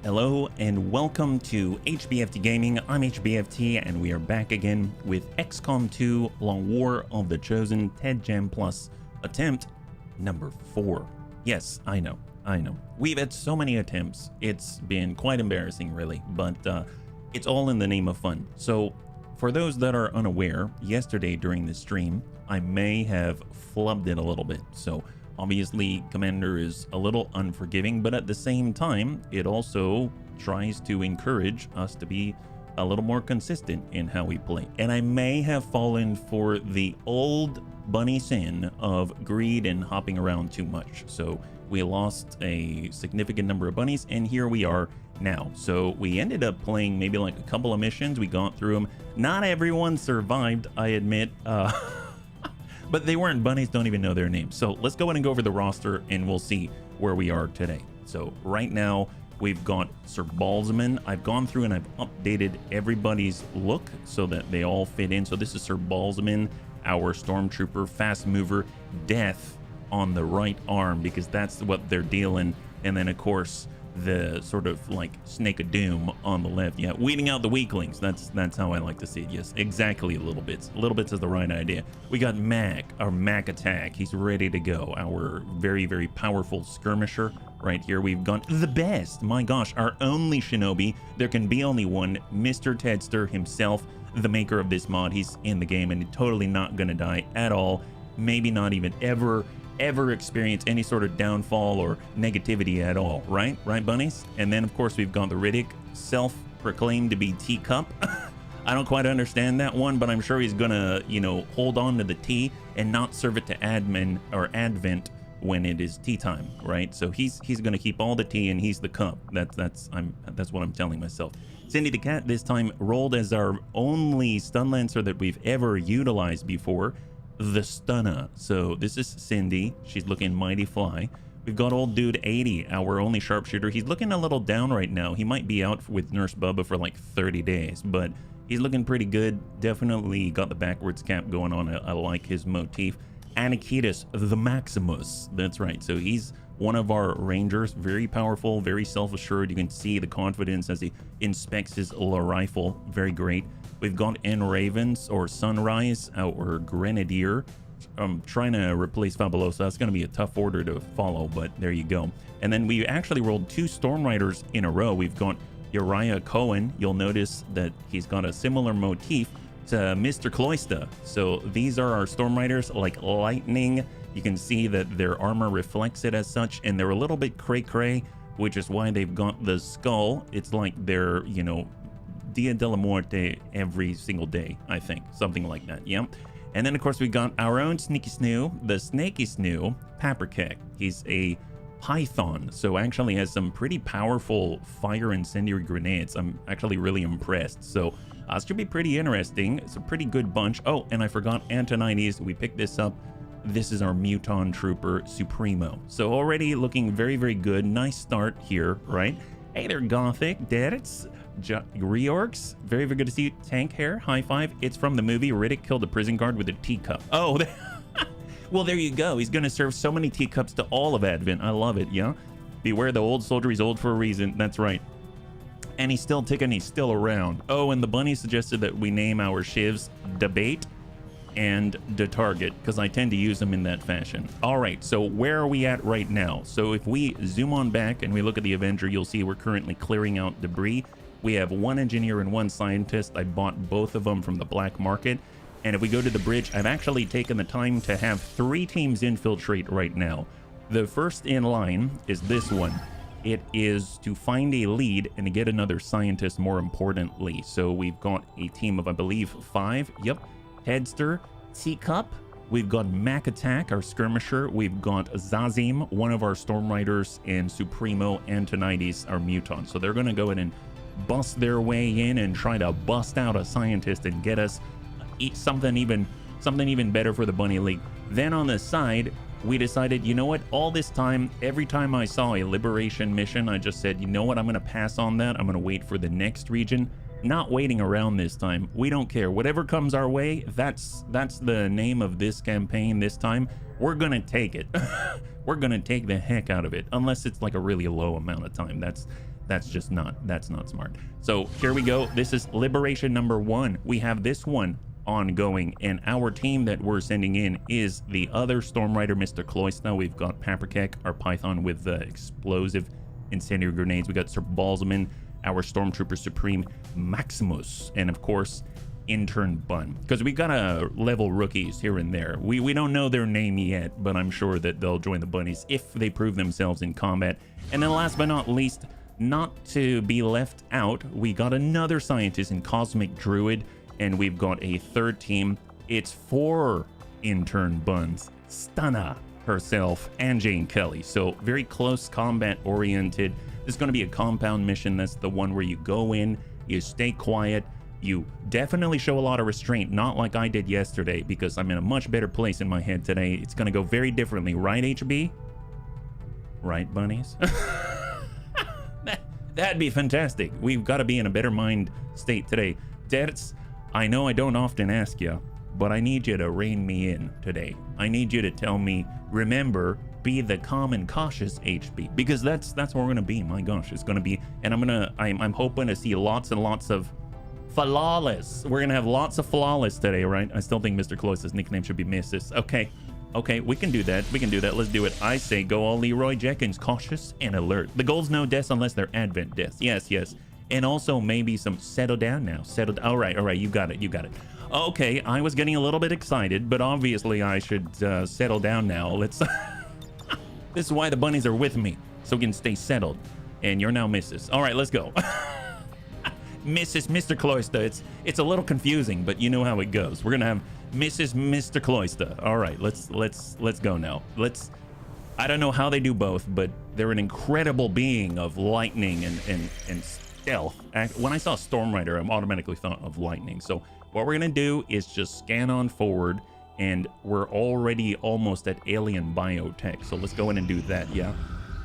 Hello and welcome to HBFT Gaming. I'm HBFT and we are back again with XCOM 2 Long War of the Chosen TED Jam Plus attempt number 4. Yes, I know. We've had so many attempts, it's been quite embarrassing really, but it's all in the name of fun. So for those that are unaware, yesterday during the stream, I may have flubbed it a little bit. So obviously, Commander is a little unforgiving, but at the same time, it also tries to encourage us to be a little more consistent in how we play. And I may have fallen for the old bunny sin of greed and hopping around too much. So we lost a significant number of bunnies, and here we are now. So we ended up playing maybe like a couple of missions. We got through them. Not everyone survived, I admit. But they weren't bunnies, don't even know their names. So let's go ahead and go over the roster and we'll see where we are today. So right now we've got Sir Balsman. I've gone through and I've updated everybody's look so that they all fit in. So this is Sir Balsman, our stormtrooper, fast mover, death on the right arm because that's what they're dealing. And then of course the sort of like snake of doom on the left. Yeah, weeding out the weaklings. That's how I like to see it. Yes, exactly. Little bits is the right idea. We got Mac, our Mac attack. He's ready to go. Our very, very powerful skirmisher right here. We've got the best, my gosh, our only shinobi. There can be only one, Mr. Tedster himself, the maker of this mod. He's in the game and totally not gonna die at all. Maybe not even ever experience any sort of downfall or negativity at all, right bunnies? And then of course we've got the Riddick, self-proclaimed to be teacup. I don't quite understand that one, but I'm sure he's gonna, you know, hold on to the tea and not serve it to admin or advent when it is tea time, right? So he's gonna keep all the tea and he's the cup. That's what I'm telling myself. Cindy the cat this time rolled as our only stun lancer that we've ever utilized before, the stunner. So this is Cindy. She's looking mighty fly. We've got old dude 80, our only sharpshooter. He's looking a little down right now. He might be out with Nurse Bubba for like 30 days, but he's looking pretty good. Definitely got the backwards cap going on. I like his motif. Anakitis the Maximus. That's right. So he's one of our rangers, very powerful, very self-assured. You can see the confidence as he inspects his rifle. Very great. We've got N Ravens or Sunrise, our Grenadier. I'm trying to replace Fabulosa. That's going to be a tough order to follow, but there you go. And then we actually rolled 2 Storm Riders in a row. We've got Uriah Cohen. You'll notice that he's got a similar motif to Mr. Cloyster. So these are our Storm Riders, like lightning. You can see that their armor reflects it as such, and they're a little bit cray-cray, which is why they've got the skull. It's like they're, you know, Dia de la Muerte every single day, I think. Something like that, yeah. And then, of course, we got our own Sneaky Snoo, the Snaky Snoo, Paprikek. He's a Python, so actually has some pretty powerful fire incendiary grenades. I'm actually really impressed. So this should be pretty interesting. It's a pretty good bunch. Oh, and I forgot Antonides. We picked this up. This is our Muton Trooper Supremo. So already looking very, very good. Nice start here, right? Hey there, Gothic. Dad, it's Reorgs. Very, very good to see you. Tank Hair, high five. It's from the movie Riddick killed a prison guard with a teacup. Oh, well, there you go. He's going to serve so many teacups to all of Advent. I love it, yeah? Beware the old soldier. He's old for a reason. That's right. And he's still ticking. He's still around. Oh, and the bunny suggested that we name our shivs Debate and the Target, because I tend to use them in that fashion. All right, so where are we at right now? So if we zoom on back and we look at the Avenger, you'll see we're currently clearing out debris. We have 1 engineer and 1 scientist. I bought both of them from the black market. And if we go to the bridge, I've actually taken the time to have 3 teams infiltrate right now. The first in line is this one. It is to find a lead and to get another scientist, more importantly. So we've got a team of, I believe, 5. Yep. Headster, Teacup, we've got Mac Attack, our skirmisher, we've got Zazim, one of our Storm Riders, and Supremo Antonides, our Muton. So they're going to go ahead and bust their way in and try to bust out a scientist and get us something even better for the Bunny League. Then on the side, we decided, you know what, all this time, every time I saw a liberation mission, I just said, you know what, I'm going to pass on that. I'm going to wait for the next region. Not waiting around this time. We don't care. Whatever comes our way, that's the name of this campaign this time. We're gonna take it. We're gonna take the heck out of it, unless it's like a really low amount of time. That's just not, that's not smart. So here we go. This is Liberation number 1. We have this one ongoing, and our team that we're sending in is the other Storm Rider, Mr. Cloysta. We've got Paprikek, our Python with the explosive incendiary grenades. We got Sir Balzamin, our Stormtrooper Supreme Maximus, and of course Intern Bun, because we got a level rookies here and there. We don't know their name yet, but I'm sure that they'll join the bunnies if they prove themselves in combat. And then last but not least, not to be left out, we got another scientist in Cosmic Druid, and we've got a third team. It's 4 Intern Buns, Stunna herself, and Jane Kelly. So very close combat oriented. This is going to be a compound mission. That's the one where you go in, you stay quiet, you definitely show a lot of restraint, not like I did yesterday, because I'm in a much better place in my head today. It's going to go very differently, right, HB? Right, bunnies? That'd be fantastic. We've got to be in a better mind state today. Debts, I know I don't often ask you, but I need you to rein me in today. I need you to tell me, remember, be the calm and cautious HB, because that's where we're gonna be. My gosh, it's gonna be, and I'm hoping to see lots and lots of flawless. We're gonna have lots of flawless today, right? I still think Mr. Cloysta's nickname should be Mrs. Okay, we can do that. Let's do it. I say go all Leroy Jenkins, cautious and alert. The goals no deaths unless they're advent deaths. Yes. And also maybe some settle down now. All right, you got it. Okay, I was getting a little bit excited, but obviously I should settle down now. Let's this is why the bunnies are with me, so we can stay settled. And you're now Mrs. All right, let's go. Mr. Cloysta. It's a little confusing, but you know how it goes. We're gonna have Mr. Cloysta. All right, let's go now. I don't know how they do both, but they're an incredible being of lightning and stealth. When I saw Storm Rider, I automatically thought of lightning. So what we're gonna do is just scan on forward, and we're already almost at alien biotech. So let's go in and do that. Yeah.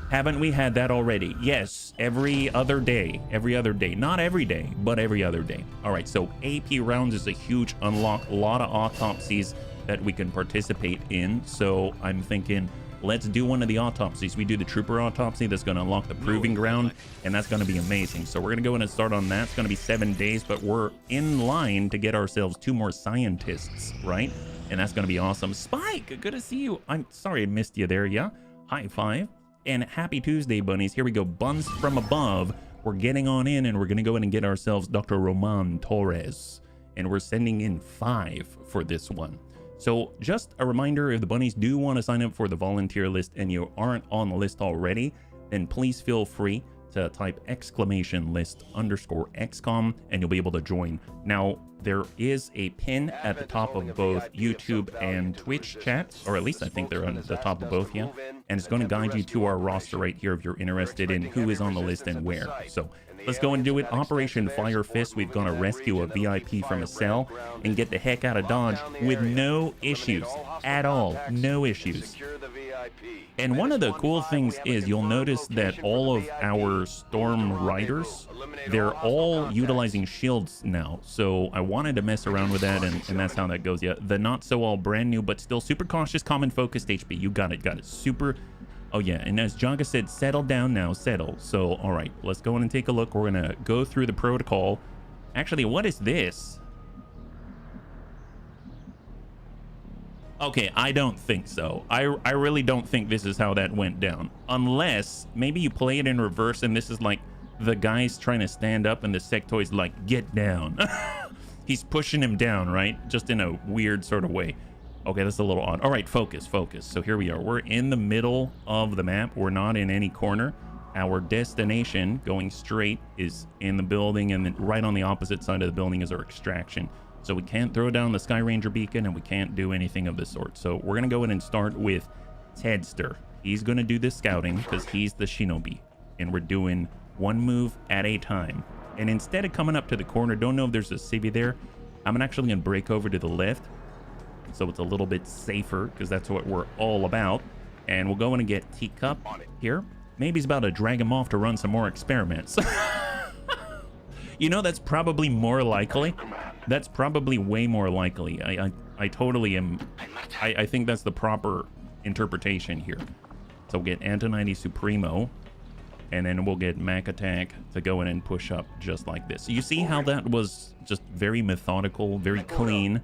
Haven't we had that already? Yes, every other day. Not every day, but every other day. All right, so AP rounds is a huge unlock, a lot of autopsies that we can participate in. So I'm thinking, let's do one of the autopsies. We do the trooper autopsy. That's going to unlock the proving ground, and that's going to be amazing. So we're going to go in and start on that. It's going to be 7 days, but we're in line to get ourselves 2 more scientists, right? And that's going to be awesome. Spike, good to see you. I'm sorry I missed you there, yeah? High five. And happy Tuesday, bunnies. Here we go. Buns from above. We're getting on in, and we're going to go in and get ourselves Dr. Roman Torres. And we're sending in 5 for this one. So just a reminder, if the bunnies do want to sign up for the volunteer list and you aren't on the list already, then please feel free to type !list_XCOM and you'll be able to join. Now, there is a pin at the top of both YouTube and Twitch chats, or at least I think they're on the top of both, yeah. And it's going to guide you to our roster right here if you're interested in who is on the list and where. So let's go and do it. Operation Fire Fist. We've got to rescue a VIP from a cell and get the heck out of Dodge with no issues at all. No issues. And one of the cool things is you'll notice that all of our Storm Riders, they're all utilizing shields now. So I wanted to mess around with that, and that's how that goes. Yeah, the not so all brand new, but still super cautious, common focused HB. You got it. Super. Oh yeah, and as Jaga said, settle down now, settle. So, all right, let's go in and take a look. We're gonna go through the protocol. Actually, what is this? Okay, I don't think so. I really don't think this is how that went down. Unless, maybe you play it in reverse and this is like the guy's trying to stand up and the sectoid's like, get down. He's pushing him down, right? Just in a weird sort of way. Okay, that's a little odd. All right, focus. So here we are. We're in the middle of the map. We're not in any corner. Our destination, going straight, is in the building, and then right on the opposite side of the building is our extraction. So we can't throw down the Sky Ranger beacon, and we can't do anything of the sort. So we're going to go in and start with Tedster. He's going to do the scouting because he's the shinobi. And we're doing one move at a time. And instead of coming up to the corner, don't know if there's a civvy there. I'm actually going to break over to the left. So it's a little bit safer because that's what we're all about. And we'll go in and get Teacup here. Maybe he's about to drag him off to run some more experiments. You know, that's probably more likely. That's probably way more likely. I totally am. I think that's the proper interpretation here. So we'll get Antonite Supremo. and then we'll get Mac Attack to go in and push up just like this. You see how that was just very methodical, very clean.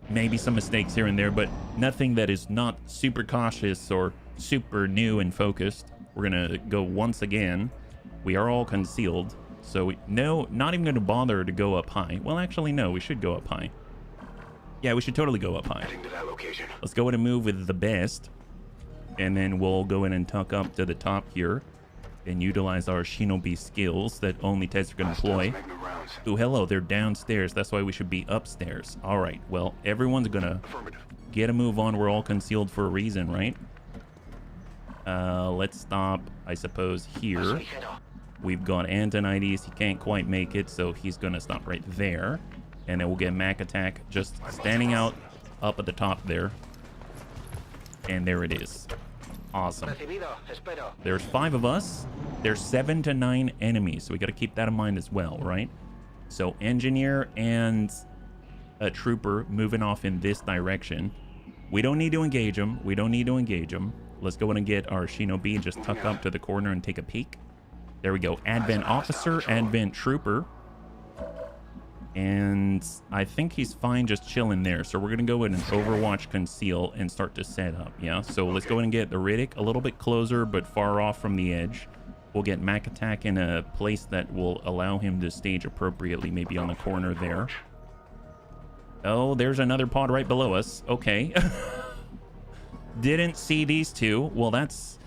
Maybe some mistakes here and there, but nothing that is not super cautious or super new and focused. We're gonna go once again. We are all concealed, so no, not even gonna bother to go up high. Well, actually, no, we should go up high. Yeah, we should totally go up high. Let's go ahead and move with the best, and then we'll go in and tuck up to the top here and utilize our Shinobi skills that only Ted's gonna employ. Oh, hello, they're downstairs. That's why we should be upstairs. All right, well, everyone's gonna get a move on. We're all concealed for a reason, right? Let's stop, I suppose, here. We've got Antonides. He can't quite make it, so he's gonna stop right there. And then we'll get Mac Attack just standing out up at the top there. And there it is. Awesome. There's 5 of us. There's 7 to 9 enemies, so we got to keep that in mind as well, right? So engineer and a trooper moving off in this direction. We don't need to engage them. We don't need to engage them. Let's go in and get our Shinobi and just tuck up to the corner and take a peek. There we go. Advent officer, advent trooper. And I think he's fine just chilling there. So we're going to go in and Overwatch conceal and start to set up. Yeah, so let's go in and get the Riddick a little bit closer but far off from the edge. We'll get Mac Attack in a place that will allow him to stage appropriately, maybe on the corner there. Oh, there's another pod right below us. Okay. Didn't see these two. Well, that's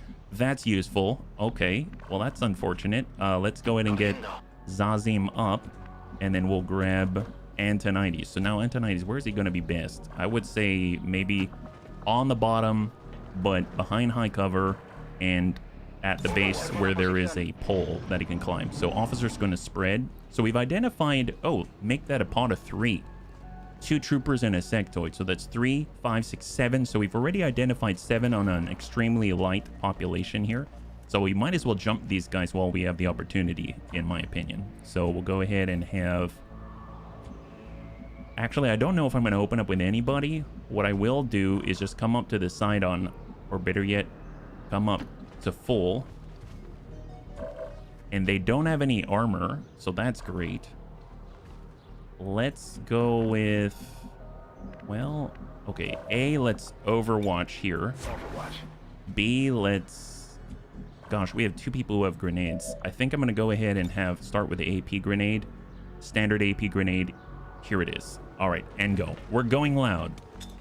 useful. Okay, well, that's unfortunate. Let's go ahead and get Zazim up. And then we'll grab Antonides. So now Antonides, where is he going to be best? I would say maybe on the bottom, but behind high cover and at the base where there is a pole that he can climb. So officer's going to spread. So we've identified, oh, make that a pod of 3. 2 troopers and a sectoid. So that's 3, 5, 6, 7. So we've already identified 7 on an extremely light population here. So we might as well jump these guys while we have the opportunity, in my opinion. So we'll go ahead and have... Actually, I don't know if I'm going to open up with anybody. What I will do is just come up to the side on, or better yet, come up to full. And they don't have any armor, so that's great. Let's go with... Well, okay. A, let's Overwatch here. B, let's... Gosh, we have 2 people who have grenades. I think I'm going to go ahead and start with the AP grenade. Standard AP grenade. Here it is. All right, and go. We're going loud.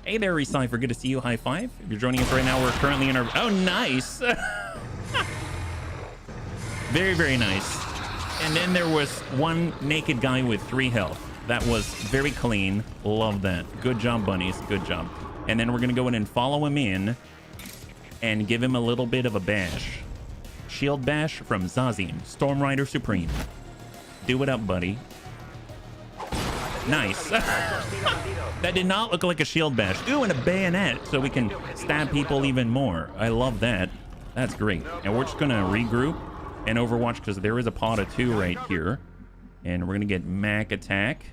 Hey there, Recypher. Good to see you. High five. If you're joining us right now, we're currently in our... Oh, nice. Very, very nice. And then there was one naked guy with 3 health. That was very clean. Love that. Good job, bunnies. Good job. And then we're going to go in and follow him in and give him a little bit of a bash. Shield bash from Zazim, Storm Rider Supreme. Do it up, buddy. Nice. That did not look like a shield bash. Ooh, and a bayonet, so we can stab people even more. I love that. That's great. And we're just going to regroup and Overwatch because there is a pod of 2 right here. And we're going to get Mac Attack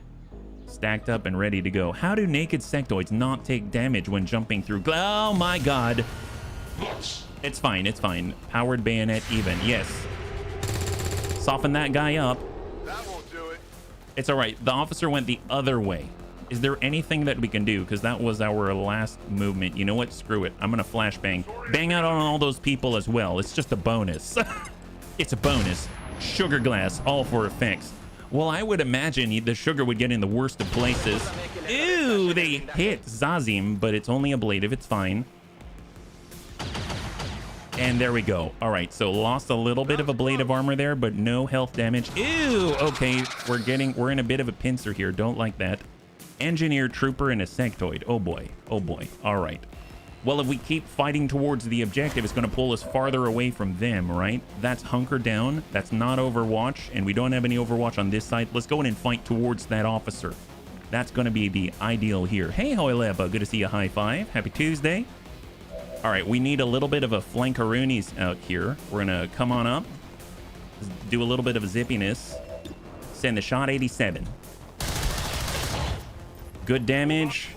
stacked up and ready to go. How do naked sectoids not take damage when jumping through? Oh, my God. It's fine, it's fine. Powered bayonet even, yes. Soften that guy up. That won't do it. It's all right. The officer went the other way. Is there anything that we can do? Because that was our last movement. You know what? Screw it. I'm going to flashbang. Bang out on all those people as well. It's just a bonus. It's a bonus. Sugar glass, all for effects. Well, I would imagine the sugar would get in the worst of places. Ew, they hit Zazim, but it's only ablative. It's fine. And there we go. All right, so lost a little bit of a blade of armor there, but no health damage. Ew, okay, we're in a bit of a pincer here. Don't like that. Engineer, trooper, and a sectoid. Oh boy, oh boy. All right. Well, if we keep fighting towards the objective, it's going to pull us farther away from them, right? That's hunker down. That's not Overwatch, and we don't have any Overwatch on this side. Let's go in and fight towards that officer. That's going to be the ideal here. Hey, Hoyleba, good to see you. High five. Happy Tuesday. All right, we need a little bit of a flankaroonies out here. We're going to come on up, do a little bit of a zippiness, send the shot 87. Good damage.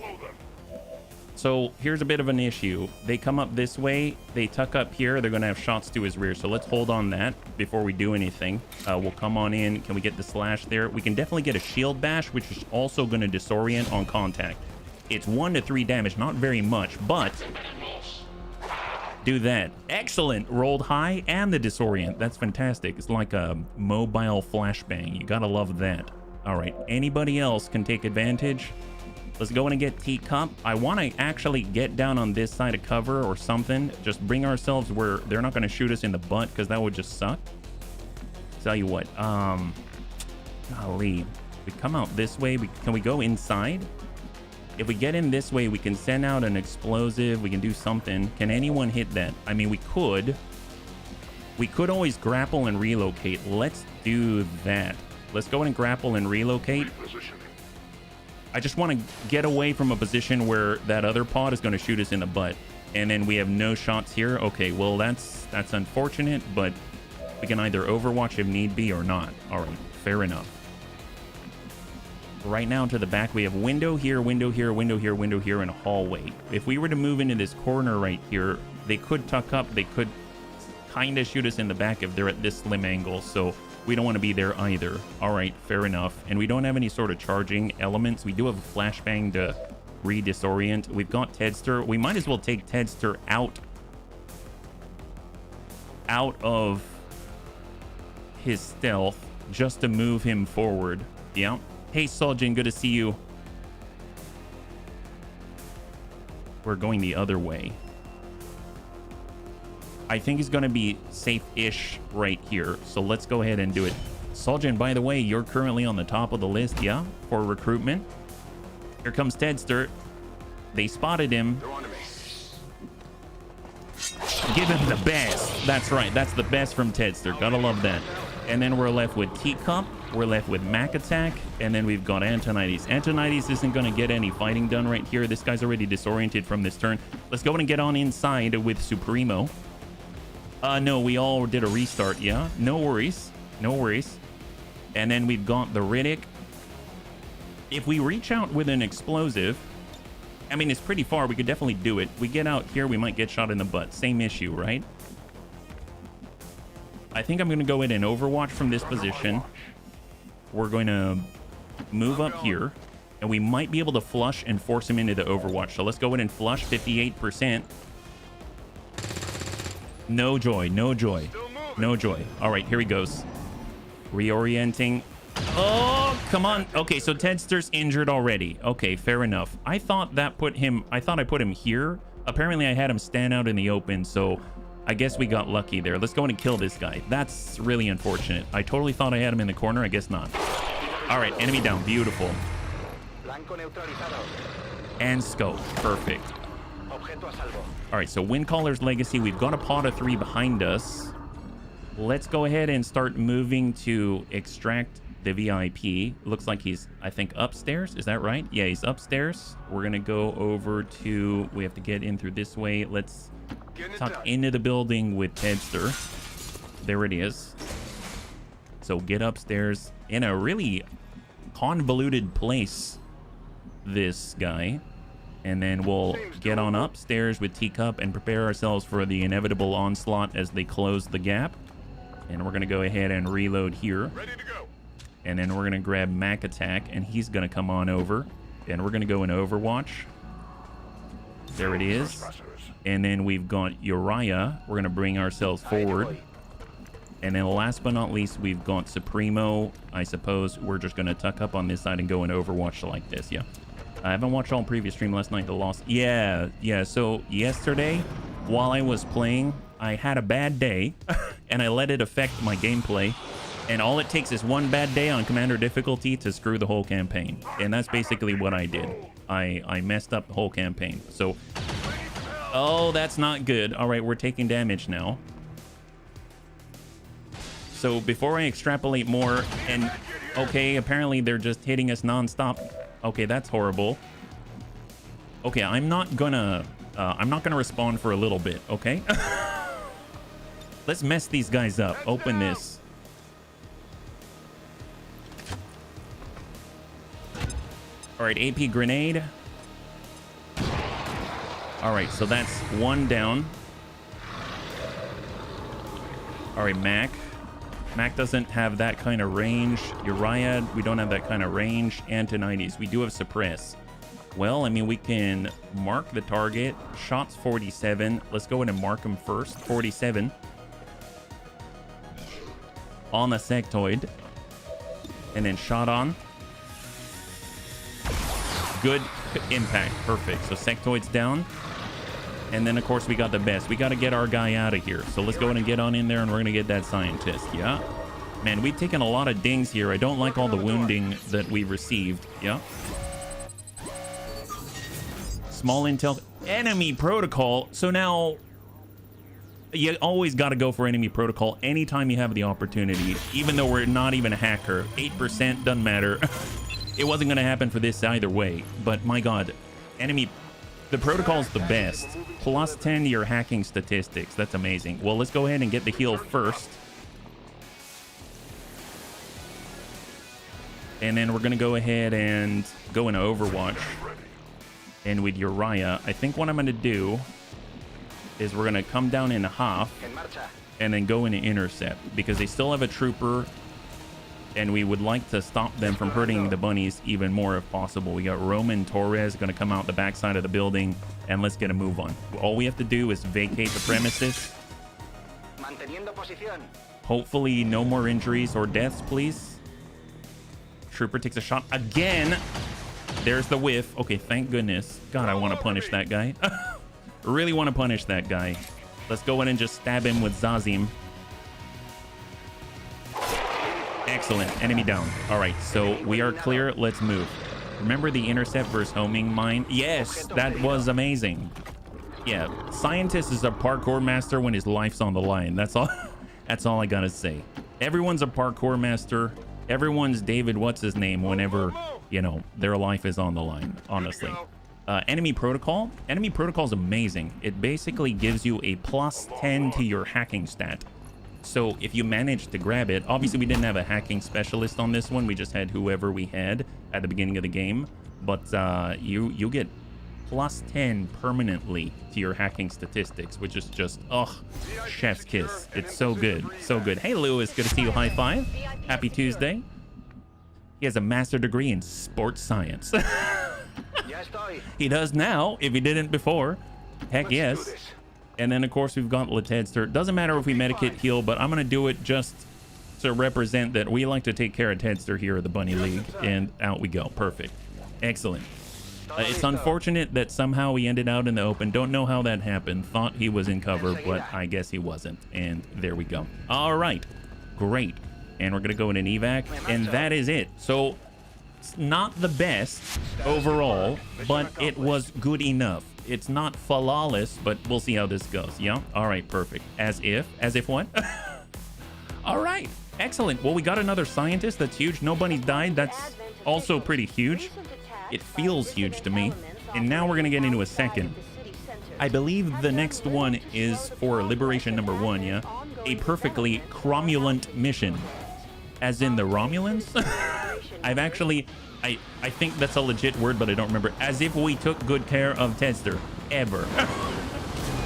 So here's a bit of an issue. They come up this way, they tuck up here, they're gonna have shots to his rear. So let's hold on that before we do anything. We'll come on in. Can we get the slash there? We can definitely get a shield bash, which is also gonna disorient on contact. It's 1 to 3 damage, not very much, but do that. Excellent. Rolled high and the disorient. That's fantastic. It's like a mobile flashbang. You gotta love that. All right, anybody else can take advantage. Let's go in and get Teacup. I want to actually get down on this side of cover or something. Just bring ourselves where they're not going to shoot us in the butt, because that would just suck. Tell you what, golly, we come out this way. Can we go inside? If we get in this way, we can send out an explosive. We can do something. Can anyone hit that? I mean, we could. We could always grapple and relocate. Let's do that. Let's go in and grapple and relocate. I just want to get away from a position where that other pod is going to shoot us in the butt. And then we have no shots here. Okay, well, that's unfortunate, but we can either overwatch if need be or not. All right, fair enough. Right now to the back, we have window here, window here, window here, window here, and a hallway. If we were to move into this corner right here, they could tuck up. They could kind of shoot us in the back if they're at this slim angle. So we don't want to be there either. All right, fair enough. And we don't have any sort of charging elements. We do have a flashbang to re-disorient. We've got Tedster. We might as well take Tedster out of his stealth just to move him forward. Yeah. Hey, Soljin, good to see you. We're going the other way. I think he's going to be safe-ish right here. So let's go ahead and do it. Soljin, by the way, you're currently on the top of the list, yeah, for recruitment. Here comes Tedster. They spotted him. Give him the best. That's right. That's the best from Tedster. Gotta love that. And then we're left with Teacup. We're left with Mac Attack. And then we've got Antonides. Antonides isn't going to get any fighting done right here. This guy's already disoriented from this turn. Let's go and get on inside with Supremo. No, we all did a restart. Yeah, no worries. No worries. And then we've got the Riddick. If we reach out with an explosive, I mean, it's pretty far. We could definitely do it. We get out here, we might get shot in the butt. Same issue, right? I think I'm going to go in and overwatch from this position. We're going to move up here, and we might be able to flush and force him into the overwatch. So let's go in and flush 58%. No joy, no joy, no joy. All right, here he goes. Reorienting. Oh, come on. Okay, so Tedster's injured already. Okay, fair enough. I thought I put him here. Apparently, I had him stand out in the open, so I guess we got lucky there. Let's go in and kill this guy. That's really unfortunate. I totally thought I had him in the corner. I guess not. All right, enemy down. Beautiful. And scope. Perfect. All right, so Windcaller's Legacy. We've got a pod of 3 behind us. Let's go ahead and start moving to extract the VIP. Looks like he's, I think, upstairs. Is that right? Yeah, he's upstairs. We're going to go over to... We have to get in through this way. Let's tuck into the building with Tedster. There it is. So get upstairs in a really convoluted place, this guy. And then we'll get on upstairs with Teacup and prepare ourselves for the inevitable onslaught as they close the gap. And we're going to go ahead and reload here. Ready to go. And then we're going to grab Mac Attack, and he's going to come on over. And we're going to go in Overwatch. There it is. And then we've got Uriah. We're going to bring ourselves forward. And then last but not least, we've got Supremo. I suppose we're just going to tuck up on this side and go in Overwatch like this. Yeah. I haven't watched all previous stream last night. The loss. Yeah. So yesterday, while I was playing, I had a bad day and I let it affect my gameplay. And all it takes is one bad day on commander difficulty to screw the whole campaign. And that's basically what I did. I messed up the whole campaign. So, oh, that's not good. All right, we're taking damage now. So before I extrapolate more, and okay, apparently they're just hitting us nonstop. Okay, that's horrible. Okay, I'm not gonna respond for a little bit, okay? Let's mess these guys up. Open this. All right, AP grenade. All right, so that's one down. All right, Mac. Mac doesn't have that kind of range. Uriah, we don't have that kind of range. Antonides, we do have suppress. Well, I mean, we can mark the target. Shots 47. Let's go ahead and mark him first. 47. On the sectoid. And then shot on. Good impact. Perfect. So sectoid's down. And then, of course, we got the best. We got to get our guy out of here. So let's go ahead and get on in there, and we're going to get that scientist. Yeah. Man, we've taken a lot of dings here. I don't like all the wounding that we received. Yeah. Small intel. Enemy protocol. So now you always got to go for enemy protocol anytime you have the opportunity, even though we're not even a hacker. 8% doesn't matter. It wasn't going to happen for this either way. But my God, enemy... The protocol's the best. Plus 10 to your hacking statistics. That's amazing. Well, let's go ahead and get the heal first. And then we're going to go ahead and go into Overwatch. And with Uriah, I think what I'm going to do is we're going to come down in half and then go into intercept, because they still have a trooper, and we would like to stop them from hurting the bunnies even more if possible. We got Roman Torres going to come out the backside of the building, and let's get a move on. All we have to do is vacate the premises. Hopefully no more injuries or deaths, please. Trooper takes a shot again. There's the whiff. Okay, thank goodness. God, I want to punish that guy. Really want to punish that guy. Let's go in and just stab him with Zazim. Excellent. Enemy down. All right, so we are clear. Let's move. Remember the intercept versus homing mine? Yes, that was amazing. Yeah, scientist is a parkour master when his life's on the line. That's all. That's all I gotta say. Everyone's a parkour master. Everyone's David what's his name whenever, you know, their life is on the line, honestly. Enemy protocol. Enemy protocol is amazing. It basically gives you a plus 10 to your hacking stat. So if you manage to grab it, obviously we didn't have a hacking specialist on this one. We just had whoever we had at the beginning of the game. But you get plus 10 permanently to your hacking statistics, which is just, oh, chef's kiss. It's so good. So good. Hey, Lewis, good to see you. High five. Happy Tuesday. He has a master's degree in sports science. He does now, if he didn't before. Heck yes. And then, of course, we've got Tedster. Doesn't matter if we medikit heal, but I'm going to do it just to represent that we like to take care of Tedster here at the Bunny League. And out we go. Perfect. Excellent. It's unfortunate that somehow he ended out in the open. Don't know how that happened. Thought he was in cover, but I guess he wasn't. And there we go. All right. Great. And we're going to go in an evac. And that is it. So it's not the best overall, but it was good enough. It's not flawless, but we'll see how this goes. Yeah. All right. Perfect. As if what? All right. Excellent. Well, we got another scientist. That's huge. Nobody died. That's also pretty huge. It feels huge to me. And now we're going to get into a second. I believe the next one is for Liberation number 1, yeah? A perfectly cromulent mission. As in the Romulans? I've actually... I think that's a legit word, but I don't remember. As if we took good care of Tedster. Ever.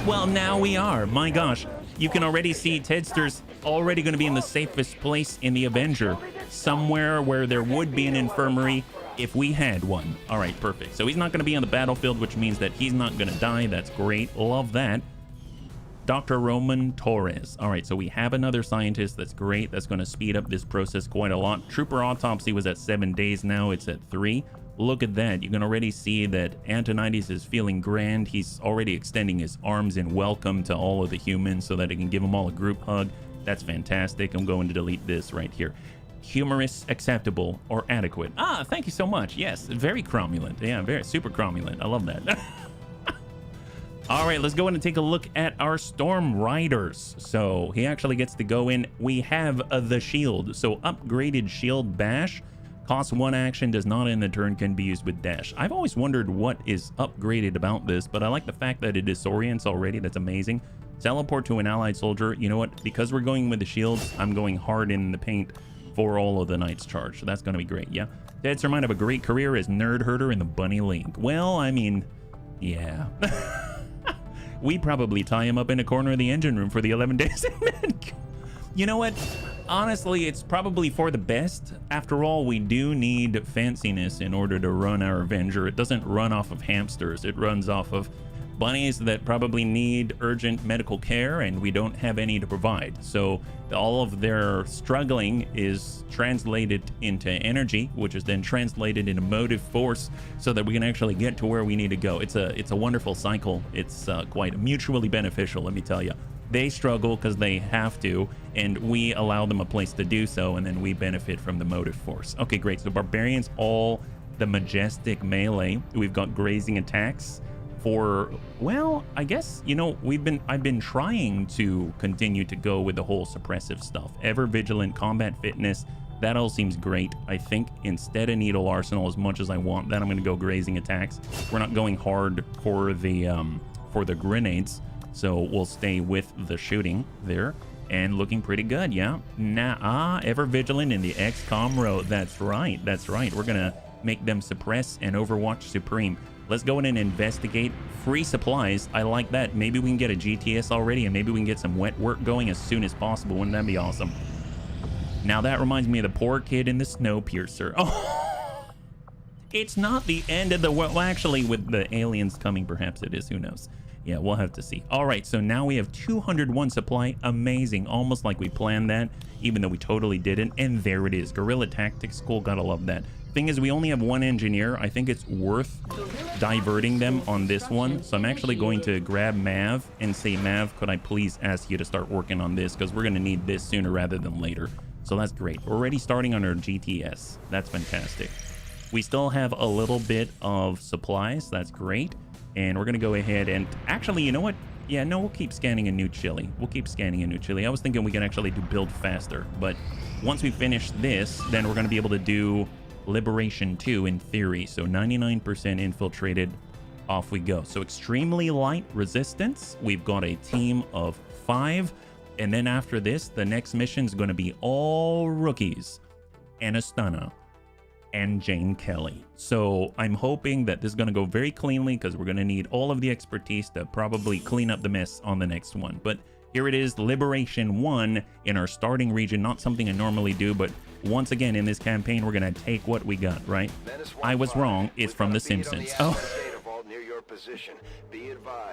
Well, now we are. My gosh. You can already see Tedster's already going to be in the safest place in the Avenger. Somewhere where there would be an infirmary if we had one. All right, perfect. So he's not going to be on the battlefield, which means that he's not going to die. That's great. Love that. Dr. Roman Torres. All right, so we have another scientist. That's great. That's going to speed up this process quite a lot. Trooper autopsy was at 7 days. Now it's at 3. Look at that. You can already see that Antonides is feeling grand. He's already extending his arms in welcome to all of the humans so that he can give them all a group hug. That's fantastic. I'm going to delete this right here. Humorous, acceptable, or adequate. Ah, thank you so much. Yes, very cromulent. Yeah, very super cromulent. I love that. All right, let's go in and take a look at our Storm Riders. So he actually gets to go in. We have the shield. So upgraded shield bash. Costs 1 action, does not end the turn, can be used with dash. I've always wondered what is upgraded about this, but I like the fact that it disorients already. That's amazing. Teleport to an allied soldier. You know what? Because we're going with the shields, I'm going hard in the paint for all of the Knight's Charge. So that's going to be great, yeah? Tedster might have a great career as Nerd Herder in the Bunny League. Well, I mean, yeah. We probably tie him up in a corner of the engine room for the 11 days. You know what? Honestly, it's probably for the best. After all, we do need fanciness in order to run our Avenger. It doesn't run off of hamsters. It runs off of bunnies that probably need urgent medical care, and we don't have any to provide. So all of their struggling is translated into energy, which is then translated into motive force so that we can actually get to where we need to go. It's a wonderful cycle. It's quite mutually beneficial, let me tell you. They struggle because they have to, and we allow them a place to do so, and then we benefit from the motive force. Okay, great. So barbarians, all the majestic melee. We've got grazing attacks for, well, I guess, you know, I've been trying to continue to go with the whole suppressive stuff. Ever vigilant, combat fitness, that all seems great. I think instead of needle arsenal, as much as I want that, I'm going to go grazing attacks. We're not going hard for the grenades, so we'll stay with the shooting there. And looking pretty good, yeah. Ever vigilant in the XCOM road. That's right, that's right. We're gonna make them suppress and Overwatch Supreme. Let's go in and investigate. Free supplies, I like that. Maybe we can get a GTS already, and maybe we can get some wet work going as soon as possible. Wouldn't that be awesome? Now that reminds me of the poor kid in the Snowpiercer. Oh, it's not the end of the world. Well, actually, with the aliens coming, perhaps it is. Who knows? Yeah, we'll have to see. All right, so now we have 201 supply. Amazing, almost like we planned that, even though we totally didn't. And there it is, guerrilla tactics. Cool, gotta love that. Thing is, we only have one engineer. I think it's worth diverting them on this one. So I'm actually going to grab Mav and say, Mav, could I please ask you to start working on this? Because we're gonna need this sooner rather than later. So that's great. We're already starting on our GTS. That's fantastic. We still have a little bit of supplies. That's great. And we're gonna go ahead and actually, you know what? Yeah, no, we'll keep scanning a new Chile. We'll keep scanning a new Chile. I was thinking we can actually do build faster, but once we finish this, then we're gonna be able to do Liberation 2 in theory. So 99% infiltrated, off we go. So extremely light resistance. We've got a team of 5. And then after this, the next mission is going to be all rookies and Astana and Jane Kelly. So I'm hoping that this is going to go very cleanly, because we're going to need all of the expertise to probably clean up the mess on the next one. But here it is, Liberation 1 in our starting region. Not something I normally do, but once again in this campaign, we're going to take what we got, right? I was wrong. It's from The Simpsons. Oh.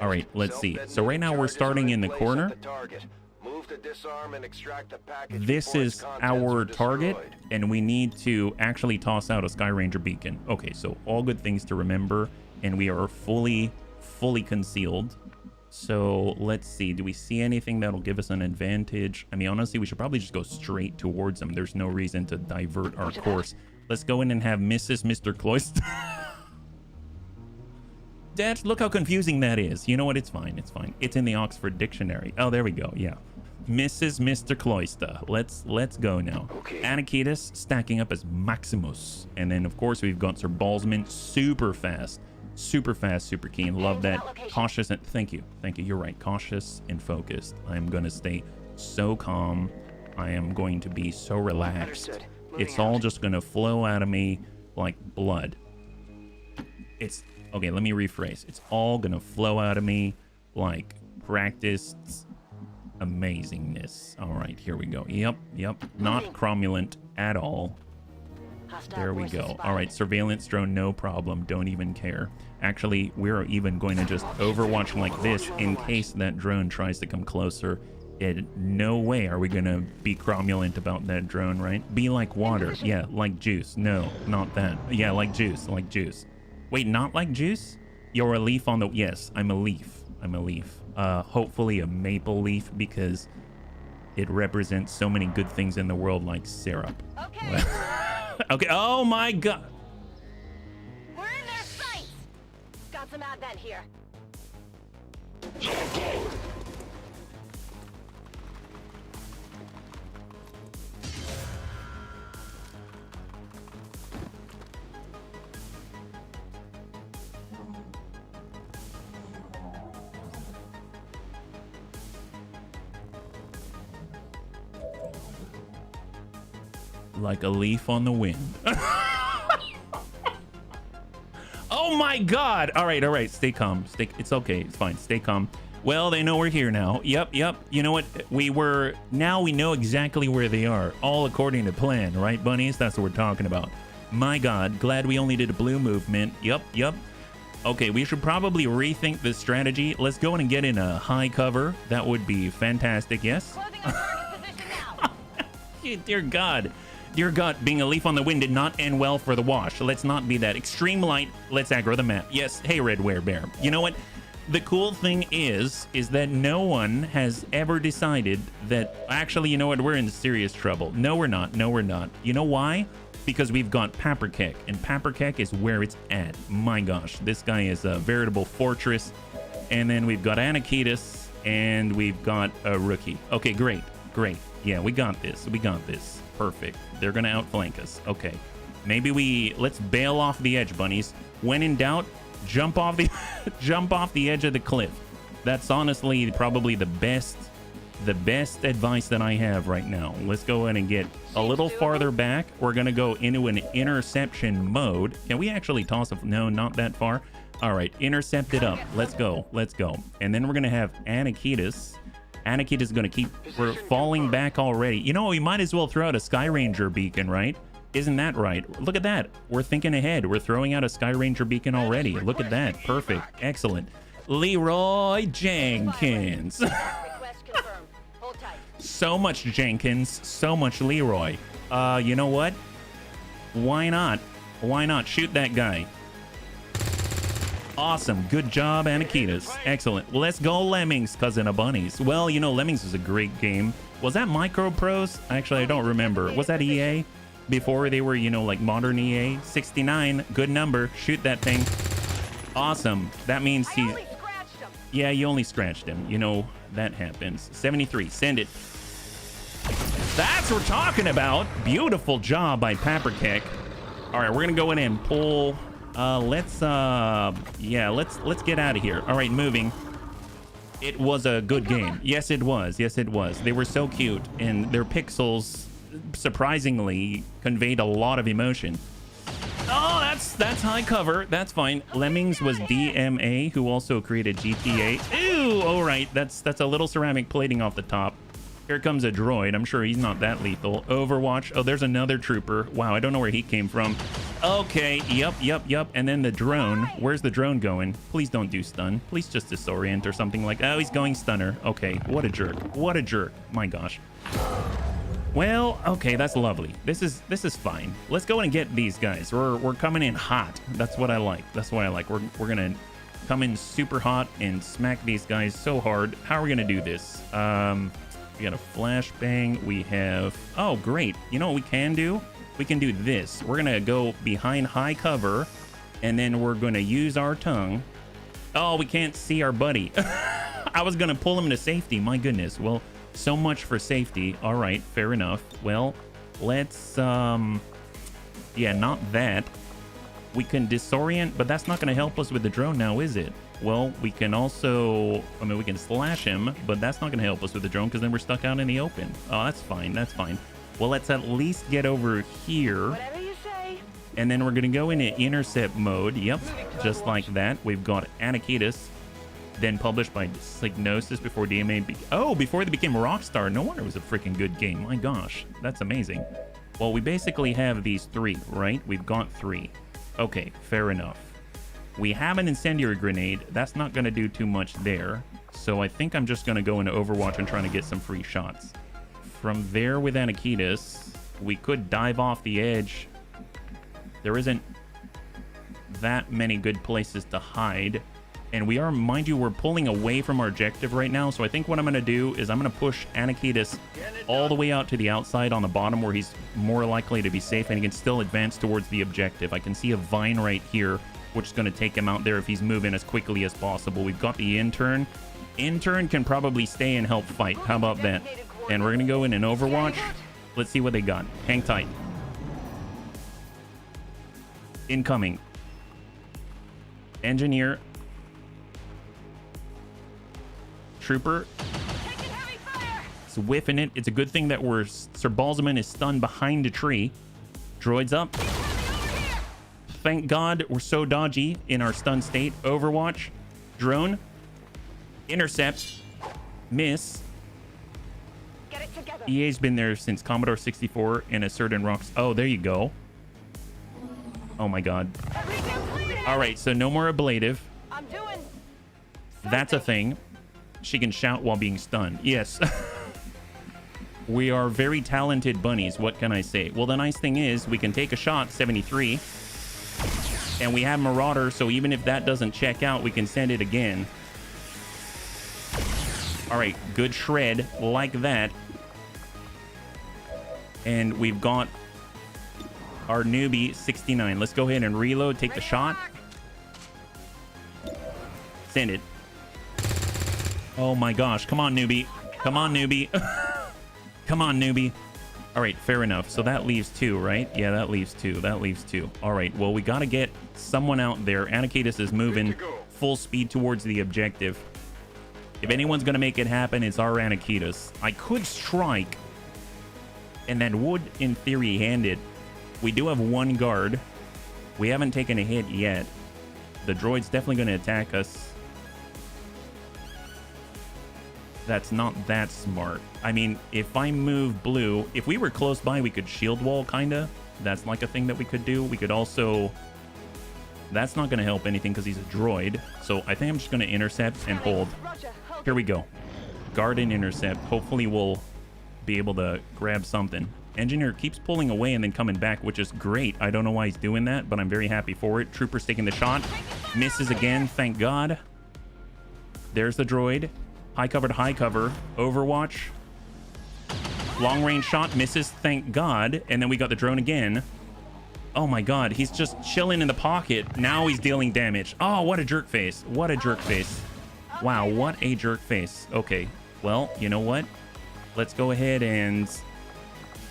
All right, let's see. So right now we're starting in the corner. This is our target, and we need to actually toss out a Sky Ranger beacon. Okay, so all good things to remember, and we are fully concealed. So let's see, do we see anything that'll give us an advantage? I mean, honestly, we should probably just go straight towards them. There's no reason to divert our course. Let's go in and have Mr. Cloyster. Dad, look how confusing that is. You know what? It's fine. It's fine. It's in the Oxford Dictionary. Oh, there we go. Yeah. Mr. Cloyster. Let's go now. Okay. Anakitis stacking up as Maximus. And then, of course, we've got Sir Ballsman. Super fast, super keen. Love that. Cautious and thank you. You're right. Cautious and focused. I'm going to stay so calm. I am going to be so relaxed. It's all just going to flow out of me like blood. It's okay. Let me rephrase. It's all going to flow out of me like practiced amazingness. All right, here we go. Yep. Not cromulent at all. There we go. All right, surveillance drone, no problem. Don't even care. Actually, we're even going to just overwatch like this in case that drone tries to come closer. No way are we going to be cromulent about that drone, right? Be like water. Yeah, like juice. No, not that. Yeah, like juice. Wait, not like juice? You're a leaf on the... Yes, I'm a leaf. Hopefully a maple leaf, because it represents so many good things in the world, like syrup. Okay. Okay. Oh my god. We're in their sights. Got some advent here. Like a leaf on the wind. Oh my god. All right, stay calm. It's okay, it's fine. Stay calm. Well, they know we're here now. Yep. You know what? Now we know exactly where they are. All according to plan, right, bunnies? That's what we're talking about. My God, glad we only did a blue movement. Yep. Okay, we should probably rethink this strategy. Let's go in and get in a high cover. That would be fantastic, yes? Dear God, being a leaf on the wind did not end well for the wash. Let's not be that. Extreme light, let's aggro the map. Yes, hey, Red Bear. You know what? The cool thing is that no one has ever decided that, actually, you know what? We're in serious trouble. No, we're not. You know why? Because we've got Paprikek, and Paprikek is where it's at. My gosh, this guy is a veritable fortress. And then we've got Anakitis, and we've got a rookie. Okay, great. Yeah, we got this. Perfect. They're gonna outflank us. Okay, maybe let's bail off the edge, bunnies. When in doubt, jump off the edge of the cliff. That's honestly probably the best advice that I have right now. Let's go ahead and get a little farther back. We're gonna go into an interception mode. Can we actually toss a... No, not that far. All right, intercept it up. Let's go. And then we're gonna have Anakitis. Anakitis is gonna keep... We're falling back already. You know, we might as well throw out a Sky Ranger beacon, right? Isn't that right? Look at that. We're thinking ahead. We're throwing out a Sky Ranger beacon already. Look at that. Perfect. Excellent. Leroy Jenkins. So much Jenkins, so much Leroy. You know what? Why not? Shoot that guy. Awesome. Good job, Anakitis. Excellent. Let's go, Lemmings, cousin of bunnies. Well, you know, Lemmings is a great game. Was that Micro Prose? Actually, I don't remember. Was that EA? Before they were, you know, like modern EA? 69. Good number. Shoot that thing. Awesome. That means he... Yeah, you only scratched him. You know, that happens. 73. Send it. That's what we're talking about. Beautiful job by Paprikek. All right, we're gonna go in and pull. Let's get out of here. All right, moving. It was a good game. Yes, it was. They were so cute, and their pixels surprisingly conveyed a lot of emotion. Oh, that's high cover. That's fine. Lemmings was DMA, who also created GTA. Ew, all right. That's a little ceramic plating off the top. Here comes a droid. I'm sure he's not that lethal. Overwatch. Oh, there's another trooper. Wow, I don't know where he came from. Okay, yep. And then the drone. Where's the drone going? Please don't do stun. Please just disorient or something like... Oh, he's going stunner. Okay, what a jerk. My gosh. Well, okay, that's lovely. This is fine. Let's go and get these guys. We're coming in hot. That's what I like. We're gonna come in super hot and smack these guys so hard. How are we gonna do this? We got a flashbang. We have... Oh, great. You know what we can do? We can do this. We're gonna go behind high cover, and then we're gonna use our tongue. Oh, we can't see our buddy. I was gonna pull him to safety. My goodness. Well, so much for safety. All right, fair enough. Well, let's yeah, not that. We can disorient, but that's not going to help us with the drone now, is it? Well, we can also... I mean, we can slash him, but that's not going to help us with the drone because then we're stuck out in the open. Oh, that's fine. Well, let's at least get over here. Whatever you say. And then we're going to go into intercept mode. Yep, just like that. We've got Anakitis, then published by Psygnosis before DMA... before they became Rockstar. No wonder it was a freaking good game. My gosh, that's amazing. Well, we basically have these three, right? We've got three. Okay, fair enough. We have an incendiary grenade. That's not going to do too much there. So I think I'm just going to go into Overwatch and trying to get some free shots. From there with Anakitis, we could dive off the edge. There isn't that many good places to hide. And we are, mind you, we're pulling away from our objective right now. So I think what I'm going to do is I'm going to push Anakitis all the way out to the outside on the bottom where he's more likely to be safe and he can still advance towards the objective. I can see a vine right here, which is going to take him out there if he's moving as quickly as possible. We've got the intern. Intern can probably stay and help fight. How about that? And we're going to go in and Overwatch. Let's see what they got. Hang tight. Incoming. Engineer. Trooper. It's whiffing it. It's a good thing that Sir Balzaman is stunned behind a tree. Droids up. Thank God we're so dodgy in our stun state. Overwatch. Drone. Intercept. Miss. Get it together. EA's been there since Commodore 64 and a certain rocks. Oh, there you go. Oh my god. All right, so no more ablative. I'm doing something. That's a thing. She can shout while being stunned. Yes. We are very talented bunnies. What can I say? Well, the nice thing is we can take a shot, 73. And we have Marauder, so even if that doesn't check out, we can send it again. All right, good shred like that. And we've got our newbie, 69. Let's go ahead and reload, take the shot. Send it. Oh my gosh, come on, newbie. Come on, newbie. Come on, newbie. All right, fair enough. So that leaves 2, right? Yeah, that leaves 2. That leaves 2. All right, well, we got to get someone out there. Anakitis is moving full speed towards the objective. If anyone's going to make it happen, it's our Anakitis. I could strike, and that would, in theory, hand it. We do have 1 guard. We haven't taken a hit yet. The droid's definitely going to attack us. That's not that smart. I mean, if I move blue, if we were close by, we could shield wall, kinda. That's like a thing that we could do. We could also... That's not going to help anything because he's a droid. So I think I'm just going to intercept and hold. Here we go. Guard and intercept. Hopefully we'll be able to grab something. Engineer keeps pulling away and then coming back, which is great. I don't know why he's doing that, but I'm very happy for it. Trooper's taking the shot. Misses again, thank God. There's the droid. High cover, Overwatch. Long range shot, misses, thank God. And then we got the drone again. Oh my God, he's just chilling in the pocket. Now he's dealing damage. Oh, what a jerk face. What a jerk face. Wow, what a jerk face. Okay, well, you know what? Let's go ahead and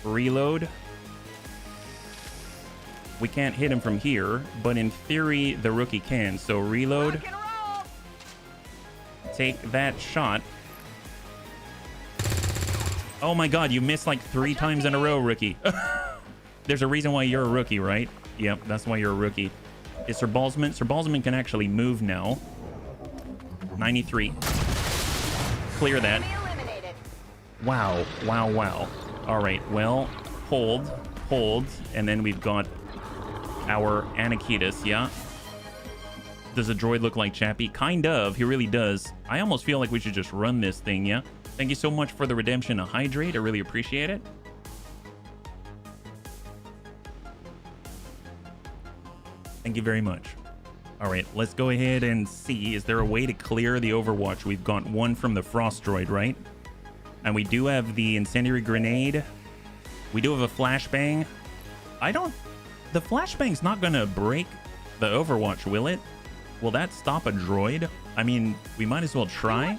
reload. We can't hit him from here, but in theory, the rookie can. So reload. Take that shot. Oh my God, you missed like 3 times in a row, rookie. There's a reason why you're a rookie, right? Yep, that's why you're a rookie. Is Sir Balsman? Sir Balsman can actually move now. 93. Clear that. Wow, wow, wow. All right, well, hold, and then we've got our Anakitis, yeah? Does the droid look like Chappie? Kind of. He really does. I almost feel like we should just run this thing, yeah? Thank you so much for the redemption of Hydrate. I really appreciate it. Thank you very much. All right, let's go ahead and see. Is there a way to clear the Overwatch? We've got 1 from the Frost droid, right? And we do have the Incendiary Grenade. We do have a Flashbang. The Flashbang's not going to break the Overwatch, will it? Will that stop a droid? I mean, we might as well try.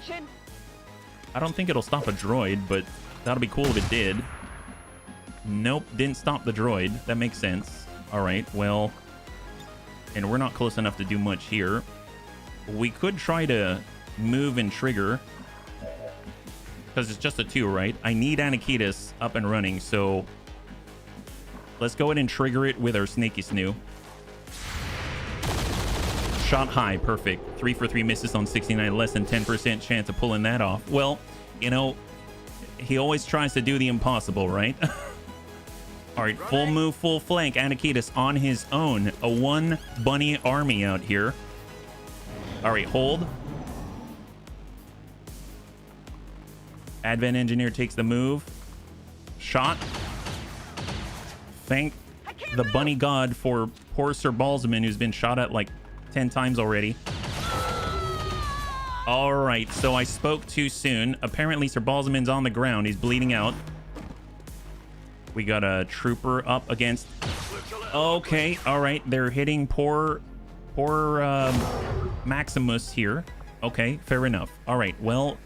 I don't think it'll stop a droid, but that'll be cool if it did. Nope, didn't stop the droid. That makes sense. All right, well, and we're not close enough to do much here. We could try to move and trigger because it's just a 2, right? I need Anakitis up and running, so let's go ahead and trigger it with our Snaky Snoo. Shot high, perfect. 3 for 3 misses on 69, less than 10% chance of pulling that off. Well, you know, he always tries to do the impossible, right? All right, full move, full flank. Anakitis on his own. A 1 bunny army out here. All right, hold. Advent Engineer takes the move. Shot. Thank the bunny god for poor Sir Balsman, who's been shot at like 10 times already. All right, so I spoke too soon. Apparently, Sir Balsman's on the ground. He's bleeding out. We got a trooper up against... Okay, all right. They're hitting poor Maximus here. Okay, fair enough. All right, well,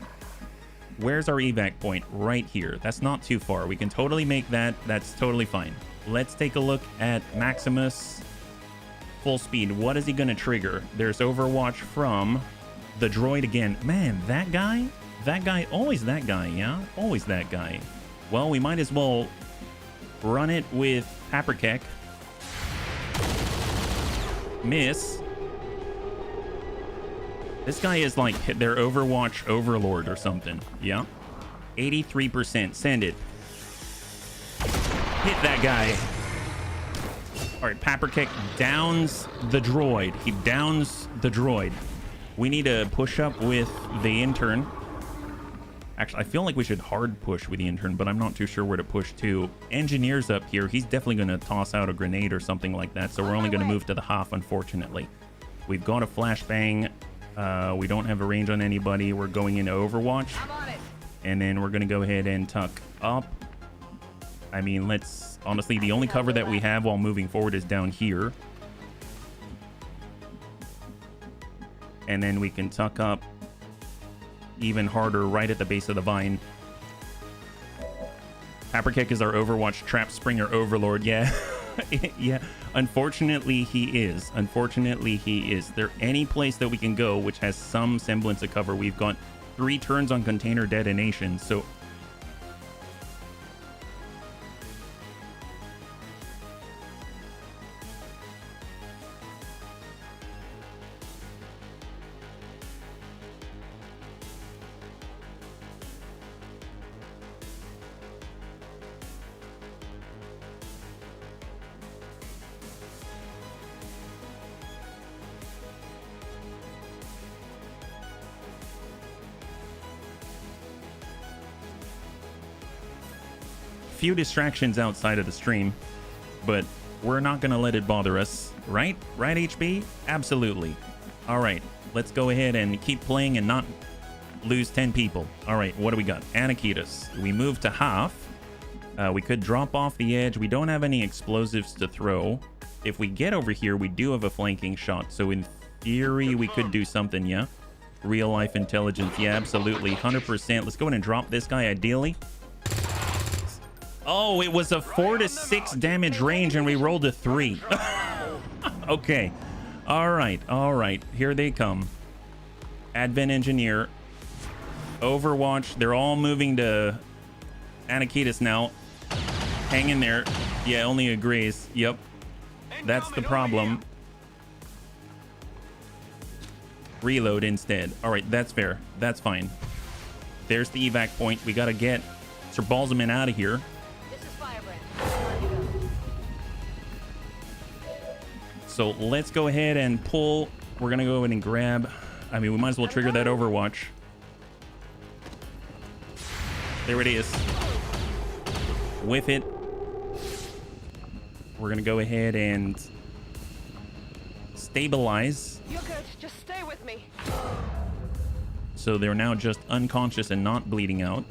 where's our evac point? Right here. That's not too far. We can totally make that. That's totally fine. Let's take a look at Maximus. Full speed. What is he going to trigger? There's Overwatch from the droid again. Man, that guy? That guy? Always that guy, yeah? Always that guy. Well, we might as well run it with Haperkek. Miss. This guy is like their Overwatch overlord or something. Yeah. 83%. Send it. Hit that guy. All right, Paprika downs the droid. He downs the droid. We need to push up with the intern. Actually, I feel like we should hard push with the intern, but I'm not too sure where to push to. Engineer's up here. He's definitely going to toss out a grenade or something like that, so we're only going to move to the half, unfortunately. We've got a flashbang. We don't have a range on anybody. We're going into Overwatch. And then we're going to go ahead and tuck up. I mean, let's... Honestly, the only cover that we have while moving forward is down here. And then we can tuck up even harder right at the base of the vine. Paprika is our Overwatch Trap Springer Overlord. Yeah. Yeah. Unfortunately, he is. Unfortunately, he is. There any place that we can go which has some semblance of cover? We've got 3 turns on container detonation, so... few distractions outside of the stream, but we're not gonna let it bother us, right? Right, HB? Absolutely. All right, let's go ahead and keep playing and not lose 10 people. All right, what do we got? Anakitas. We move to half. We could drop off the edge. We don't have any explosives to throw. If we get over here, we do have a flanking shot, so in theory we could do something. Yeah, real life intelligence. Yeah, absolutely, 100%. Let's go ahead and drop this guy ideally. Oh, it was a 4 to 6 damage range and we rolled a 3. Okay. All right. Here they come. Advent Engineer. Overwatch. They're all moving to Anakitas now. Hang in there. Yeah, only agrees. Yep. That's the problem. Reload instead. All right, that's fair. That's fine. There's the evac point. We got to get Sir Balsaman out of here. So let's go ahead and pull. We're going to go ahead and grab. I mean, we might as well trigger that Overwatch. There it is. Whiff it. We're going to go ahead and stabilize. You're good. Just stay with me. So they're now just unconscious and not bleeding out.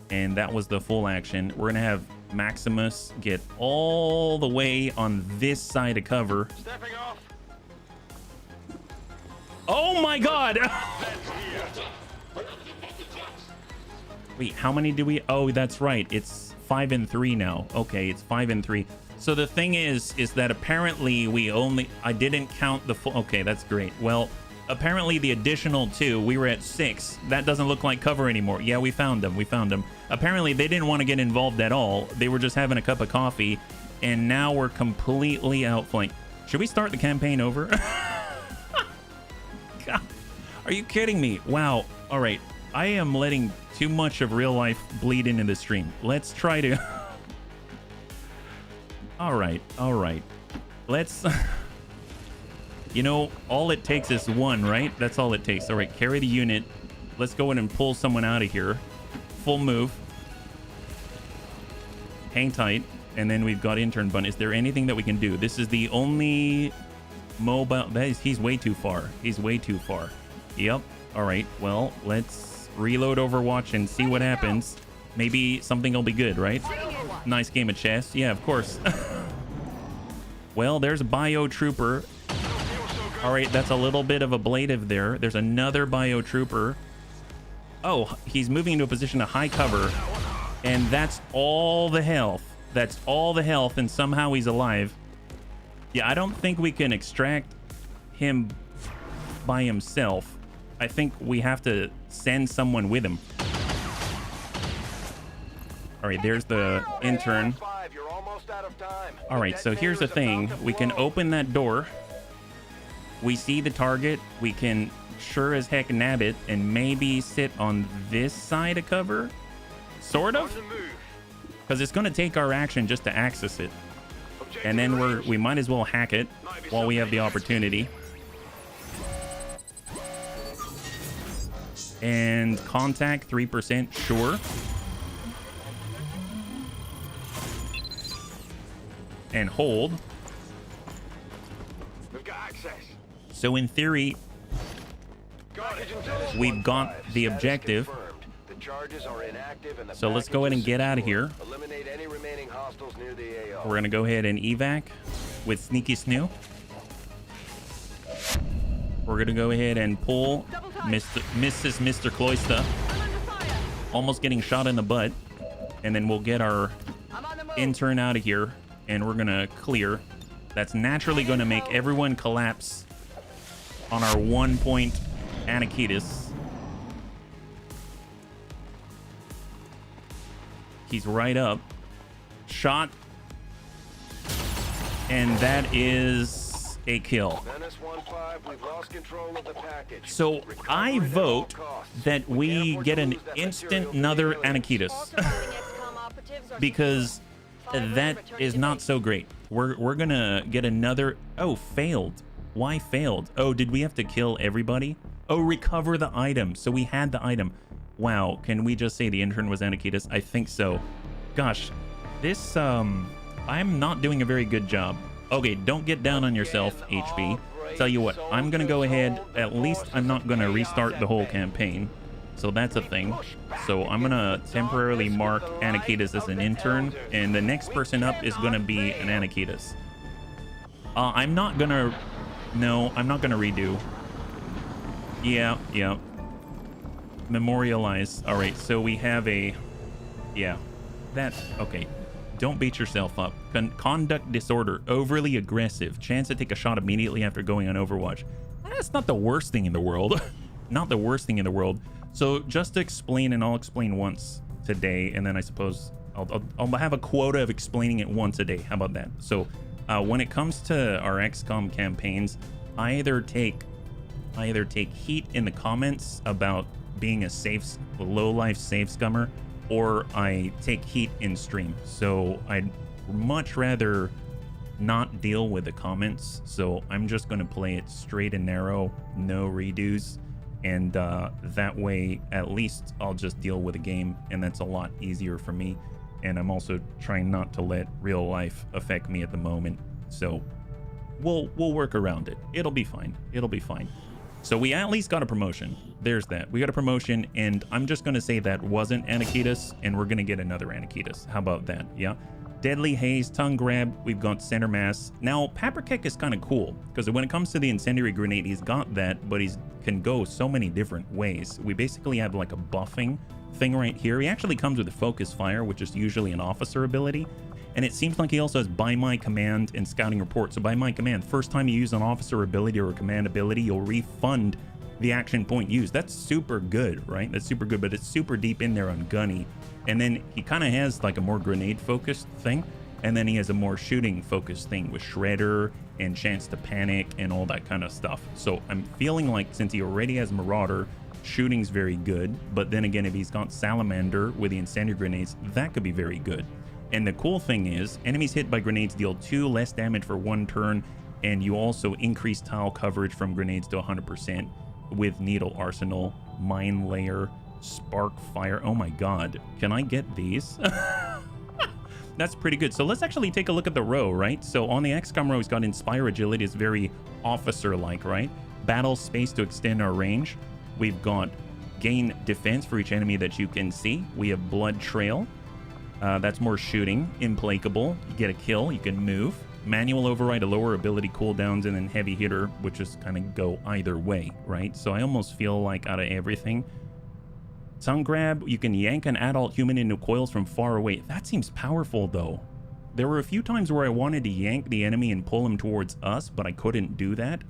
And that was the full action. We're going to have Maximus get all the way on this side of cover. Stepping off. Oh my god. Wait, how many do we... Oh, that's right. It's 5 and 3 now. Okay, it's 5 and 3. So the thing is that apparently we only... I didn't count the full... Okay, that's great. Well, apparently the additional 2, we were at 6. That doesn't look like cover anymore. Yeah, we found them. We found them. Apparently they didn't want to get involved at all. They were just having a cup of coffee. And now we're completely outflanked. Should we start the campaign over? God, are you kidding me? Wow. All right. I am letting too much of real life bleed into the stream. Let's try to... All right. Let's... You know, all it takes is 1, right? That's all it takes. All right, carry the unit. Let's go in and pull someone out of here. Full move. Hang tight. And then we've got intern bun. Is there anything that we can do? This is the only mobile... He's way too far. He's way too far. Yep. All right. Well, let's reload Overwatch and see what happens. Maybe something will be good, right? Nice game of chess. Yeah, of course. Well, there's a bio trooper. All right, that's a little bit of ablative there. There's another bio trooper. Oh, he's moving into a position of high cover. And that's all the health. That's all the health, and somehow he's alive. Yeah, I don't think we can extract him by himself. I think we have to send someone with him. All right, there's the intern. All right, so here's the thing. We can open that door. we see the target, we can sure as heck nab it and maybe sit on this side of cover, sort of, because it's going to take our action just to access it, and then we might as well hack it while we have the opportunity. And contact 3%, sure. And hold. We've got access. So in theory, we've got the objective. The charges are inactive and the So let's go ahead and get out of here. Eliminate any remaining hostiles near the AO. We're gonna go ahead and evac with Sneaky Snoo. We're gonna go ahead and pull Mr. Cloyster, almost getting shot in the butt, and then we'll get our intern out of here, and we're gonna clear. That's naturally gonna make everyone collapse on our 1 point Anakitas. He's right up. Shot. And that is a kill. So I vote that we get an instant another Anakitas. Because that is not so great. We're gonna get another. Oh, failed. Why failed? Oh, did we have to kill everybody? Oh, recover the item. So we had the item. Wow, can we just say the intern was Anakitas? I think so. Gosh, this I'm not doing a very good job. Okay, don't get down on yourself, HB. Tell you what, I'm gonna go ahead. At least I'm not gonna restart the whole campaign. So that's a thing. So I'm gonna temporarily mark Anakitas as an intern, and the next person up is gonna be an Anakitas. I'm not gonna. No, I'm not gonna redo. Yeah. Memorialize. All right, so we have a. Yeah, that. Okay. Don't beat yourself up. Conduct disorder, overly aggressive, chance to take a shot immediately after going on Overwatch. That's not the worst thing in the world. Not the worst thing in the world. So just to explain, and I'll explain once today, and then I suppose I'll have a quota of explaining it once a day. How about that? So when it comes to our XCOM campaigns, I either take heat in the comments about being a low-life safe scummer, or I take heat in stream. So I'd much rather not deal with the comments. So I'm just going to play it straight and narrow, no redos. And that way, at least I'll just deal with the game, and that's a lot easier for me. And I'm also trying not to let real life affect me at the moment. So we'll work around it. It'll be fine. It'll be fine. So we at least got a promotion. There's that. We got a promotion, and I'm just going to say that wasn't Anakitas, and we're going to get another Anakitas. How about that? Yeah. Deadly Haze, Tongue Grab, we've got Center Mass. Now, Paprikek is kind of cool, because when it comes to the Incendiary Grenade, he's got that, but he can go so many different ways. We basically have like a buffing thing right here. He actually comes with a Focus Fire, which is usually an officer ability. And it seems like he also has By My Command and Scouting Report. So By My Command, first time you use an officer ability or a command ability, you'll refund the action point used. That's super good, right? That's super good, but it's super deep in there on Gunny. And then he kind of has like a more grenade-focused thing. And then he has a more shooting-focused thing with Shredder and Chance to Panic and all that kind of stuff. So I'm feeling like since he already has Marauder, shooting's very good. But then again, if he's got Salamander with the Incendiary Grenades, that could be very good. And the cool thing is, enemies hit by grenades deal 2 less damage for 1 turn, and you also increase tile coverage from grenades to 100% with Needle Arsenal, Mine Layer, Spark Fire. Oh my god, can I get these? That's pretty good. So let's actually take a look at the row, right? So on the XCOM row, he's got Inspire Agility, is very officer-like, right? Battle Space to extend our range. We've got Gain Defense for each enemy that you can see. We have Blood Trail. That's more shooting. Implacable, you get a kill, you can move. Manual Override to lower ability cooldowns, and then Heavy Hitter, which is kind of go either way, right? So I almost feel like out of everything. Tongue Grab, you can yank an adult human into coils from far away. That seems powerful though. There were a few times where I wanted to yank the enemy and pull him towards us, but I couldn't do that.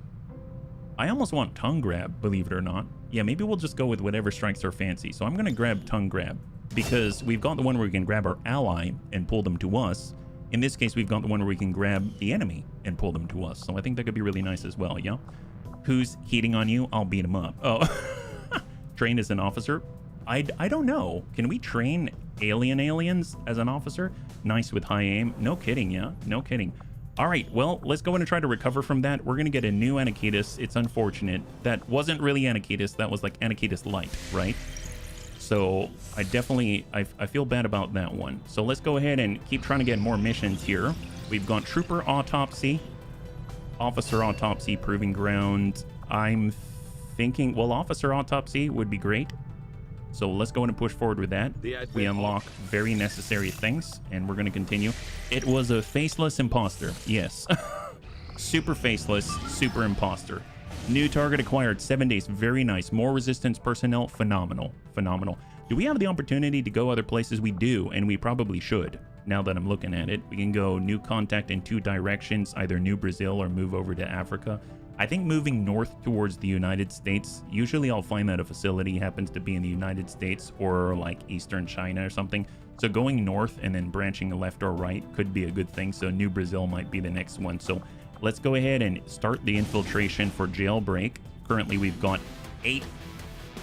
I almost want Tongue Grab, believe it or not. Yeah, maybe we'll just go with whatever strikes our fancy. So I'm gonna grab Tongue Grab, because we've got the one where we can grab our ally and pull them to us. In this case, we've got the one where we can grab the enemy and pull them to us. So I think that could be really nice as well, yeah? Who's heating on you? I'll beat him up. Oh, trained as an officer. I don't know. Can we train aliens as an officer? Nice with high aim. No kidding, yeah? No kidding. All right, well, let's go in and try to recover from that. We're going to get a new Anakitis. It's unfortunate. That wasn't really Anakitis. That was like Anakitis Light, right? So I definitely, I feel bad about that one. So let's go ahead and keep trying to get more missions here. We've got Trooper Autopsy, Officer Autopsy, Proving Ground. I'm thinking, well, Officer Autopsy would be great. So let's go in and push forward with that. We unlock very necessary things, and we're going to continue. It was a faceless imposter. Yes. Super faceless, super imposter. New target acquired, 7 days. Very nice. More resistance personnel. Phenomenal. Phenomenal. Do we have the opportunity to go other places? We do, and we probably should. Now that I'm looking at it, we can go new contact in 2 directions, either New Brazil or move over to Africa. I think moving north towards the United States, usually I'll find that a facility happens to be in the United States or like Eastern China or something. So going north and then branching left or right could be a good thing. So New Brazil might be the next one. So let's go ahead and start the infiltration for Jailbreak. Currently, we've got 8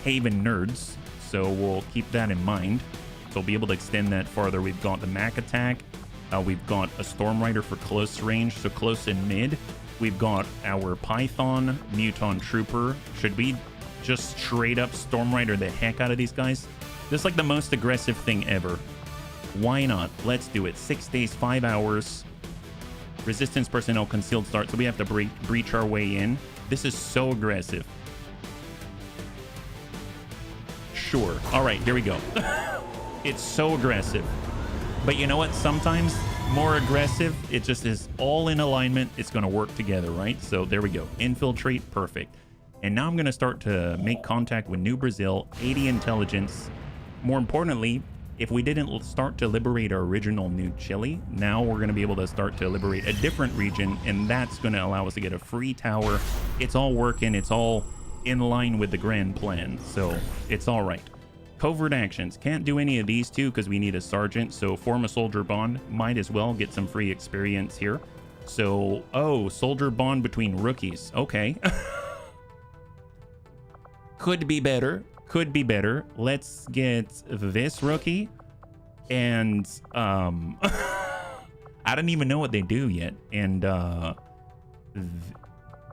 Haven nerds, so we'll keep that in mind. So we'll be able to extend that farther. We've got the Mac Attack. We've got a Storm Rider for close range, so close and mid. We've got our Python Muton Trooper. Should we just straight up Storm Rider the heck out of these guys? This is like the most aggressive thing ever. Why not? Let's do it. 6 days, 5 hours. Resistance personnel concealed start, so we have to breach our way in. This is so aggressive. Sure. All right, here we go. It's so aggressive. But you know what? Sometimes more aggressive, it just is all in alignment. It's going to work together, right? So there we go. Infiltrate, perfect. And now I'm going to start to make contact with New Brazil, 80 intelligence. More importantly, if we didn't start to liberate our original New Chile, now we're going to be able to start to liberate a different region, and that's going to allow us to get a free tower. It's all working. It's all in line with the grand plan, so it's all right. Covert actions. Can't do any of these two because we need a sergeant, so form a soldier bond. Might as well get some free experience here. So, oh, soldier bond between rookies. Okay. Could be better. Could be better. Let's get this rookie. And, I don't even know what they do yet. And,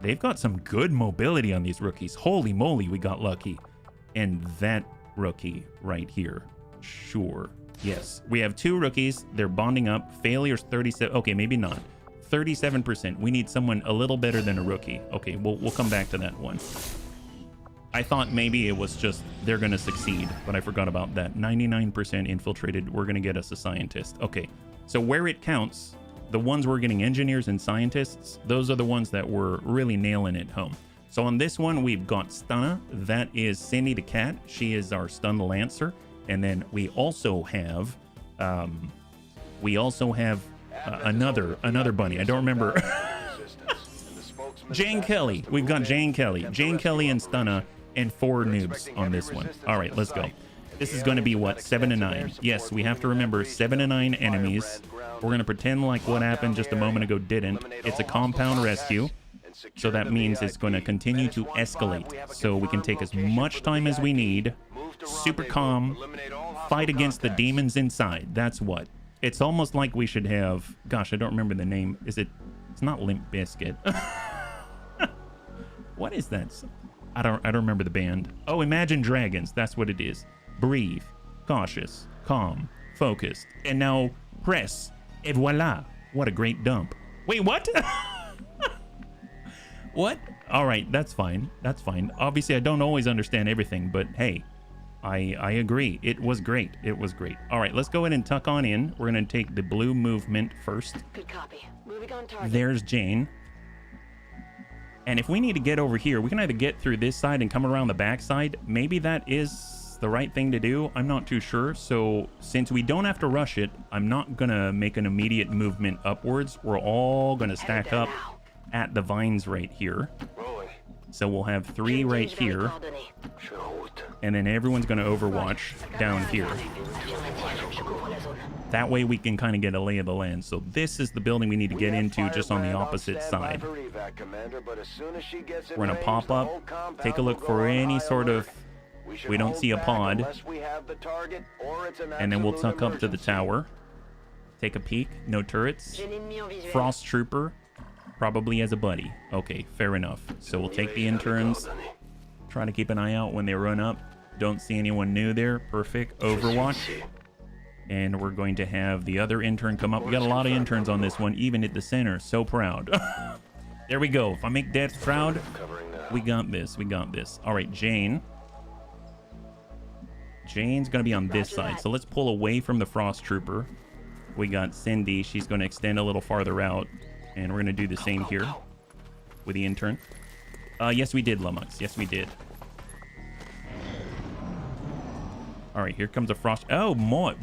they've got some good mobility on these rookies. Holy moly, we got lucky. And that rookie right here. Sure. Yes. We have 2 rookies. They're bonding up. Failures 37. Okay, maybe not. 37%. We need someone a little better than a rookie. Okay, we'll come back to that one. I thought maybe it was just they're going to succeed, but I forgot about that. 99% infiltrated. We're going to get us a scientist. Okay, so where it counts, the ones we're getting engineers and scientists, those are the ones that we're really nailing it home. So on this one, we've got Stunna. That is Cindy the Cat. She is our Stun Lancer. And then we also have, another bunny. I don't remember. Jane Kelly. We've got Jane Kelly. Jane Kelly and Stunna, and 4 noobs on this one. All right, let's go. This is going to be what, 7 to 9. Yes, we have to remember 7 to 9 enemies. We're going to pretend like what happened just a moment ago didn't. It's a compound rescue. So that means it's going to continue to escalate. So we can take as much time as we need. Super calm. Fight against the demons inside. That's what. It's almost like we should have... Gosh, I don't remember the name. Is it... It's not Limp Bizkit. What is that? I don't remember the band. Oh, Imagine Dragons. That's what it is. Breathe. Cautious. Calm. Focused. And now press. Et voila. What a great dump. Wait, what? What? All right, that's fine. That's fine. Obviously, I don't always understand everything, but hey, I agree. It was great. It was great. All right, let's go ahead and tuck on in. We're going to take the blue movement first. Good copy. Moving on target. There's Jane. And if we need to get over here, we can either get through this side and come around the back side. Maybe that is the right thing to do. I'm not too sure. So since we don't have to rush it, I'm not going to make an immediate movement upwards. We're all going to stack up at the vines right here. So we'll have 3 right here. And then everyone's going to overwatch down here. That way we can kind of get a lay of the land. So this is the building we need to get into, just on the opposite side. We're going to pop up, take a look for any sort of... We don't see a pod. And then we'll tuck up to the tower. Take a peek. No turrets. Frost Trooper. Probably as a buddy. Okay, fair enough. So we'll take the interns. Try to keep an eye out when they run up. Don't see anyone new there. Perfect. Overwatch. And we're going to have the other intern come up. We got a lot of interns on this one, even at the center. So proud. There we go. If I make Death proud, we got this. We got this. All right, Jane. Jane's going to be on this side. So let's pull away from the Frost Trooper. We got Cindy. She's going to extend a little farther out. And we're going to do the same here with the intern. Yes, we did, Lumux. Yes, we did. All right, here comes a Frost. Oh, my,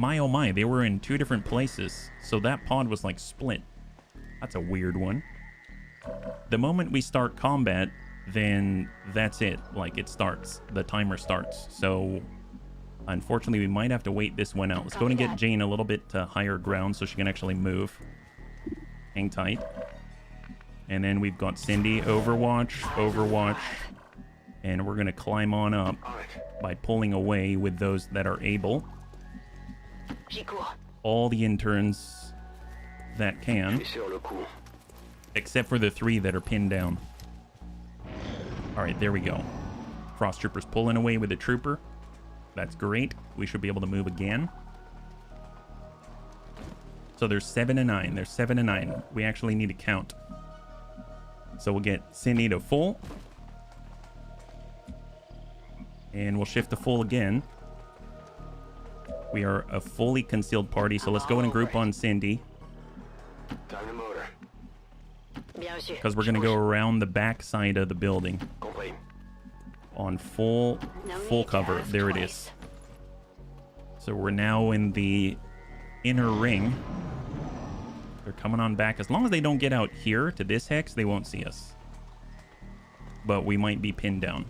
oh my. They were in two different places. So that pod was like split. That's a weird one. The moment we start combat, then that's it. Like, it starts. The timer starts. So, unfortunately, we might have to wait this one out. Let's go and get Jane a little bit higher ground so she can actually move. Hang tight. And then we've got Cindy, Overwatch. And we're going to climb on up by pulling away with those that are able. All the interns that can. Except for the 3 that are pinned down. All right, there we go. Frost Trooper's pulling away with the trooper. That's great. We should be able to move again. So there's 7 and 9. There's 7 and 9. We actually need to count. So we'll get Cindy to full. And we'll shift to full again. We are a fully concealed party, so let's go in and group on Cindy. Because we're going to go around the back side of the building. On full cover. There it is. So we're now in the inner ring. They're coming on back. As long as they don't get out here to this hex, they won't see us. But we might be pinned down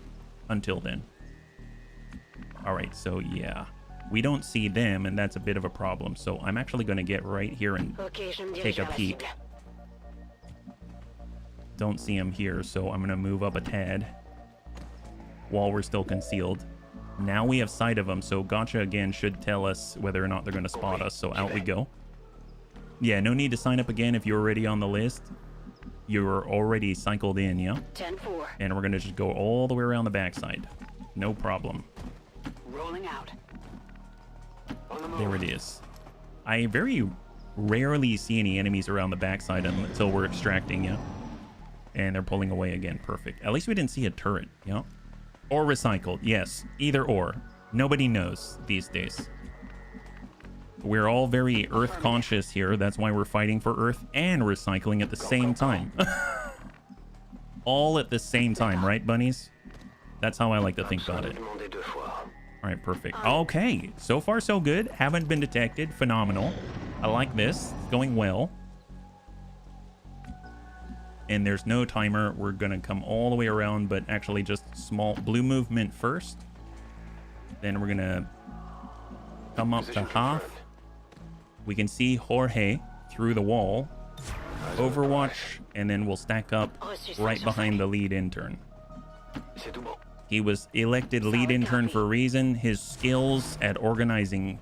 until then. Alright, so yeah. We don't see them, and that's a bit of a problem. So I'm actually going to get right here and take a peek. Don't see them here, so I'm going to move up a tad while we're still concealed. Now we have sight of them, so Gotcha again should tell us whether or not they're going to spot us. So out we go. Yeah, no need to sign up again if you're already on the list. You're already cycled in, yeah? 10-4. And we're going to just go all the way around the backside. No problem. Rolling out. There it is. I very rarely see any enemies around the backside until we're extracting, yeah? And they're pulling away again. Perfect. At least we didn't see a turret, yeah? Or recycled. Yes, either or. Nobody knows these days. We're all very Earth conscious here. That's why we're fighting for Earth and recycling at the same time. All at the same time, right, bunnies? That's how I like to think about it. All right, perfect. Okay, so far so good. Haven't been detected. Phenomenal. I like this. It's going well. And there's no timer. We're going to come all the way around, but actually just small blue movement first. Then we're going to come up to half. We can see Jorge through the wall. Overwatch, and then we'll stack up right behind the lead intern. He was elected lead intern for a reason. His skills at organizing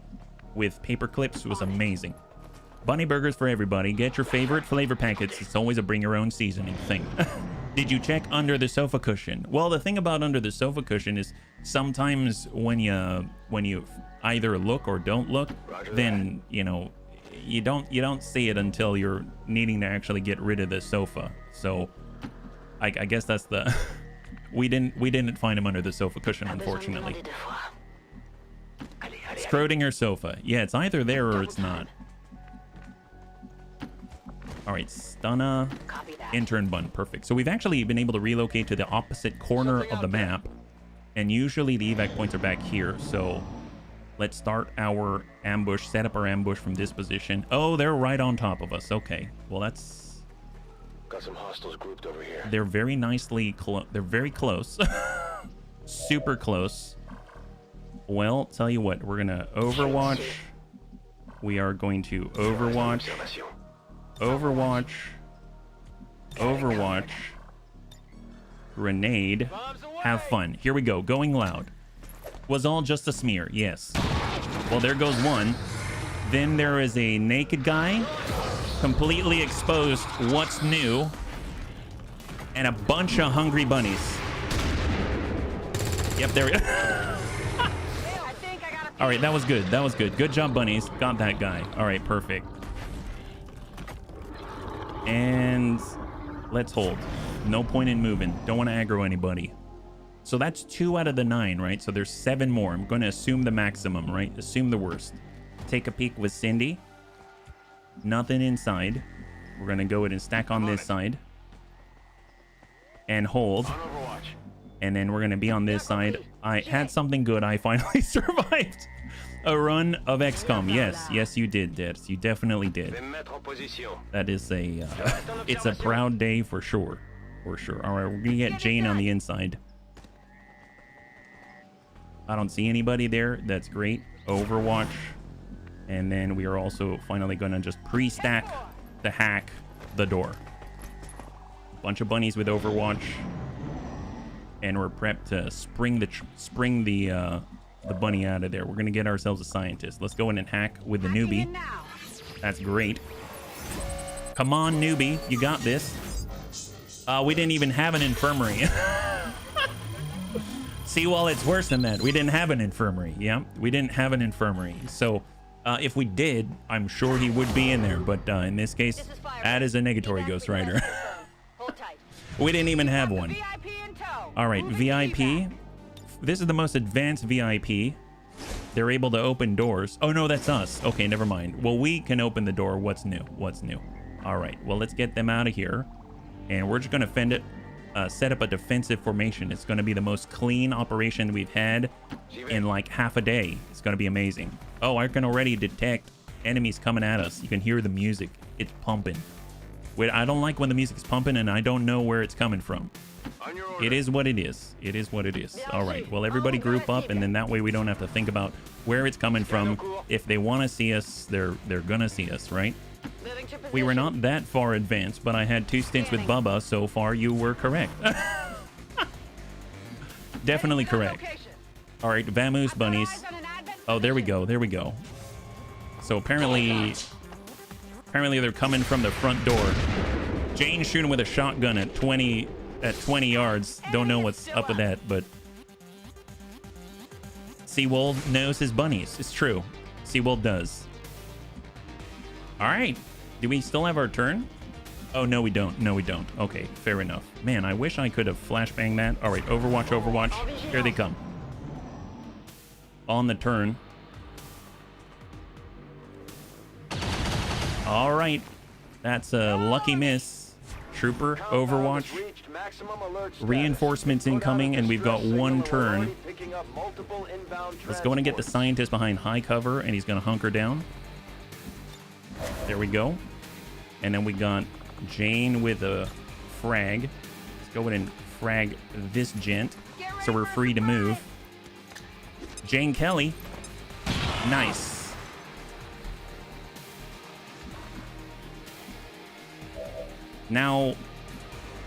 with paper clips was amazing. Bunny burgers for everybody. Get your favorite flavor packets. It's always a bring your own seasoning thing. Did you check under the sofa cushion? Well, the thing about under the sofa cushion is sometimes when you either look or don't look, then you know you don't see it until you're needing to actually get rid of the sofa. So I guess that's the we didn't find him under the sofa cushion, unfortunately. Schrodinger sofa. Yeah, it's either there or it's not. All right, Stunna, intern bun, perfect. So we've actually been able to relocate to the opposite corner of the map, and usually the evac points are back here. So let's start our ambush, set up our ambush from this position. Oh, they're right on top of us. Okay, well that's... Got some hostiles grouped over here. They're very nicely they're very close. Super close. Well, tell you what, we're gonna Overwatch We are going to Overwatch, Overwatch, Overwatch, grenade, have fun. Here we go, going loud. Was all just a smear, yes. Well, there goes one. Then there is a naked guy, completely exposed, what's new, and a bunch of hungry bunnies. Yep, there we go. All right, that was good. That was good. Good job, bunnies. Got that guy. All right, perfect. And let's hold. No point in moving. Don't want to aggro anybody. So that's 2 out of the 9, right? So there's 7 more. I'm going to assume the maximum, right? Assume the worst. Take a peek with Cindy. Nothing inside. We're going to go ahead and stack on this side. And hold. And then we're going to be on this side. I had something good. I finally survived a run of XCOM. Yes, yes, you did, Debs. You definitely did. That is a, it's a proud day for sure. For sure. All right, we're going to get Jane on the inside. I don't see anybody there. That's great. Overwatch. And then we are also finally going to just pre-stack to hack the door. Bunch of bunnies with Overwatch. And we're prepped to spring the bunny out of there. We're gonna get ourselves a scientist. Let's go in and hack with the newbie. That's great. Come on, newbie, you got this. We didn't even have an infirmary. See, well, it's worse than that. We didn't have an infirmary. Yeah, we didn't have an infirmary. So if we did, I'm sure he would be in there. But in this case, that is a negatory Ghost Rider. We didn't even have one. All right, VIP. This is the most advanced VIP. They're able to open doors. Oh, no, that's us. Okay, never mind. Well, we can open the door. What's new? What's new? All right, well, let's get them out of here. And we're just going to fend it, set up a defensive formation. It's going to be the most clean operation we've had in like half a day. It's going to be amazing. Oh, I can already detect enemies coming at us. You can hear the music. It's pumping. Wait, I don't like when the music's pumping and I don't know where it's coming from. It is what it is. It is what it is. All right. Well, everybody group up, and then that way we don't have to think about where it's coming from. If they want to see us, they're gonna see us, right? We were not that far advanced, but I had 2 stints with Bubba. So far, you were correct. Definitely correct. All right, Vamoose bunnies. Oh, there we go. There we go. So apparently they're coming from the front door. Jane's shooting with a shotgun at 20 yards. Don't know what's up with that, but Seawold knows his bunnies. It's true. Seawold does. All right. Do we still have our turn? Oh, no, we don't. No, we don't. Okay, fair enough. Man, I wish I could have flashbanged that. All right, Overwatch, Overwatch. Here they come. On the turn. All right. That's a lucky miss. Trooper, Overwatch. Reinforcements incoming, and we've got 1 turn. Let's go in and get the scientist behind high cover, and he's going to hunker down. There we go. And then we got Jane with a frag. Let's go in and frag this gent, so we're free to move. Jane Kelly. Nice. Now,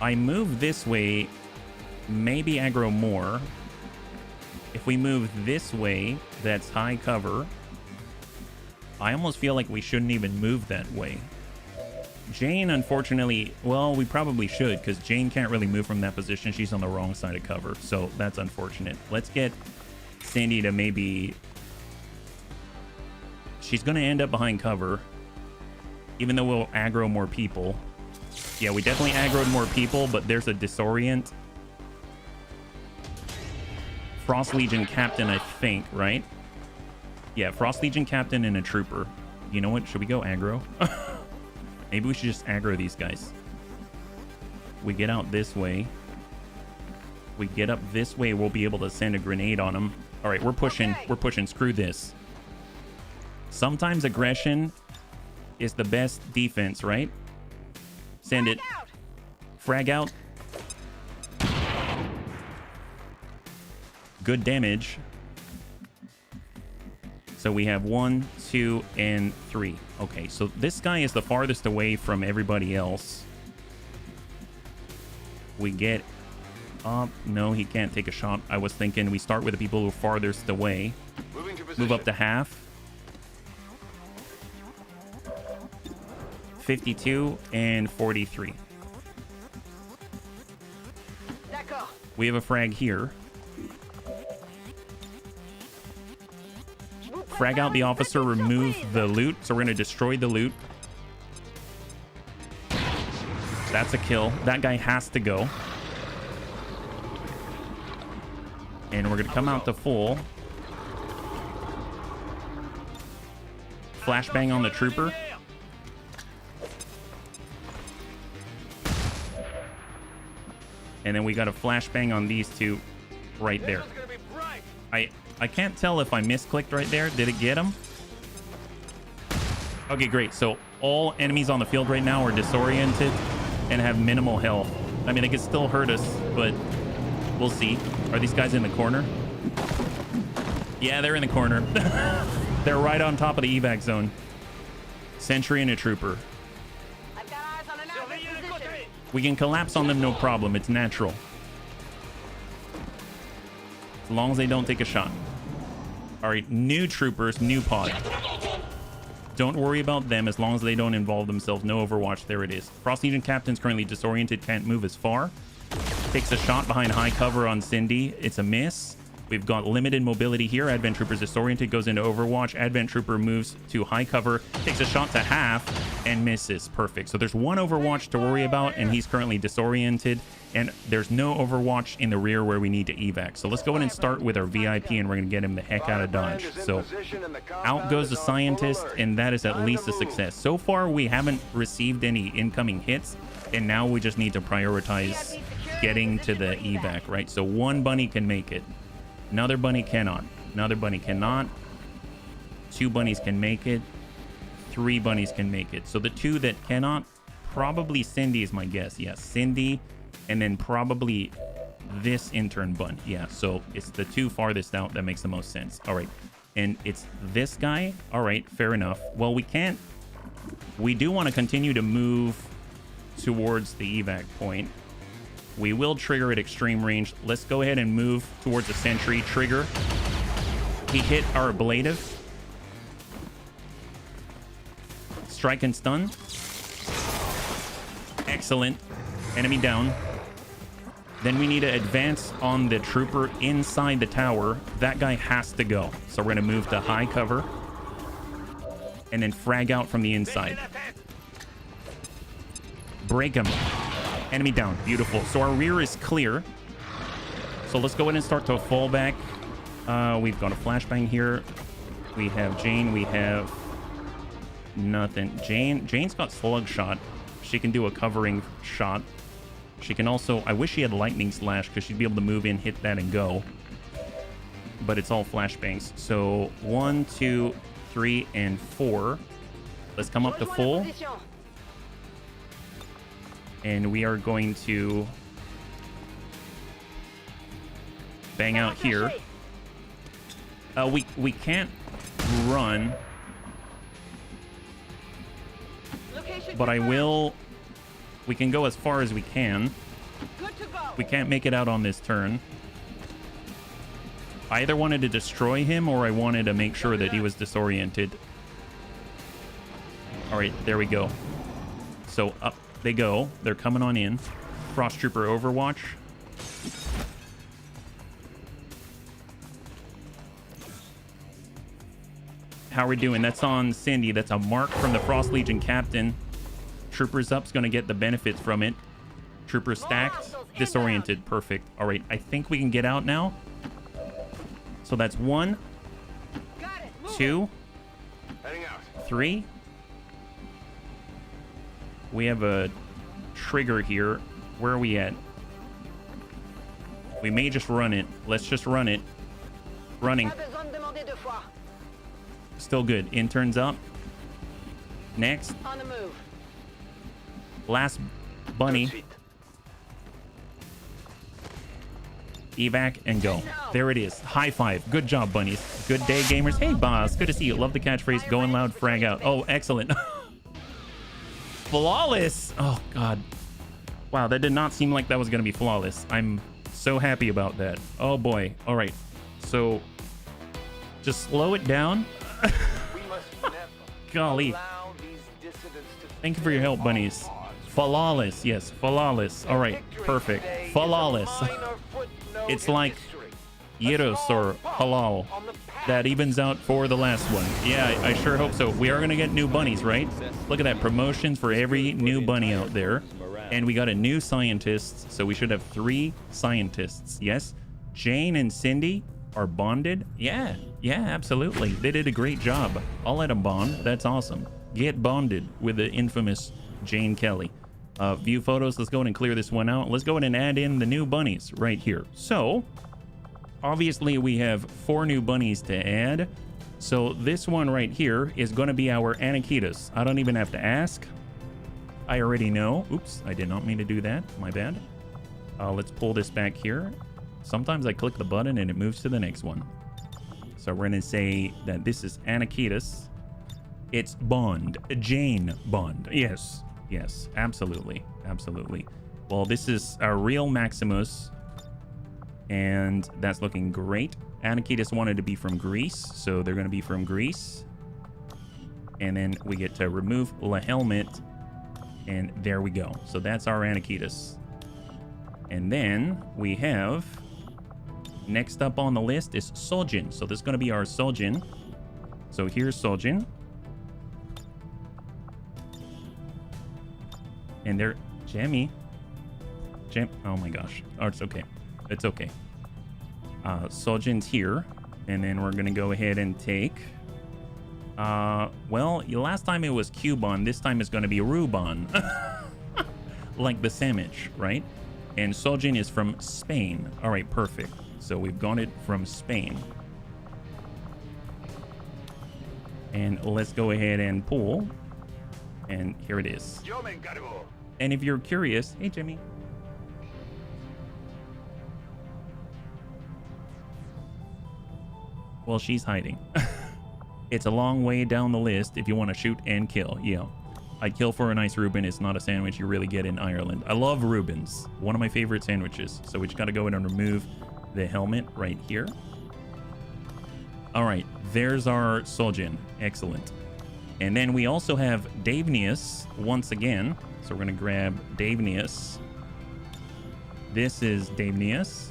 I move this way, maybe aggro more. If we move this way, that's high cover. I almost feel like we shouldn't even move that way. Jane, unfortunately, well, we probably should, because Jane can't really move from that position. She's on the wrong side of cover, so that's unfortunate. Let's get Sandy to maybe... She's going to end up behind cover, even though we'll aggro more people. Yeah, we definitely aggroed more people, but there's a disorient. Frost Legion Captain, I think, right? Yeah, Frost Legion Captain and a Trooper. You know what? Should we go aggro? Maybe we should just aggro these guys. We get out this way. We get up this way, we'll be able to send a grenade on them. All right, we're pushing. Okay. We're pushing. Screw this. Sometimes aggression is the best defense, right? Send it. Frag out. Good damage. So we have 1, 2, and 3. Okay, so this guy is the farthest away from everybody else. We get up. No, he can't take a shot. I was thinking we start with the people who are farthest away. Move up to half. 52 and 43. We have a frag here. Frag out the officer, remove the loot. So we're going to destroy the loot. That's a kill. That guy has to go. And we're going to come out to full. Flashbang on the trooper. And then we got a flashbang on these two right there. I can't tell if I misclicked right there. Did it get him? Okay, great. So all enemies on the field right now are disoriented and have minimal health. I mean, they could still hurt us, but we'll see. Are these guys in the corner? Yeah, they're in the corner. They're right on top of the evac zone. Sentry and a trooper. I've got eyes on an active position. We can collapse on them, no problem. It's natural. As long as they don't take a shot. All right, new troopers, new pod. Don't worry about them as long as they don't involve themselves. No Overwatch. There it is. Frost Legion Captain's currently disoriented. Can't move as far. Takes a shot behind high cover on Cindy. It's a miss. We've got limited mobility here. Advent Trooper's disoriented. Goes into Overwatch. Advent Trooper moves to high cover. Takes a shot to half and misses. Perfect. So there's one Overwatch to worry about, and he's currently disoriented. And there's no Overwatch in the rear where we need to evac. So let's go ahead and start with our VIP, and we're going to get him the heck out of Dodge. So out goes the scientist, and that is at least a success. So far, we haven't received any incoming hits, and now we just need to prioritize getting to the evac, right? So one bunny can make it. Another bunny cannot. Another bunny cannot. 2 bunnies can make it. 3 bunnies can make it. So the 2 that cannot, probably Cindy is my guess. Yes, Cindy. And then probably this intern bun. Yeah, so it's the 2 farthest out that makes the most sense. All right. And it's this guy. All right, fair enough. Well, we can't. We do want to continue to move towards the evac point. We will trigger at extreme range. Let's go ahead and move towards the sentry. Trigger. He hit our ablative. Strike and stun. Excellent. Enemy down. Then we need to advance on the trooper inside the tower. That guy has to go. So we're going to move to high cover. And then frag out from the inside. Break him. Enemy down. Beautiful. So our rear is clear. So let's go ahead and start to fall back. We've got a flashbang here. We have Jane. We have nothing. Jane's got slug shot. She can do a covering shot. She can also... I wish she had lightning slash because she'd be able to move in, hit that, and go. But it's all flashbangs. So 1, 2, 3, and 4. Let's come up to full. And we are going to bang out here. We can't run, but I will. We can go as far as we can. We can't make it out on this turn. I either wanted to destroy him or I wanted to make sure that he was disoriented. All right, there we go. So up they go. They're coming on in. Frost Trooper Overwatch. How are we doing? That's on Cindy. That's a mark from the Frost Legion captain. Troopers up's going to get the benefits from it. Trooper stacked. Disoriented. Perfect. All right. I think we can get out now. So that's 1, 2, 3. We have a trigger here. Where are we at? We may just run it. Let's just run it. Running. Still good. Interns up. Next. On the move. Last bunny. Evac and go. There it is. High five. Good job, bunnies. Good day, gamers. Hey, boss. Good to see you. Love the catchphrase. Going loud, frag out. Oh, excellent. Flawless. Oh, God. Wow, that did not seem like that was going to be flawless. I'm so happy about that. Oh, boy. All right. So, just slow it down. Golly. Thank you for your help, bunnies. Flawless. Yes, flawless. All right. Perfect. Flawless. It's like gyros or halal. That evens out for the last one. Yeah, I sure hope so. We are going to get new bunnies, right? Look at that. Promotions for every new bunny out there. And we got a new scientist. So we should have 3 scientists. Yes. Jane and Cindy are bonded. Yeah, absolutely. They did a great job. I'll let them bond. That's awesome. Get bonded with the infamous Jane Kelly. View photos. Let's go ahead and clear this one out. Let's go ahead and add in the new bunnies right here. So obviously we have 4 new bunnies to add. So this one right here is going to be our Anakitas. I don't even have to ask. I already know. Oops, I did not mean to do that. My bad. Let's pull this back here. Sometimes I click the button and it moves to the next one. So we're going to say that this is Anakitas. It's Bond. Jane Bond. Yes, absolutely. Well, this is our real Maximus. And that's looking great. Anakitas wanted to be from Greece, so they're going to be from Greece. And then we get to remove the helmet. And there we go. So that's our Anakitas. And then we have... Next up on the list is Soljin. So this is going to be our Soljin. So here's Soljin. And there... Jammy. Oh my gosh. Oh, it's okay. It's okay. Soljin's here. And then we're going to go ahead and take... well, last time it was Cubon. This time it's going to be Rubon. Like the sandwich, right? And Soljin is from Spain. All right, perfect. So we've got it from Spain. And let's go ahead and pull. And here it is. And if you're curious, hey, Jimmy. Well, she's hiding. It's a long way down the list if you want to shoot and kill. Yeah. I'd kill for a nice Reuben. It's not a sandwich you really get in Ireland. I love Reubens. One of my favorite sandwiches. So we just got to go in and remove the helmet right here. All right. There's our Soljin. Excellent. And then we also have Davnius once again. So we're going to grab Davnius. This is Davnius.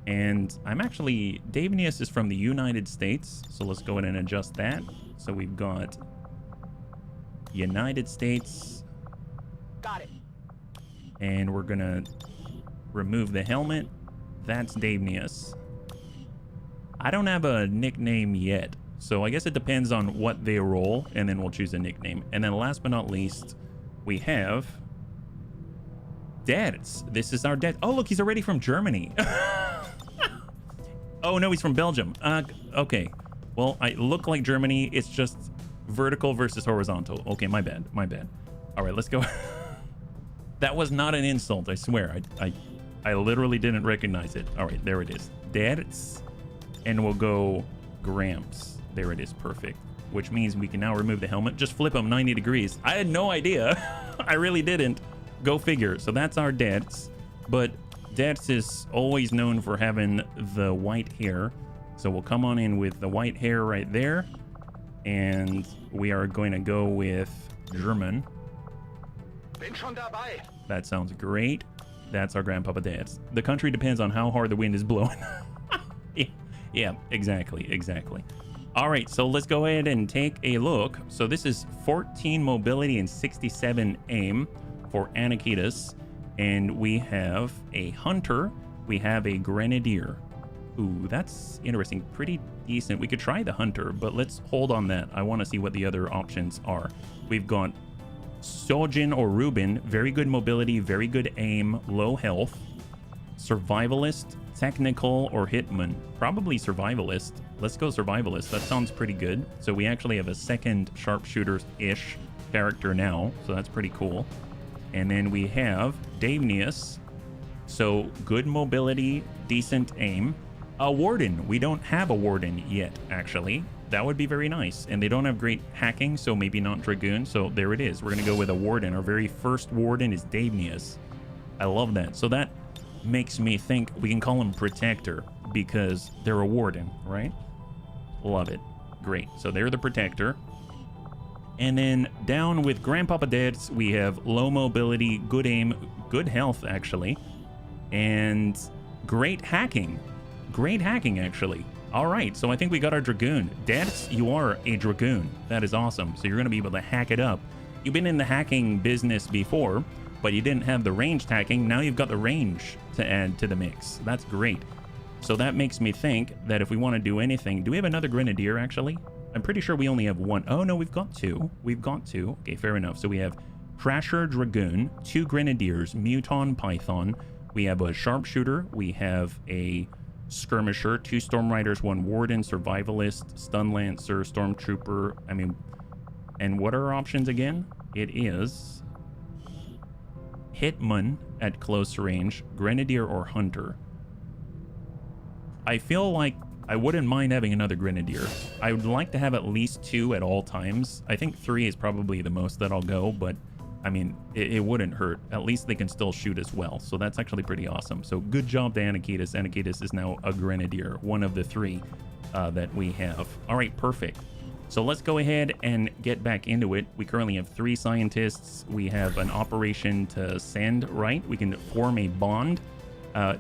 And I'm actually, Davnius is from the United States. So let's go ahead and adjust that. So we've got United States. Got it. And we're going to remove the helmet. That's Davnius. I don't have a nickname yet. So I guess it depends on what they roll. And then we'll choose a nickname. And then last but not least, we have Dads. This is our dad. Oh, look, he's already from Germany. Oh, no, he's from Belgium. Okay. Well, I look like Germany. It's just vertical versus horizontal. Okay, my bad. All right, let's go. That was not an insult, I swear. I literally didn't recognize it. All right, there it is. Dads. And we'll go Gramps. There it is. Perfect. Which means we can now remove the helmet. Just flip them 90 degrees. I had no idea. I really didn't. Go figure. So that's our Dads. But Dads is always known for having the white hair. So we'll come on in with the white hair right there. And we are going to go with German. That sounds great. That's our Grandpapa Dads. The country depends on how hard the wind is blowing. Yeah, exactly. All right, so let's go ahead and take a look. So this is 14 mobility and 67 aim for Anakitas. And we have a hunter. We have a grenadier. Ooh, that's interesting. Pretty decent. We could try the hunter, but let's hold on that. I want to see what the other options are. We've got Soljin or Reuben. Very good mobility, very good aim, low health. Survivalist, technical, or hitman. Probably survivalist. Let's go survivalist. That sounds pretty good. So we actually have a second sharpshooter-ish character now, so that's pretty cool. And then we have Davnius. So good mobility, decent aim. A warden. We don't have a warden yet, actually. That would be very nice. And they don't have great hacking, so maybe not Dragoon. So there it is. We're going to go with a warden. Our very first warden is Davnius. I love that. So that makes me think we can call him Protector because they're a warden, right? Love it. Great. So they're the Protector. And then down with Grandpapa Dad's, we have low mobility, good aim, good health, actually. And great hacking. Great hacking, actually. All right, so I think we got our Dragoon. Dads, you are a Dragoon. That is awesome. So you're going to be able to hack it up. You've been in the hacking business before, but you didn't have the ranged hacking. Now you've got the range to add to the mix. That's great. So that makes me think that if we want to do anything... Do we have another Grenadier, actually? I'm pretty sure we only have one. Oh, no, we've got two. We've got two. Okay, fair enough. So we have Crasher Dragoon, 2 Grenadiers, Muton Python. We have a Sharpshooter. We have a Skirmisher, 2 Storm Riders, 1 Warden, Survivalist, Stun Lancer, Stormtrooper. I mean, and what are our options again? It is Hitman at close range, Grenadier or Hunter. I feel like I wouldn't mind having another Grenadier. I would like to have at least 2 at all times. I think 3 is probably the most that I'll go, but I mean, it wouldn't hurt. At least they can still shoot as well. So that's actually pretty awesome. So good job to Anakitis. Anakitis is now a Grenadier, one of the 3 that we have. All right, perfect. So let's go ahead and get back into it. We currently have 3 scientists. We have an operation to send, right? We can form a bond.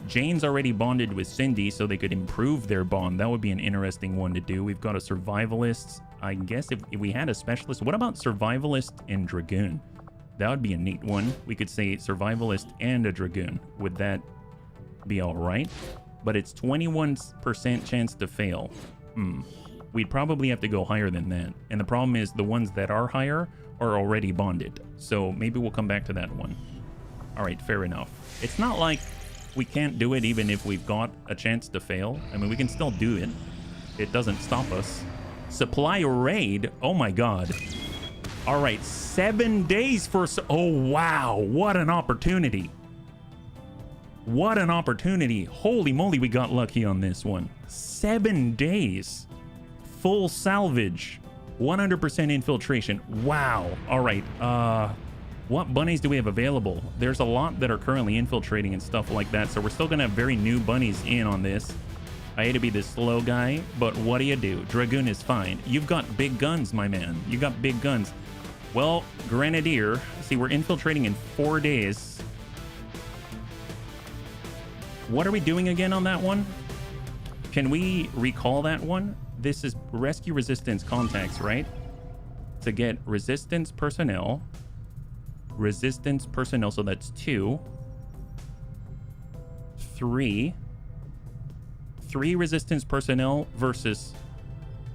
Jane's already bonded with Cindy, so they could improve their bond. That would be an interesting one to do. We've got a survivalist. I guess if we had a specialist, what about survivalist and Dragoon? That would be a neat one. We could say survivalist and a Dragoon. Would that be all right? But it's 21% chance to fail. We'd probably have to go higher than that. And the problem is the ones that are higher are already bonded. So maybe we'll come back to that one. All right, fair enough. It's not like we can't do it even if we've got a chance to fail. I mean, we can still do it. It doesn't stop us. Supply raid. Oh my God. All right, 7 days for... Oh, wow. What an opportunity. What an opportunity. Holy moly, we got lucky on this one. 7 days. Full salvage. 100% infiltration. Wow. All right. What bunnies do we have available? There's a lot that are currently infiltrating and stuff like that, so we're still going to have very new bunnies in on this. I hate to be the slow guy, but what do you do? Dragoon is fine. You've got big guns, my man. You got big guns. Well, Grenadier. See, we're infiltrating in 4 days. What are we doing again on that one? Can we recall that one? This is rescue resistance contacts, right? To get resistance personnel. Resistance personnel, so that's 2. 3 resistance personnel versus...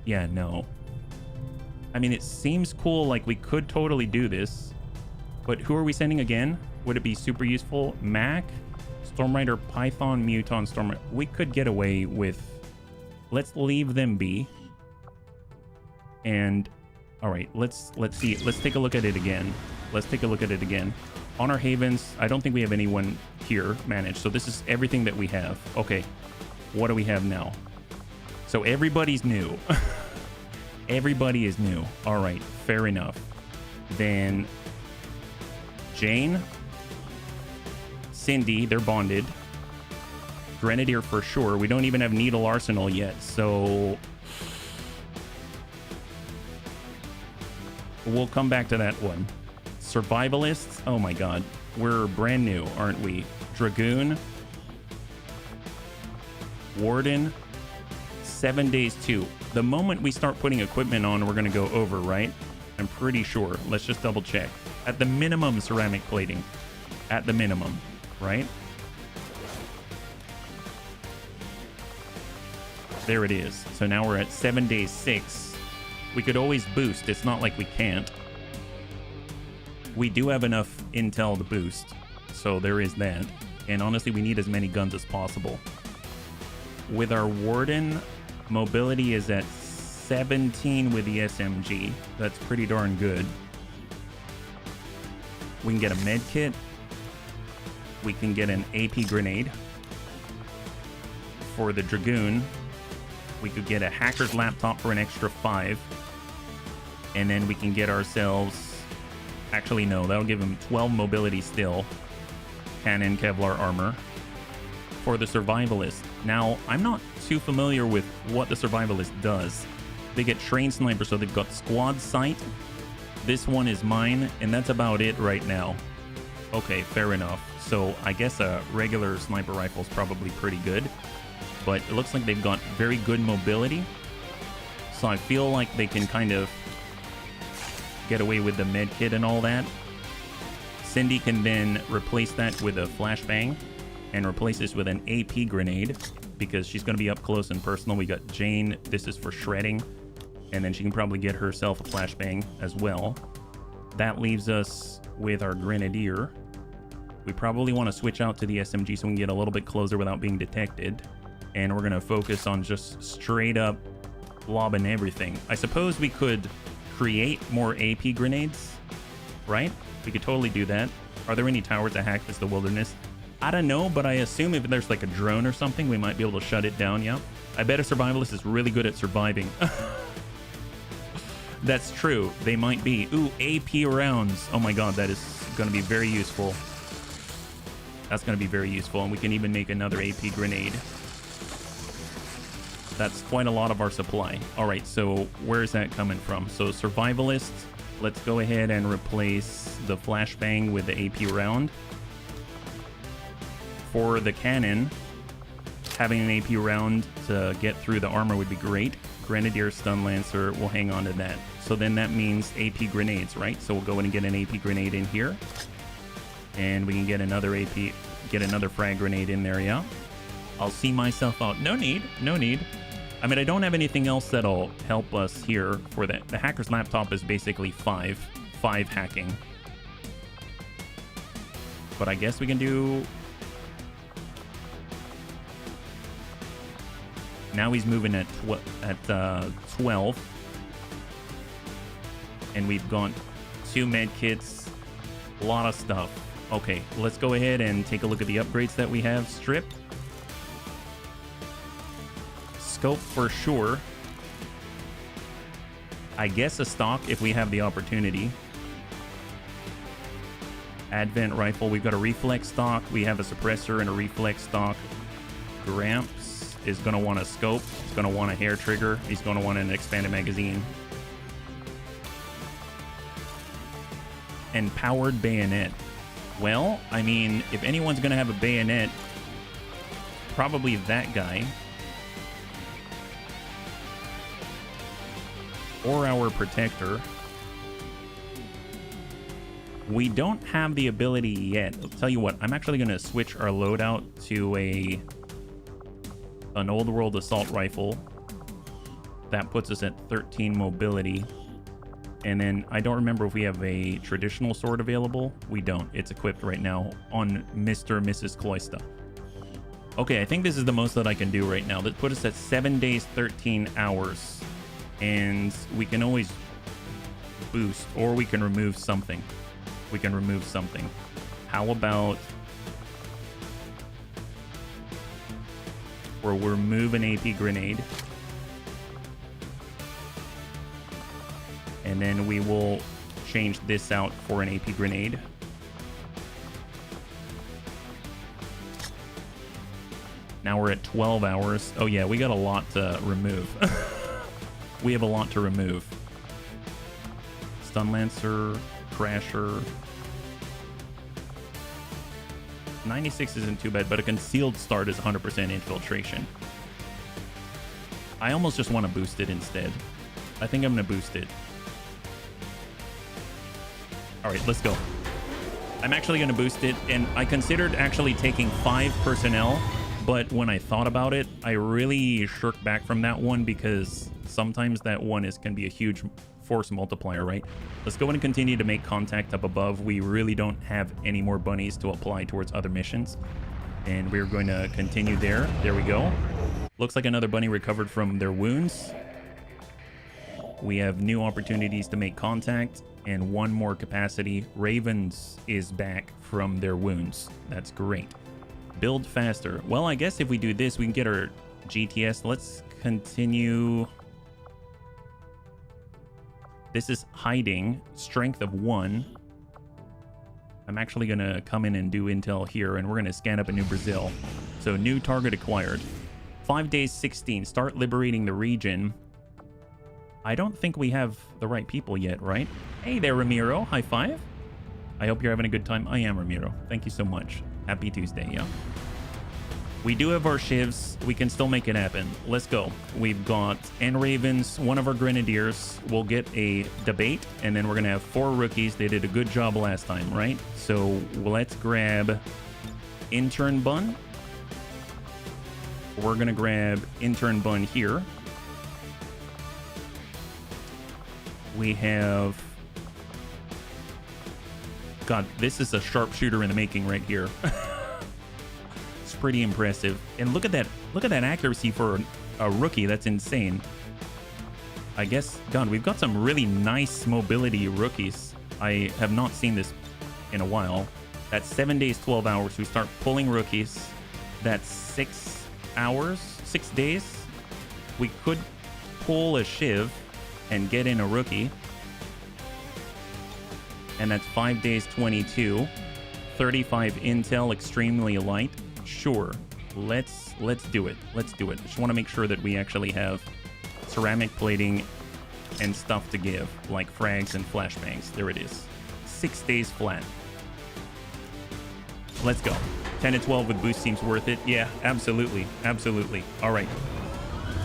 Yeah, no. I mean, it seems cool, like we could totally do this. But who are we sending again? Would it be super useful? Mac, Storm Rider, Python, Muton, Storm Rider. We could get away with... Let's leave them be. And... Alright, let's see. Let's take a look at it again. Let's take a look at it again. On our havens, I don't think we have anyone here managed. So this is everything that we have. Okay, what do we have now? So everybody's new. Everybody is new. All right, fair enough. Then Jane, Cindy, they're bonded. Grenadier for sure. We don't even have Needle Arsenal yet, so we'll come back to that one. Survivalists. Oh my God. We're brand new, aren't we? Dragoon. Warden. 7 days too. The moment we start putting equipment on, we're going to go over, right? I'm pretty sure. Let's just double check. At the minimum, ceramic plating. At the minimum, right? There it is. So now we're at 7 days 6. We could always boost. It's not like we can't. We do have enough intel to boost. So there is that. And honestly, we need as many guns as possible. With our Warden, mobility is at 17 with the SMG. That's pretty darn good. We can get a med kit. We can get an AP grenade. For the Dragoon, we could get a hacker's laptop for an extra 5. And then we can get ourselves... Actually, no, that'll give him 12 mobility still. Cannon, Kevlar armor. For the Survivalist. Now, I'm not too familiar with what the Survivalist does. They get trained sniper, so they've got squad sight. This one is mine, and that's about it right now. Okay, fair enough. So I guess a regular sniper rifle is probably pretty good. But it looks like they've got very good mobility. So I feel like they can kind of get away with the med kit and all that. Cindy can then replace that with a flashbang and replace this with an AP grenade because she's going to be up close and personal. We got Jane. This is for shredding. And then she can probably get herself a flashbang as well. That leaves us with our Grenadier. We probably want to switch out to the SMG so we can get a little bit closer without being detected. And we're going to focus on just straight up lobbing everything. I suppose we could create more AP grenades, right? We could totally do that. Are there any towers that hack this the wilderness? I don't know, but I assume if there's like a drone or something, we might be able to shut it down, yeah? I bet a survivalist is really good at surviving. That's true. They might be. Ooh, AP rounds. Oh my god, that is going to be very useful. That's going to be very useful, and we can even make another AP grenade. That's quite a lot of our supply. All right, so where is that coming from? So survivalist, let's go ahead and replace the flashbang with the AP round. For the cannon, having an AP round to get through the armor would be great. Grenadier, Stun Lancer, we'll hang on to that. So then that means AP grenades, right? So we'll go in and get an AP grenade in here. And we can get another AP, get another frag grenade in there, yeah? I'll see myself out. No need, no need. I mean, I don't have anything else that'll help us here for that. The hacker's laptop is basically 5 hacking. But I guess we can do... Now he's moving at 12. And we've got 2 med kits. A lot of stuff. Okay, let's go ahead and take a look at the upgrades that we have. Strip. Scope for sure. I guess a stock if we have the opportunity. Advent rifle. We've got a reflex stock. We have a suppressor and a reflex stock. Gramps is going to want a scope. He's going to want a hair trigger. He's going to want an expanded magazine. And powered bayonet. Well, I mean, if anyone's going to have a bayonet, probably that guy. Or our protector. We don't have the ability yet. I'll tell you what, I'm actually going to switch our loadout to an old world assault rifle. That puts us at 13 mobility. And then I don't remember if we have a traditional sword available. We don't. It's equipped right now on Mr. and Mrs. Cloysta. Okay, I think this is the most that I can do right now. That put us at 7 days, 13 hours. And we can always boost, or we can remove something. We can remove something. How about... We'll remove an AP grenade. And then we will change this out for an AP grenade. Now we're at 12 hours. Oh yeah, we got a lot to remove. We have a lot to remove. Stun Lancer, Crasher. 96 isn't too bad, but a concealed start is 100% infiltration. I almost just want to boost it instead. I think I'm going to boost it. All right, let's go. I'm actually going to boost it, and I considered actually taking 5 personnel, but when I thought about it, I really shirked back from that one because sometimes that one can be a huge force multiplier, right? Let's go and continue to make contact up above. We really don't have any more bunnies to apply towards other missions, and we're going to continue there. There we go. Looks like another bunny recovered from their wounds. We have new opportunities to make contact. and 1 more capacity. Ravens is back from their wounds. That's great. Build faster. Well, I guess if we do this, we can get our GTS. Let's continue. This is hiding. Strength of 1. I'm actually going to come in and do intel here, and we're going to scan up a New Brazil. So new target acquired. 5 days 16. Start liberating the region. I don't think we have the right people yet, right? Hey there, Ramiro. High five. I hope you're having a good time. I am, Ramiro. Thank you so much. Happy Tuesday, yeah? We do have our shivs. We can still make it happen. Let's go. We've got N Ravens, one of our Grenadiers. We'll get a debate, and then we're going to have 4 rookies. They did a good job last time, right? So let's grab Intern Bun. We're going to grab Intern Bun here. We have... God, this is a sharpshooter in the making right here. It's pretty impressive. And look at that accuracy for a rookie. That's insane. I guess, God, we've got some really nice mobility rookies. I have not seen this in a while. That's 7 days, 12 hours. We start pulling rookies. That's 6 hours, 6 days. We could pull a shiv and get in a rookie. And that's 5 days, 22. 35 intel, extremely light. Sure, let's do it. Let's do it. Just want to make sure that we actually have ceramic plating and stuff to give, like frags and flashbangs. There it is. 6 days flat. Let's go. 10 to 12 with boost seems worth it. Yeah, absolutely. Absolutely. All right.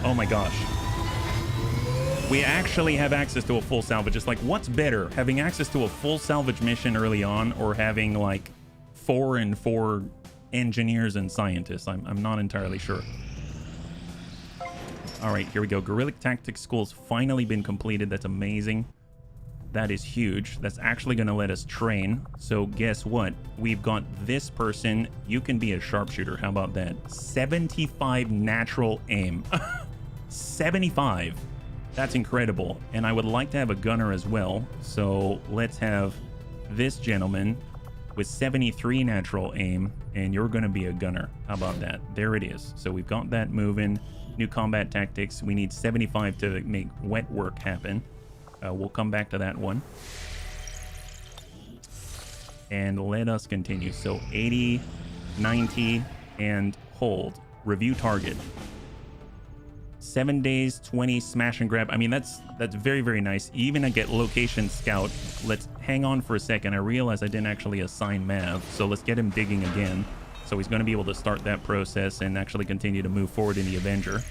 Oh my gosh. We actually have access to a full salvage. It's like, what's better? Having access to a full salvage mission early on, or having like 4 and 4 engineers and scientists? I'm not entirely sure. All right, here we go. Guerrilla Tactics School's finally been completed. That's amazing. That is huge. That's actually going to let us train. So guess what? We've got this person. You can be a sharpshooter. How about that? 75 natural aim. 75. That's incredible. And I would like to have a gunner as well. So let's have this gentleman with 73 natural aim, and you're going to be a gunner. How about that? There it is. So we've got that moving. New combat tactics. We need 75 to make wet work happen. We'll come back to that one. And let us continue. So 80, 90, and hold. Review target. 7 days, 20, smash and grab. I mean, that's very, very nice. Even I get location scout. Let's hang on for a second. I realize I didn't actually assign Mav, so let's get him digging again. So he's going to be able to start that process and actually continue to move forward in the Avenger.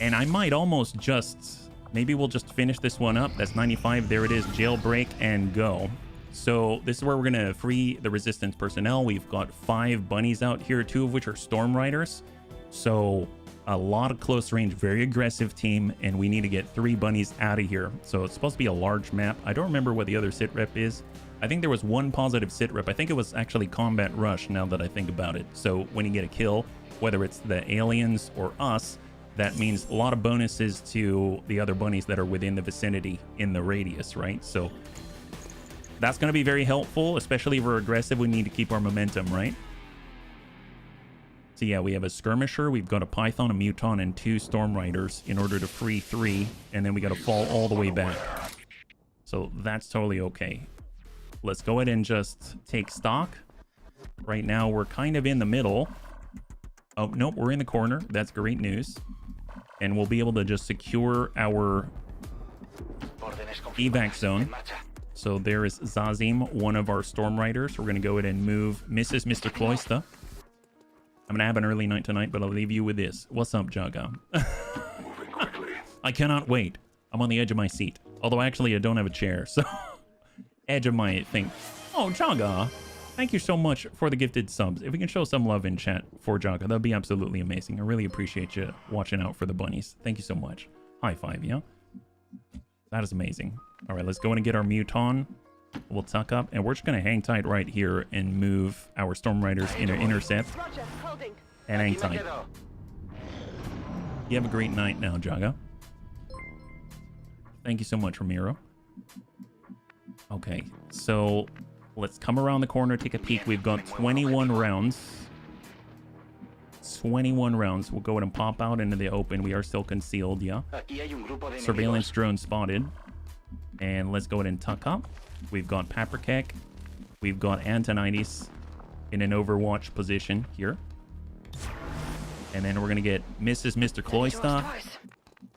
And I might almost just, maybe we'll just finish this one up. That's 95. There it is. Jailbreak and go. So this is where we're going to free the resistance personnel. We've got 5 bunnies out here, 2 of which are Storm Riders. So a lot of close range, very aggressive team, and we need to get 3 bunnies out of here. So it's supposed to be a large map. I don't remember what the other sit rep is. I think there was 1 positive sit rep. I think it was actually Combat Rush, now that I think about it. So when you get a kill, whether it's the aliens or us, that means a lot of bonuses to the other bunnies that are within the vicinity in the radius, right? So that's going to be very helpful, especially if we're aggressive. We need to keep our momentum, right? So yeah, we have a skirmisher, we've got a Python, a Muton, and 2 Storm Riders in order to free 3, and then we got to fall all the way back. So that's totally okay. Let's go ahead and just take stock. Right now, we're kind of in the middle. Oh, nope, we're in the corner. That's great news. And we'll be able to just secure our evac zone. So there is Zazim, one of our Storm Riders. We're going to go ahead and move Mr. Cloyster. I'm going to have an early night tonight, but I'll leave you with this. What's up, Jaga? Moving quickly. I cannot wait. I'm on the edge of my seat. Although, actually, I don't have a chair, so... edge of my thing. Oh, Jaga. Thank you so much for the gifted subs. If we can show some love in chat for Jaga, that'd be absolutely amazing. I really appreciate you watching out for the bunnies. Thank you so much. High five, yeah? That is amazing. All right, let's go in and get our Muton. We'll tuck up, and we're just going to hang tight right here and move our Storm Riders in an intercept. And hang tight. You have a great night now, Jaga. Thank you so much, Ramiro. Okay, so let's come around the corner, take a peek. We've got 21 rounds. 21 rounds. We'll go ahead and pop out into the open. We are still concealed, yeah. Surveillance drone spotted. And let's go ahead and tuck up. We've got Paprikek. We've got Antonides in an Overwatch position here. And then we're going to get Mr. Cloyster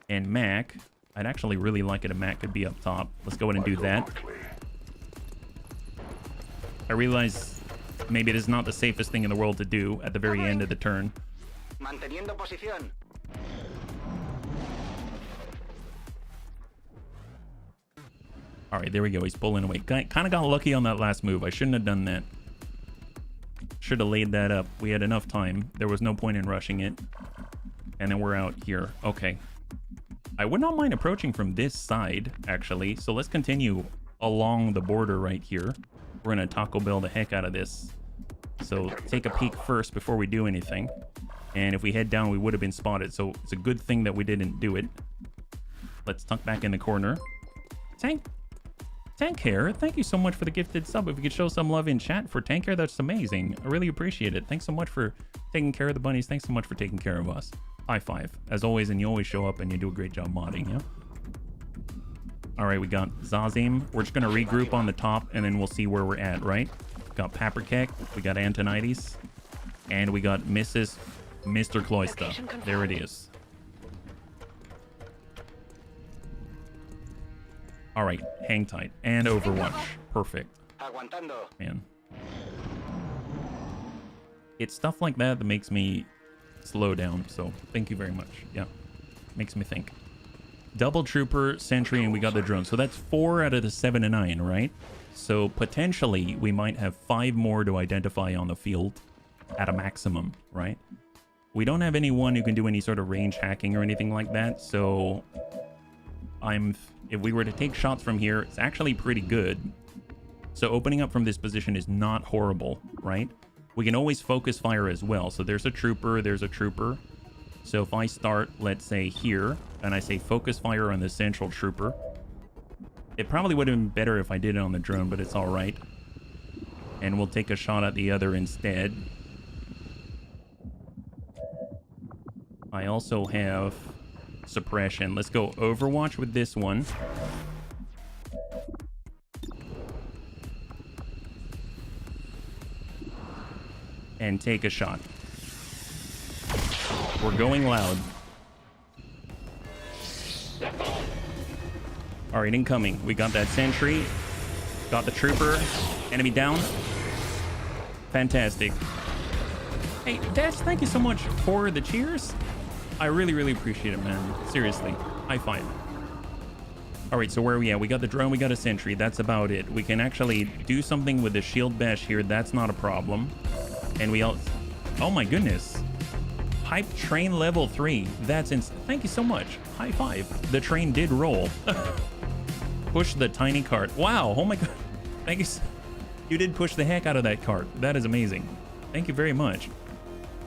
and Mac. I'd actually really like it if Mac could be up top. Let's go ahead and do that. I realize maybe it is not the safest thing in the world to do at the very end of the turn. All right, there we go. He's pulling away. Kind of got lucky on that last move. I shouldn't have done that. Should have laid that up. We had enough time. There was no point in rushing it. And then we're out here. Okay. I would not mind approaching from this side, actually. So let's continue along the border right here. We're going to Taco Bell the heck out of this. So take a peek first before we do anything. And if we head down, we would have been spotted. So it's a good thing that we didn't do it. Let's tuck back in the corner. Tank Hair, thank you so much for the gifted sub. If you could show some love in chat for Tank Hair, that's amazing. I really appreciate it. Thanks so much for taking care of the bunnies. Thanks so much for taking care of us. High five. As always, and you always show up and you do a great job modding, yeah? All right, we got Zazim. We're just going to regroup on the top, and then we'll see where we're at, right? We got Paprikek. We got Antonides. And we got Mr. Cloyster. There it is. All right, hang tight. And Overwatch. Perfect. Man. It's stuff like that that makes me slow down, so thank you very much. Yeah, makes me think. Double Trooper, Sentry, and we got the drone. So that's 4 out of the 7 and 9, right? So potentially we might have 5 more to identify on the field at a maximum, right? We don't have anyone who can do any sort of range hacking or anything like that, so if we were to take shots from here, it's actually pretty good. So opening up from this position is not horrible, right? We can always focus fire as well. So there's a trooper, there's a trooper. So if I start, let's say here, and I say focus fire on the central trooper, it probably would have been better if I did it on the drone, but it's all right. And we'll take a shot at the other instead. I also have suppression. Let's go Overwatch with this one. And take a shot. We're going loud. All right, incoming. We got that sentry. Got the trooper. Enemy down. Fantastic. Hey, Dash, thank you so much for the cheers. I really, really appreciate it, man. Seriously. High five. All right, so where are we at? We got the drone, we got a sentry. That's about it. We can actually do something with the shield bash here. That's not a problem. And we all... Oh my goodness. Hype train level 3. That's thank you so much. High five. The train did roll. Push the tiny cart. Wow. Oh my god. Thank you. You did push the heck out of that cart. That is amazing. Thank you very much.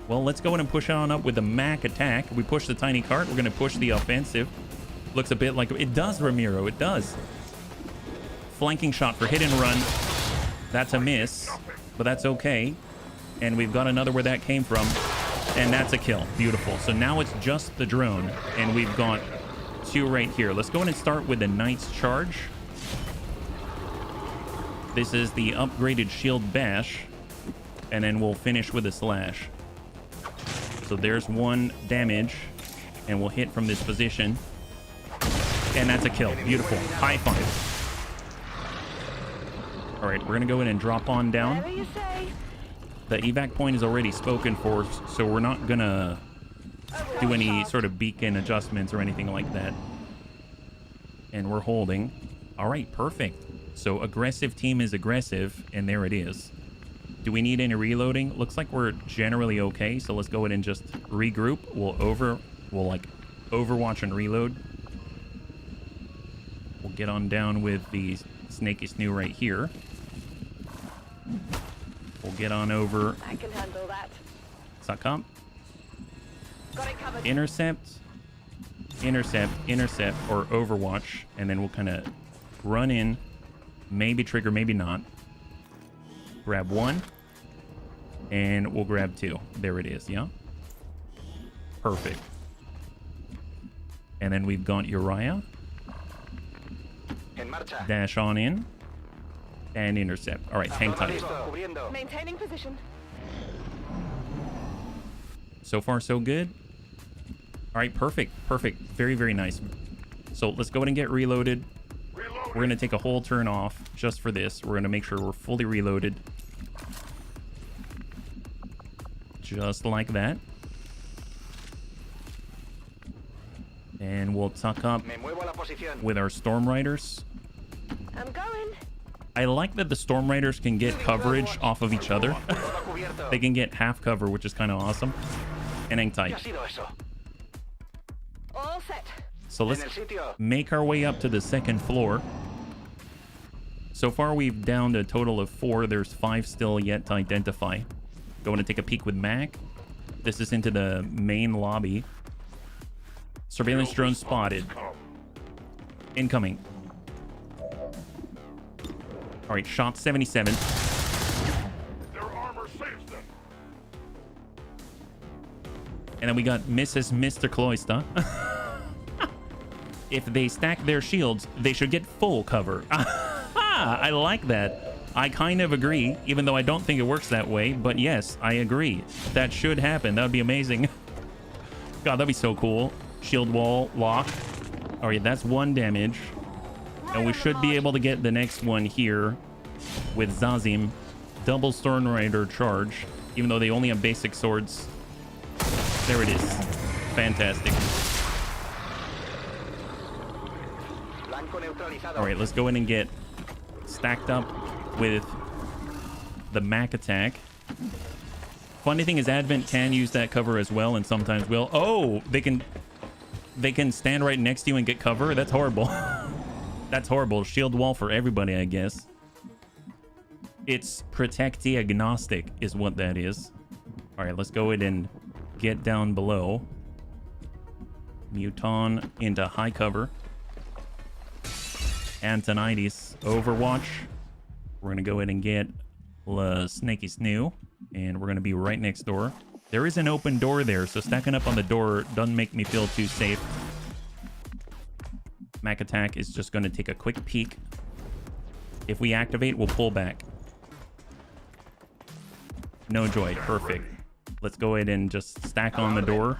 Well, let's go in and push on up with the Mac attack. We push the tiny cart. We're going to push the offensive. Looks a bit like... It does, Ramiro. It does. Flanking shot for hit and run. That's a miss, but that's okay. And we've got another where that came from. And that's a kill. Beautiful. So now it's just the drone. And we've got 2 right here. Let's go in and start with the Knight's Charge. This is the upgraded shield bash. And then we'll finish with a slash. So there's 1 damage. And we'll hit from this position. And that's a kill. Beautiful. High five. All right, we're going to go in and drop on down. The evac point is already spoken for, so we're not going to do any sort of beacon adjustments or anything like that. And we're holding. All right, perfect. So aggressive team is aggressive, and there it is. Do we need any reloading? Looks like we're generally okay, so let's go ahead and just regroup. We'll like Overwatch and reload. We'll get on down with the Snaky Snoo right here. We'll get on over. I can handle that. Suck up. Got it covered. Intercept, or Overwatch, and then we'll kind of run in Maybe trigger, maybe not. Grab one. And we'll grab two. There it is, yeah? Perfect. And then we've got Uriah. En marcha. Dash on in. And intercept. All right, hang tight. Cubriendo. Maintaining position. So far, so good. All right, perfect. Perfect. Very, very nice. So let's go ahead and get reloaded. We're going to take a whole turn off just for this. We're going to make sure we're fully reloaded. Just like that. And we'll tuck up Me muevo a la posición. with our Storm Riders. I'm going. I like that the Storm Riders can get coverage off of each other. Todo cubierto. They can get half cover, which is kind of awesome. And hang ¿Qué tight. ha sido eso? All set. So let's En el sitio. make our way up to the second floor. So far, we've downed a total of 4. There's 5 still yet to identify. Going to take a peek with Mac. This is into the main lobby. Surveillance drone spotted. Incoming. All right, shot 77. Their armor saves them. And then we got Mrs. Mr. Cloyster. If they stack their shields, they should get full cover. I like that. I kind of agree, even though I don't think it works that way. But yes, I agree. That should happen. That would be amazing. God, that'd be so cool. Shield wall lock. All right, that's 1 damage. And we should be able to get the next one here with Zazim. Double Storm Rider charge, even though they only have basic swords. There it is. Fantastic. Blanco neutralizado. All right, let's go in and get stacked up with the Mac attack. Funny thing is Advent can use that cover as well, and sometimes will. Oh, they can stand right next to you and get cover. That's horrible. That's horrible. Shield wall for everybody, I guess. It's protectee agnostic is what that is. All right, let's go ahead and get down below. Muton into high cover. Antonides, Overwatch. We're going to go ahead and get Snaky Snoo. And we're going to be right next door. There is an open door there, so stacking up on the door doesn't make me feel too safe. Mac attack is just going to take a quick peek. If we activate, we'll pull back. No joy. Perfect. Let's go ahead and just stack on the door.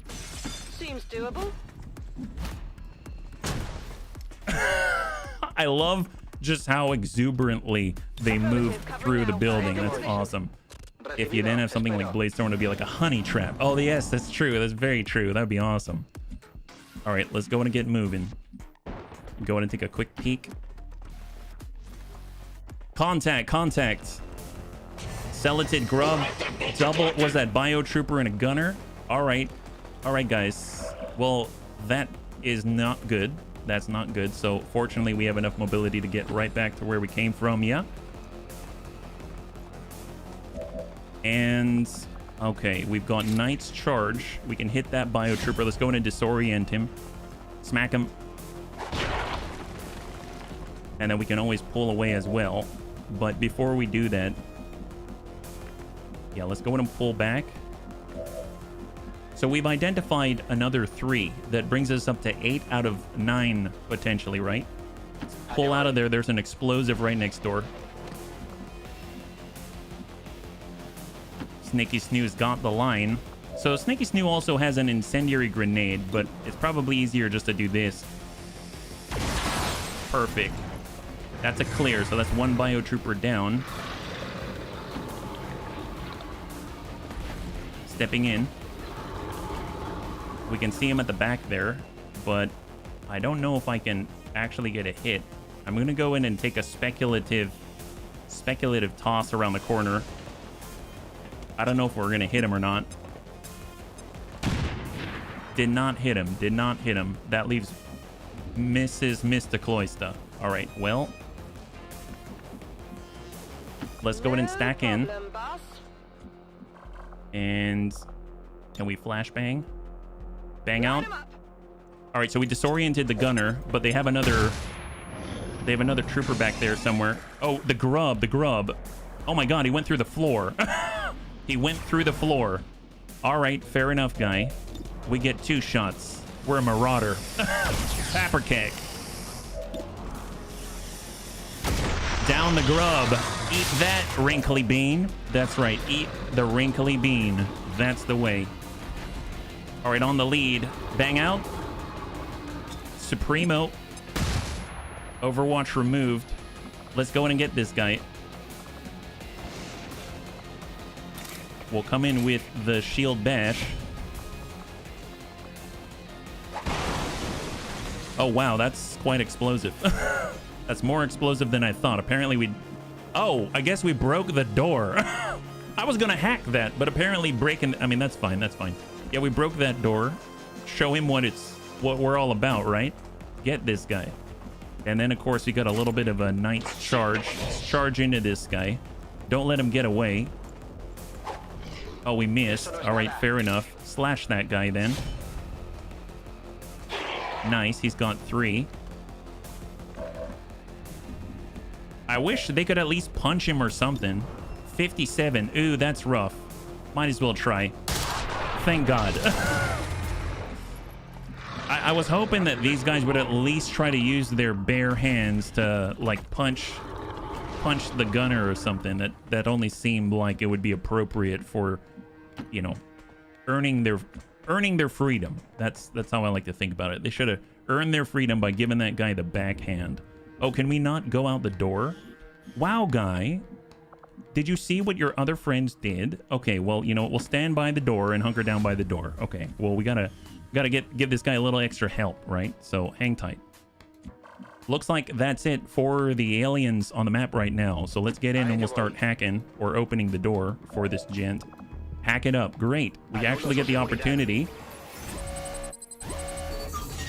Seems doable. I love just how exuberantly they move through the building. That's awesome. If you then have something like Bladestorm, it'd be like a honey trap. Oh, yes, that's true. That's very true. That'd be awesome. All right, let's go in and get moving. Go in and take a quick peek. Contact. Celatid Grub. Double, was that Biotrooper and a gunner? All right, guys. Well, that is not good. That's not good. So fortunately, we have enough mobility to get right back to where we came from. Yeah. And okay, we've got Knight's Charge. We can hit that Biotrooper. Let's go in and disorient him. Smack him. And then we can always pull away as well. But before we do that, yeah, let's go in and pull back. So we've identified another 3. That brings us up to 8 out of 9, potentially, right? Let's pull out of there. There's an explosive right next door. Snaky Snoo's got the line. So Snaky Snoo also has an incendiary grenade, but it's probably easier just to do this. Perfect. That's a clear, so that's 1 Biotrooper down. Stepping in. We can see him at the back there, but I don't know if I can actually get a hit. I'm going to go in and take a speculative toss around the corner. I don't know if we're going to hit him or not. Did not hit him. That leaves Mrs. Mr. Cloyster. All right, well, let's go ahead and stack in. And can we flashbang? Bang out. All right, so we disoriented the gunner, but they have another They have another trooper back there somewhere. Oh, the grub, the grub. Oh my god, he went through the floor. He went through the floor. All right, fair enough, guy. We get 2 shots. We're a marauder. Pepper cake. Down the grub. Eat that, wrinkly bean. That's right, eat the wrinkly bean. That's the way. All right, on the lead. Bang out. Supremo. Overwatch removed. Let's go in and get this guy. We'll come in with the shield bash. Oh, wow, that's quite explosive. That's more explosive than I thought. Apparently we... Oh, I guess we broke the door. I was gonna hack that, but apparently breaking... I mean, that's fine, that's fine. Yeah, we broke that door. Show him what we're all about, right? Get this guy. And then, of course, we got a little bit of a nice charge. Charge into this guy. Don't let him get away. Oh, we missed. All right, fair enough. Slash that guy then. Nice, he's got 3. I wish they could at least punch him or something. 57. Ooh, that's rough. Might as well try. Thank God. I was hoping that these guys would at least try to use their bare hands to, like, punch the gunner or something. That only seemed like it would be appropriate for, you know, earning their freedom. That's how I like to think about it. They should have earned their freedom by giving that guy the backhand. Oh, can we not go out the door? Wow, guy. Did you see what your other friends did? Okay, well, you know, we'll stand by the door and hunker down by the door. Okay, well, we gotta give this guy a little extra help, right? So hang tight. Looks like that's it for the aliens on the map right now. So let's get in and we'll start hacking or opening the door for this gent. Hack it up. Great. We actually get the opportunity.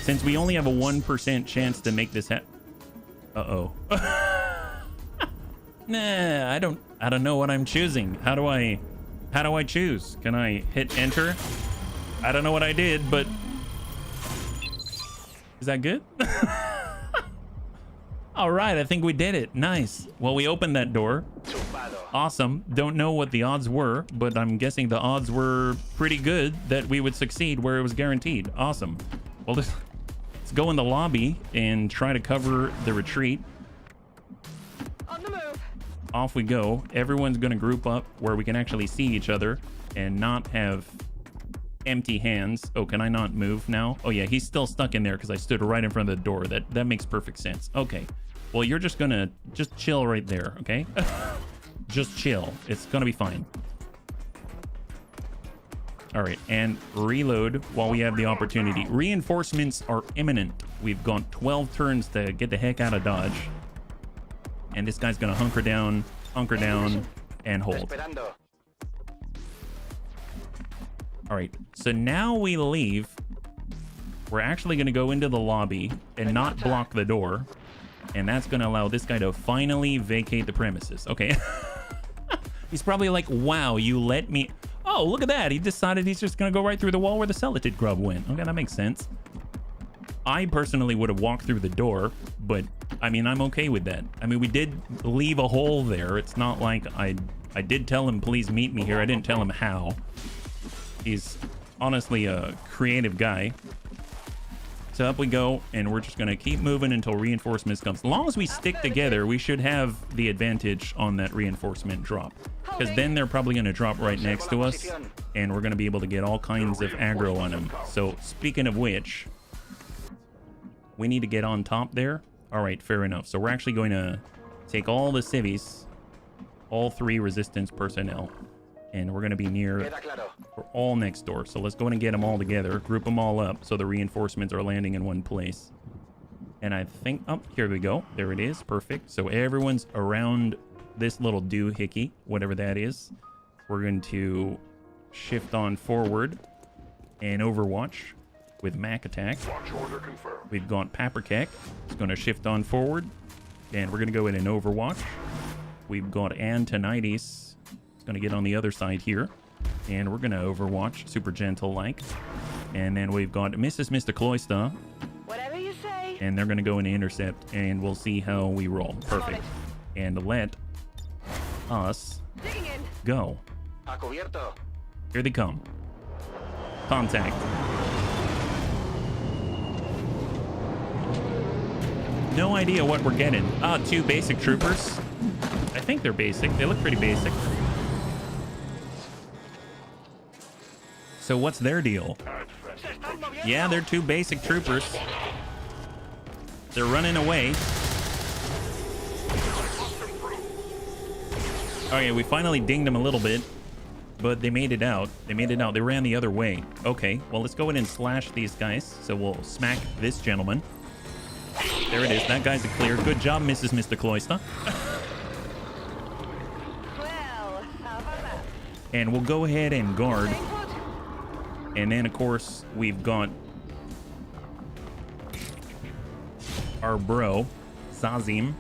Since we only have a 1% chance to make this happen. Uh-oh. Nah, I don't know what I'm choosing. How do I choose? Can I hit enter? I don't know what I did, but is that good? All right, I think we did it. Nice. Well, we opened that door. Awesome. Don't know what the odds were, but I'm guessing the odds were pretty good that we would succeed where it was guaranteed. Awesome. Well, let's go in the lobby and try to cover the retreat. On the move. Off we go. Everyone's going to group up where we can actually see each other and not have empty hands. Oh, can I not move now? Oh, yeah, he's still stuck in there because I stood right in front of the door. That makes perfect sense. Okay. Well, you're just going to chill right there, okay? Just chill. It's going to be fine. All right, and reload while we have the opportunity. Reinforcements are imminent. We've got 12 turns to get the heck out of Dodge. And this guy's going to hunker down, and hold. All right, so now we leave. We're actually going to go into the lobby and not block the door. And that's going to allow this guy to finally vacate the premises. Okay. He's probably like, wow, you let me... Oh, look at that. He decided he's just going to go right through the wall where the Celatid grub went. Okay, that makes sense. I personally would have walked through the door, but I mean, I'm okay with that. I mean, we did leave a hole there. It's not like I did tell him, please meet me here. I didn't tell him how. He's honestly a creative guy. So up we go, and we're just going to keep moving until reinforcements comes. As long as we stick together, we should have the advantage on that reinforcement drop. Because then they're probably going to drop right next to us, and we're going to be able to get all kinds of aggro on them. So speaking of which, we need to get on top there. All right, fair enough. So we're actually going to take all the civvies, all 3 resistance personnel, and we're going to be near, we're all next door. So let's go and get them all together, group them all up so the reinforcements are landing in one place. And I think, oh, here we go. There it is. Perfect. So everyone's around this little doohickey, whatever that is. We're going to shift on forward and Overwatch with Mac attack. We've got Paprikek. It's going to shift on forward, and we're going to go in and Overwatch. We've got Antonides. It's going to get on the other side here, and we're going to Overwatch, super gentle like. And then we've got Mrs. Mr. Cloyster. Whatever you say? And they're going to go into intercept, and we'll see how we roll. Perfect. And let us Digging in. go. A cubierto. Here they come. Contact. No idea what we're getting. Ah, 2 basic troopers. I think they're basic. They look pretty basic. So what's their deal? Se están moviendo. Yeah, they're 2 basic troopers. They're running away. Okay, we finally dinged them a little bit, but they made it out. They made it out. They ran the other way. Okay, well, let's go in and slash these guys. So we'll smack this gentleman. There it is. That guy's a clear. Good job, Mr. Cloyster. Well, how about that? And we'll go ahead and guard. Staying put. And then, of course, we've got our bro, Zazim.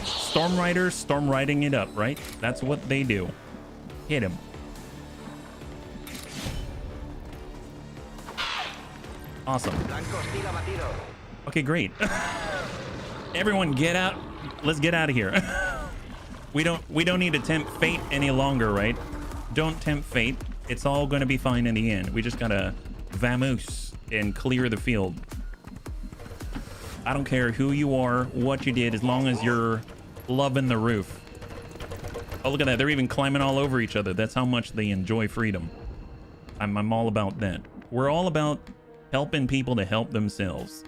Storm Riders, storm riding it up, right? That's what they do. Hit him. Awesome. Blanco hostil abatido. Okay, great. Everyone get out. Let's get out of here. We don't need to tempt fate any longer, right? Don't tempt fate. It's all going to be fine in the end. We just gotta vamoose and clear the field. I don't care who you are, what you did, as long as you're loving the roof. Oh, look at that. They're even climbing all over each other. That's how much they enjoy freedom. I'm all about that. We're all about helping people to help themselves.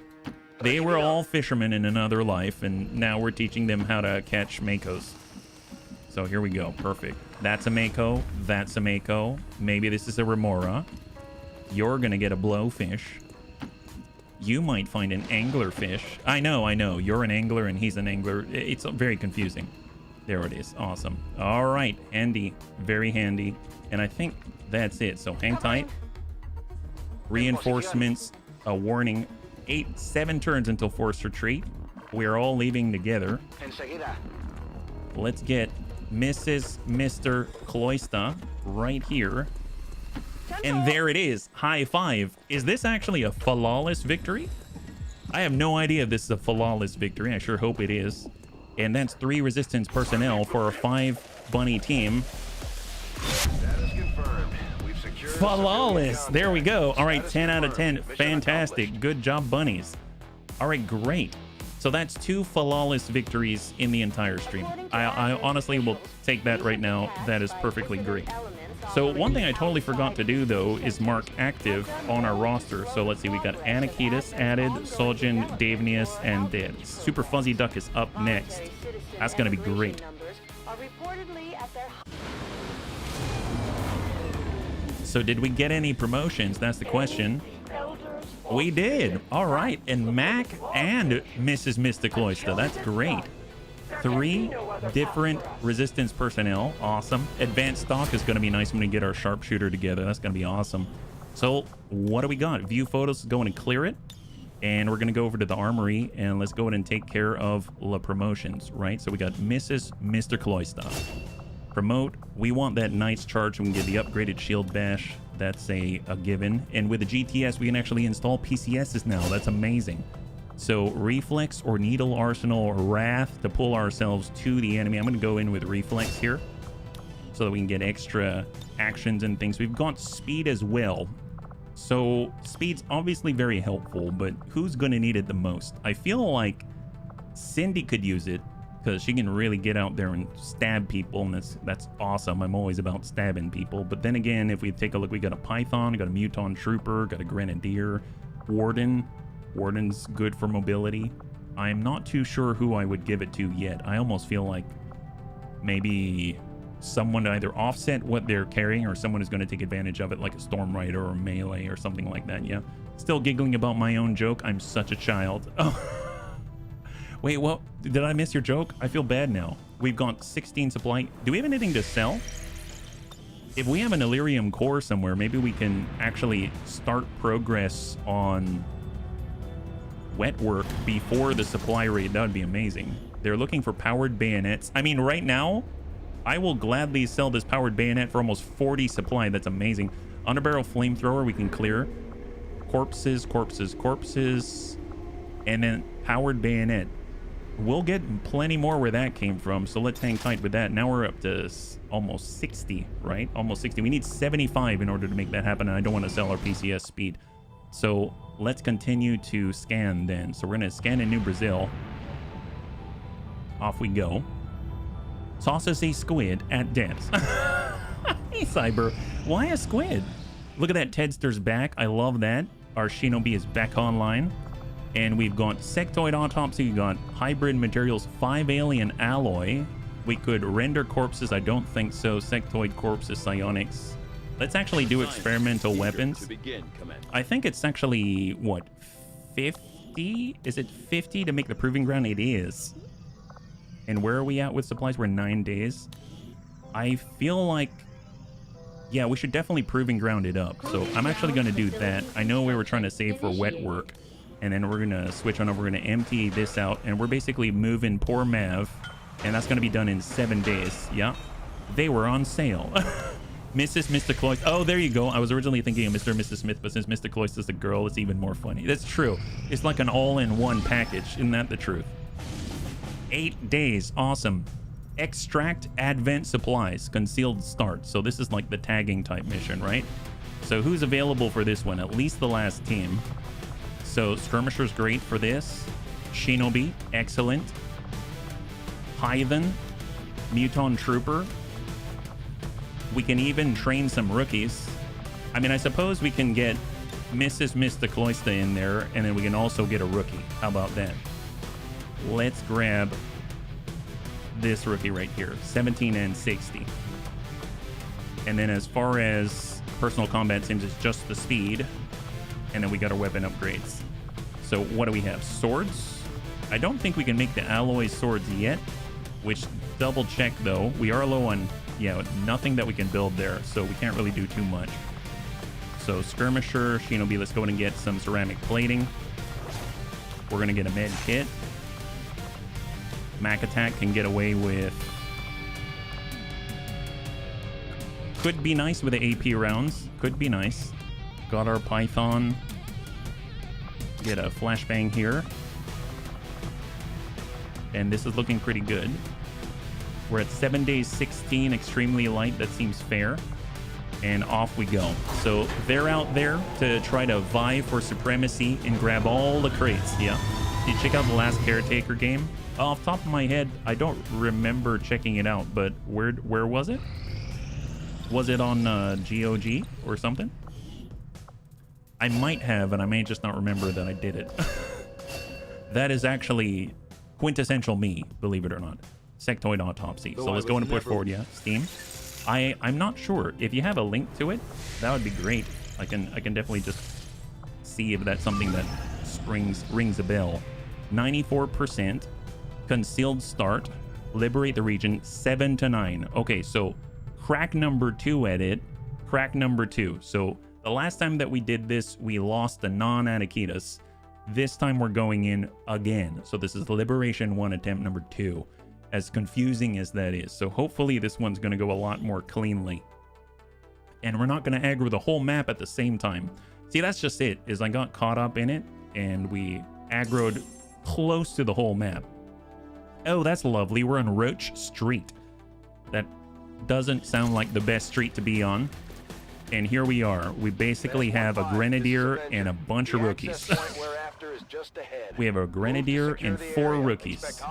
They were all fishermen in another life, and now we're teaching them how to catch makos. So here we go. Perfect. That's a mako. That's a mako. Maybe this is a remora. You're gonna get a blowfish. You might find an anglerfish. I know. You're an angler and he's an angler. It's very confusing. There it is. Awesome. All right. Handy. Very handy. And I think that's it. So hang tight. Reinforcements. A warning. 7 turns until forced retreat. We're all leaving together. Enseguida. Let's get Mr. Cloyster right here. And there it is. High five. Is this actually a flawless victory? I have no idea if this is a flawless victory. I sure hope it is. And that's 3 resistance personnel for a 5 bunny team. That is confirmed. We've secured Flawless. There we go. All right, 10 out of 10. Fantastic. Good job, bunnies. All right, great. So that's 2 flawless victories in the entire stream. I honestly will take that right now. That is perfectly great. So one thing I totally forgot to do, though, is mark active on our roster. So let's see. We got Anakitas added, Soljin, Davnius, and Dead. Super Fuzzy Duck is up next. That's going to be great. So did we get any promotions? That's the question. We did. All right. And Mac and Mr. Cloyster. That's great. 3 different resistance personnel. Awesome. Advanced stock is going to be nice when we get our sharpshooter together. That's going to be awesome. So what do we got? View photos, go in and clear it. And we're going to go over to the armory and let's go ahead and take care of the promotions, right? So we got Mr. Cloyster. Promote. We want that Knight's Charge and we can get the upgraded shield bash. That's a given. And with the GTS, we can actually install PCSs now. That's amazing. So Reflex or Needle Arsenal or Wrath to pull ourselves to the enemy. I'm going to go in with Reflex here so that we can get extra actions and things. We've got Speed as well. So Speed's obviously very helpful, but who's going to need it the most? I feel like Cindy could use it because she can really get out there and stab people, and that's awesome. I'm always about stabbing people. But then again, if we take a look, we got a Python, got a Muton Trooper, got a Grenadier, Warden. Warden's good for mobility. I'm not too sure who I would give it to yet. I almost feel like maybe someone to either offset what they're carrying or someone is going to take advantage of it, like a Storm Rider or Melee or something like that. Yeah. Still giggling about my own joke. I'm such a child. Oh. Wait, what? Did I miss your joke? I feel bad now. We've got 16 supply. Do we have anything to sell? If we have an Illyrium core somewhere, maybe we can actually start progress on wet work before the supply raid. That would be amazing. They're looking for powered bayonets. I mean, right now, I will gladly sell this powered bayonet for almost 40 supply. That's amazing. Underbarrel flamethrower, we can clear. Corpses. And then powered bayonet. We'll get plenty more where that came from, so let's hang tight with that. Now we're up to almost 60, right? Almost 60. We need 75 in order to make that happen, and I don't want to sell our PCS speed. So let's continue to scan then. So we're going to scan in New Brazil. Off we go. Toss us a squid at depths. Hey, Cyber. Why a squid? Look at that. Tedster's back. I love that. Our Shinobi is back online. And we've got sectoid autopsy. We've got hybrid materials, 5 alien alloy. We could render corpses. I don't think so. Sectoid corpses, psionics. Let's actually do experimental weapons. I think it's actually, what, 50? Is it 50 to make the proving ground? It is. And where are we at with supplies? We're 9 days. I feel like, yeah, we should definitely proving ground it up. So I'm actually going to do that. I know we were trying to save for wet work. And then we're going to switch on over. We're going to empty this out. And we're basically moving poor Mav. And that's going to be done in 7 days. Yeah. They were on sale. Mr. Cloyce. Oh, there you go. I was originally thinking of Mr. and Mrs. Smith, but since Mr. Cloyce is a girl, it's even more funny. That's true. It's like an all-in-one package. Isn't that the truth? 8 days. Awesome. Extract advent supplies. Concealed start. So this is like the tagging type mission, right? So who's available for this one? At least the last team. So Skirmisher's great for this. Shinobi, excellent. Hythen, Muton Trooper. We can even train some rookies. I mean, I suppose we can get Mrs. Mr. Cloyster in there, and then we can also get a rookie. How about that? Let's grab this rookie right here, 17 and 60. And then as far as personal combat sims, it's just the speed. And then we got our weapon upgrades. So what do we have? Swords? I don't think we can make the alloy swords yet, which double check though. We are low on, yeah, nothing that we can build there. So we can't really do too much. So Skirmisher, Shinobi, let's go in and get some ceramic plating. We're going to get a med kit. Mac Attack can get away with... Could be nice with the AP rounds. Could be nice. Got our Python. Get a flashbang here. And this is looking pretty good. We're at 7 days 16, extremely light. That seems fair. And off we go. So they're out there to try to vie for supremacy and grab all the crates. Yeah. Did you check out the last Caretaker game? Off the top of my head, I don't remember checking it out, but where was it? Was it on GOG or something? I might have, and I may just not remember that I did it. That is actually quintessential me, believe it or not. Sectoid autopsy. So let's go and put forward, yeah, Steam. I'm not sure. If you have a link to it, that would be great. I can definitely just see if that's something that rings a bell. 94%. Concealed start. Liberate the region 7 to 9. Okay, so crack number 2 at it. Crack number 2. So the last time that we did this, we lost the non-Anakitas. This time we're going in again. So this is Liberation 1 attempt number 2. As confusing as that is. So hopefully this one's going to go a lot more cleanly. And we're not going to aggro the whole map at the same time. See, that's just it. Is I got caught up in it and we aggroed close to the whole map. Oh, that's lovely. We're on Roach Street. That doesn't sound like the best street to be on. And here we are. We basically have a Grenadier and a bunch of rookies. We have a Grenadier and 4 rookies.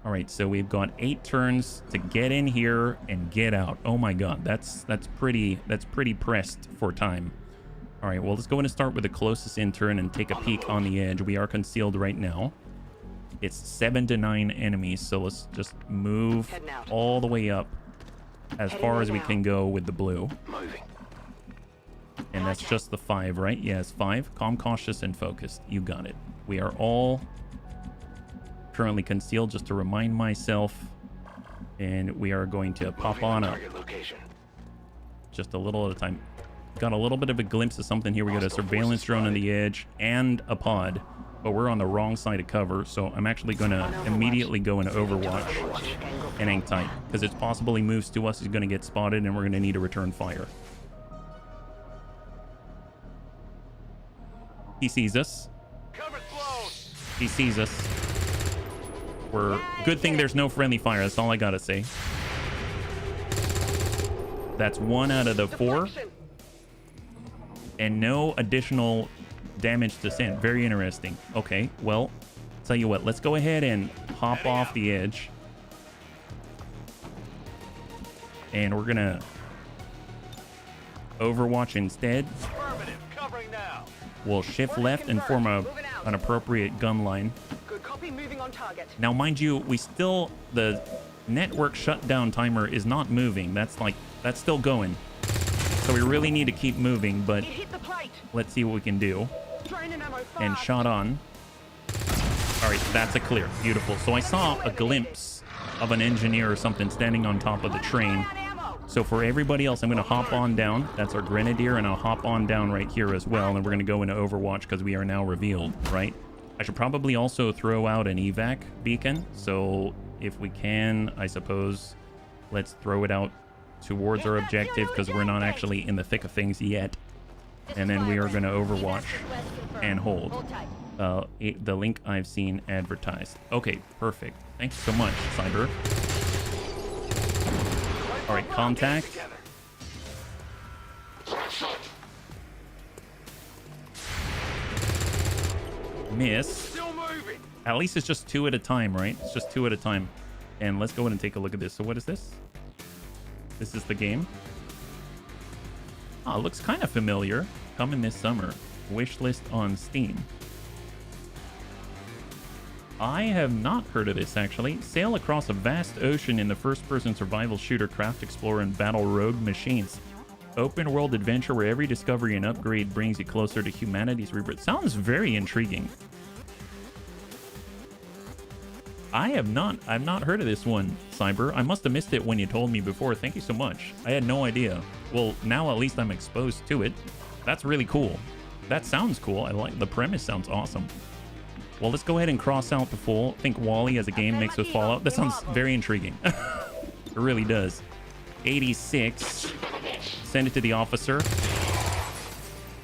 All right, so we've got 8 turns to get in here and get out. Oh my God, that's pretty pressed for time. All right, well, let's go in and start with the closest in turn and take a peek on the edge. We are concealed right now. It's 7 to 9 enemies, so let's just move all the way up as far as we can go with the blue. And that's just the 5, right? Yeah, it's 5. Calm, cautious, and focused. You got it. We are all currently concealed, just to remind myself. And we are going to pop on up. Just a little at a time. Got a little bit of a glimpse of something here. We got a surveillance drone on the edge and a pod. But we're on the wrong side of cover, so I'm actually going to immediately go into Overwatch and hang tight. Because it's possible he moves to us, he's going to get spotted, and we're going to need to return fire. He sees us. He sees us. Good thing there's no friendly fire. That's all I gotta say. That's 1 out of the 4. And no additional damage to send. Very interesting. Okay, well, tell you what. Let's go ahead and hop off the edge. And we're gonna Overwatch instead. We'll shift left and form an appropriate gun line. Good copy, moving on target. Now, mind you, the network shutdown timer is not moving. That's still going. So we really need to keep moving, but let's see what we can do. And shot on. All right, that's a clear. Beautiful. So I saw a glimpse of an engineer or something standing on top of the train. So for everybody else, I'm going to hop on down. That's our grenadier, and I'll hop on down right here as well. And we're going to go into Overwatch because we are now revealed, right? I should probably also throw out an evac beacon. So if we can, I suppose, let's throw it out towards our objective because we're not actually in the thick of things yet. And then we are going to Overwatch and hold. The link I've seen advertised. Okay, perfect. Thanks so much, Cyber. All right, contact. Miss. At least it's just 2 at a time, right? It's just 2 at a time. And let's go in and take a look at this. So what is this? This is the game. Oh, it looks kind of familiar. Coming this summer. Wishlist on Steam. I have not heard of this, actually. Sail across a vast ocean in the first-person survival shooter, craft, explore, and battle rogue machines. Open-world adventure where every discovery and upgrade brings you closer to humanity's rebirth. Sounds very intriguing. I've not heard of this one, Cyber. I must have missed it when you told me before. Thank you so much. I had no idea. Well, now at least I'm exposed to it. That's really cool. That sounds cool. I like the premise. Sounds awesome. Well, let's go ahead and cross out the full. Think Wally as a game mixed with Fallout. That sounds very intriguing. It really does. 86. Send it to the officer.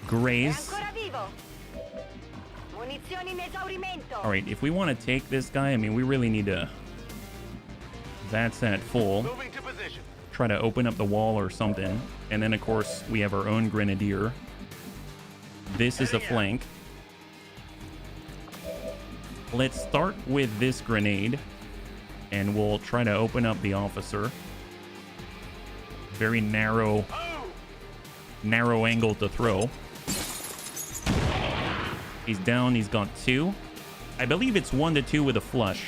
Graze. All right, if we want to take this guy, I mean, we really need to... That's at full. Try to open up the wall or something. And then, of course, we have our own grenadier. This is a flank. Let's start with this grenade, and we'll try to open up the officer. Very narrow angle to throw. He's down. He's got 2. I believe it's 1 to 2 with a flush.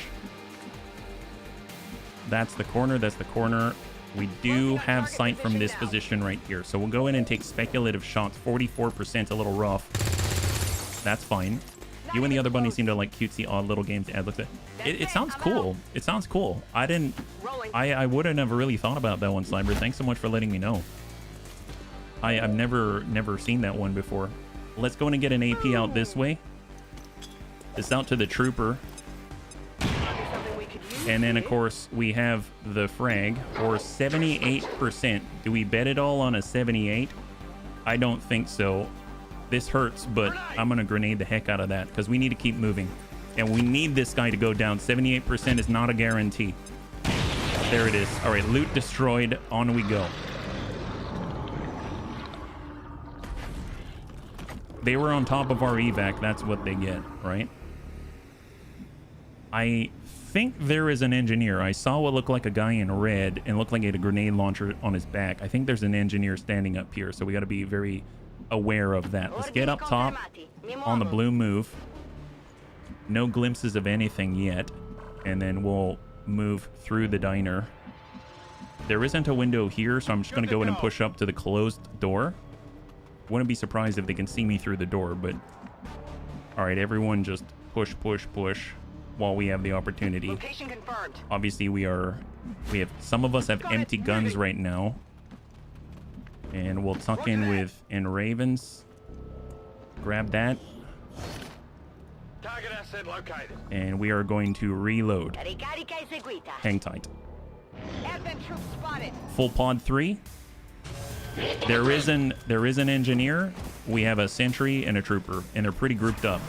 That's the corner. That's the corner. We do have sight from this position right here, so we'll go in and take speculative shots. 44%, a little rough. That's fine. You and the other bunny seem to like cutesy, odd little games to add. Look at it. Sounds cool. It sounds cool. I wouldn't have really thought about that one, Cyber. Thanks so much for letting me know. I've never seen that one before. Let's go in and get an AP out this way. This out to the trooper. And then, of course, we have the frag for 78%. Do we bet it all on a 78? I don't think so. This hurts, but I'm going to grenade the heck out of that because we need to keep moving. And we need this guy to go down. 78% is not a guarantee. There it is. All right, loot destroyed. On we go. They were on top of our evac. That's what they get, right? I think there is an engineer. I saw what looked like a guy in red and looked like he had a grenade launcher on his back. I think there's an engineer standing up here, so we got to be very aware of that. Let's get up top on the blue move. No glimpses of anything yet. And then we'll move through the diner. There isn't a window here, so I'm just going to go in and push up to the closed door. Wouldn't be surprised if they can see me through the door, but... Alright, everyone just push, push, push while we have the opportunity. Location confirmed. Obviously, some of us have empty guns right now. And we'll tuck in with Ravens. Grab that. Target asset located. And we are going to reload. Hang tight. Full pod 3. There is an engineer. We have a sentry and a trooper, and they're pretty grouped up.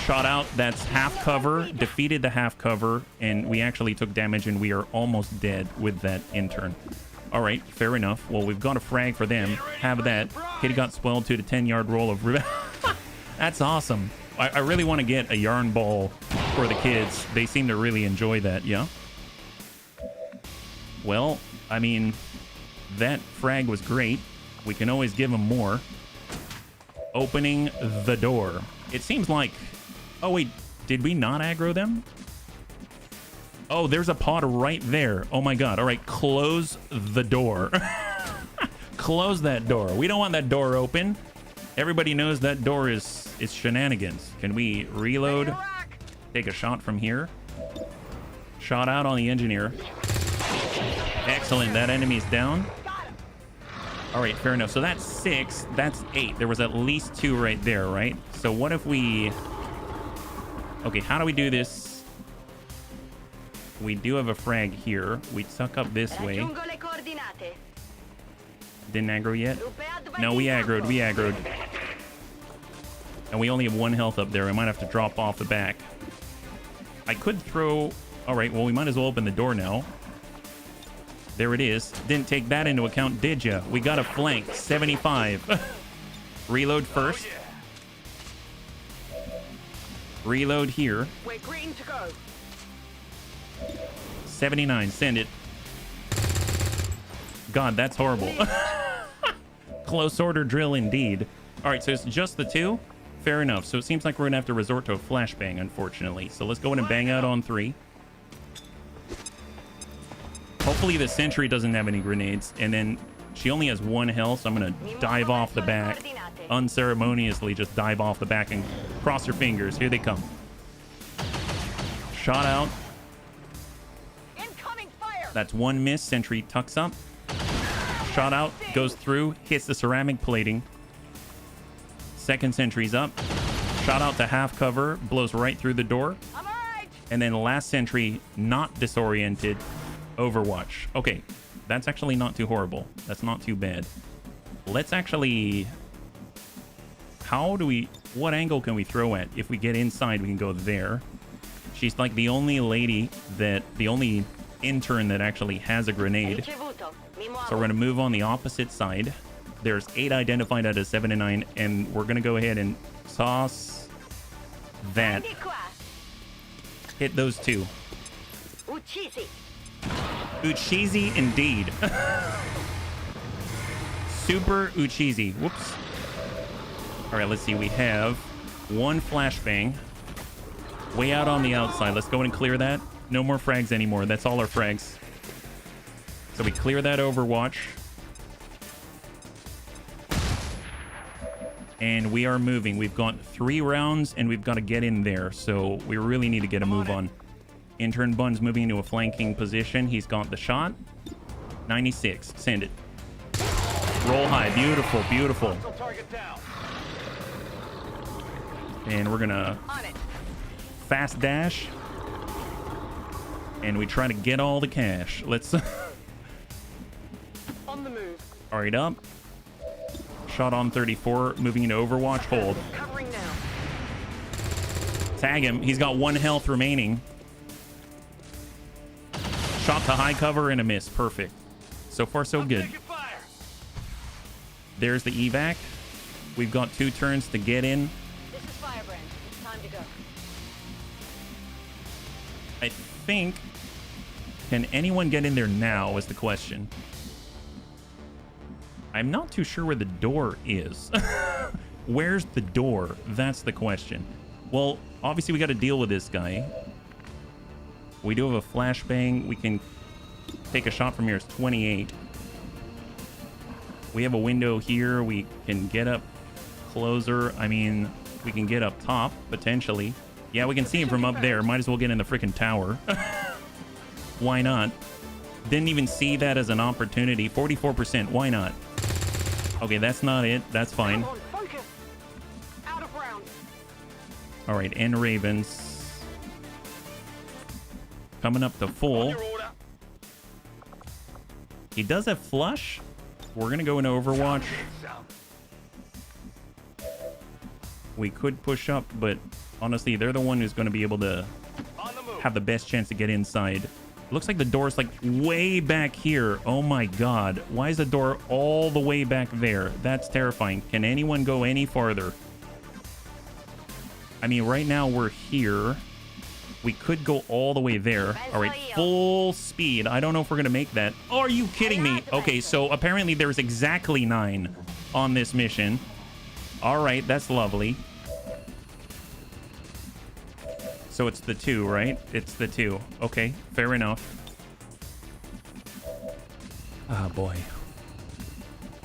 Shot out. That's half cover. Defeated the half cover. And we actually took damage, and we are almost dead with that intern. All right, fair enough. Well, we've got a frag for them. Have that. Kitty got swelled to the 10-yard roll of... That's awesome. I really want to get a yarn ball for the kids. They seem to really enjoy that, yeah? Well, I mean, that frag was great. We can always give them more. Opening the door. It seems like... Oh, wait. Did we not aggro them? Oh, there's a pod right there. Oh, my God. All right. Close the door. Close that door. We don't want that door open. Everybody knows that door is shenanigans. Can we reload? Take a shot from here. Shot out on the engineer. Excellent. That enemy's down. All right, fair enough. So that's 6. That's 8. There was at least 2 right there, right? So what if we... Okay, how do we do this? We do have a frag here. We tuck up this way. Didn't aggro yet? No, we aggroed. We aggroed. And we only have 1 health up there. I might have to drop off the back. I could throw... All right, well, we might as well open the door now. There it is. Didn't take that into account, did ya? We got a flank. 75. Reload first. Reload here. We're green to go. 79. Send it. God, that's horrible. Close order drill indeed. All right, so it's just the 2. Fair enough. So it seems like we're going to have to resort to a flashbang, unfortunately. So let's go ahead and bang out on 3. Hopefully the sentry doesn't have any grenades. And then she only has 1 health, so I'm going to dive off the back. Unceremoniously just dive off the back and cross your fingers. Here they come. Shot out. Incoming fire. That's 1 miss. Sentry tucks up. Shot out. Goes through. Hits the ceramic plating. Second sentry's up. Shot out to half cover. Blows right through the door. I'm all right. And then last sentry, not disoriented. Overwatch. Okay, that's actually not too horrible. That's not too bad. Let's actually... How do we... What angle can we throw at? If we get inside, we can go there. She's like the only lady that... The only intern that actually has a grenade. So we're going to move on the opposite side. There's 8 identified out of 7 and 9. And we're going to go ahead and toss that. Hit those 2. Uchizi indeed. Super Uchizi. Whoops. All right, let's see. We have 1 flashbang. Way out on the outside. Let's go and clear that. No more frags anymore. That's all our frags. So we clear that Overwatch. And we are moving. We've got 3 rounds, and we've got to get in there. So we really need to get a move on. Intern Bun's moving into a flanking position. He's got the shot. 96. Send it. Roll high. Beautiful, beautiful. And we're going to fast dash. And we try to get all the cash. Let's... On the move. All right, up. Shot on 34. Moving into Overwatch. Hold. Covering now. Tag him. He's got 1 health remaining. Shot to high cover and a miss. Perfect. So far, so good. There's the evac. We've got 2 turns to get in. This is Firebrand. It's time to go. I think... Can anyone get in there now is the question. I'm not too sure where the door is. Where's the door? That's the question. Well, obviously we got to deal with this guy. We do have a flashbang. We can take a shot from here. It's 28. We have a window here. We can get up closer. I mean, we can get up top, potentially. Yeah, we can see him from up there. Might as well get in the freaking tower. Why not? Didn't even see that as an opportunity. 44%. Why not? Okay, that's not it. That's fine. Out of round. All right, and Ravens. Coming up to full. He does have flush. We're going to go into Overwatch. We could push up, but honestly, they're the one who's going to be able to have the best chance to get inside. Looks like the door's like way back here. Oh my god. Why is the door all the way back there? That's terrifying. Can anyone go any farther? I mean, right now we're here. We could go all the way there. All right, full speed. I don't know if we're going to make that. Are you kidding me? Okay, so apparently there's exactly 9 on this mission. All right, that's lovely. So it's the 2, right? It's the 2. Okay, fair enough. Oh, boy.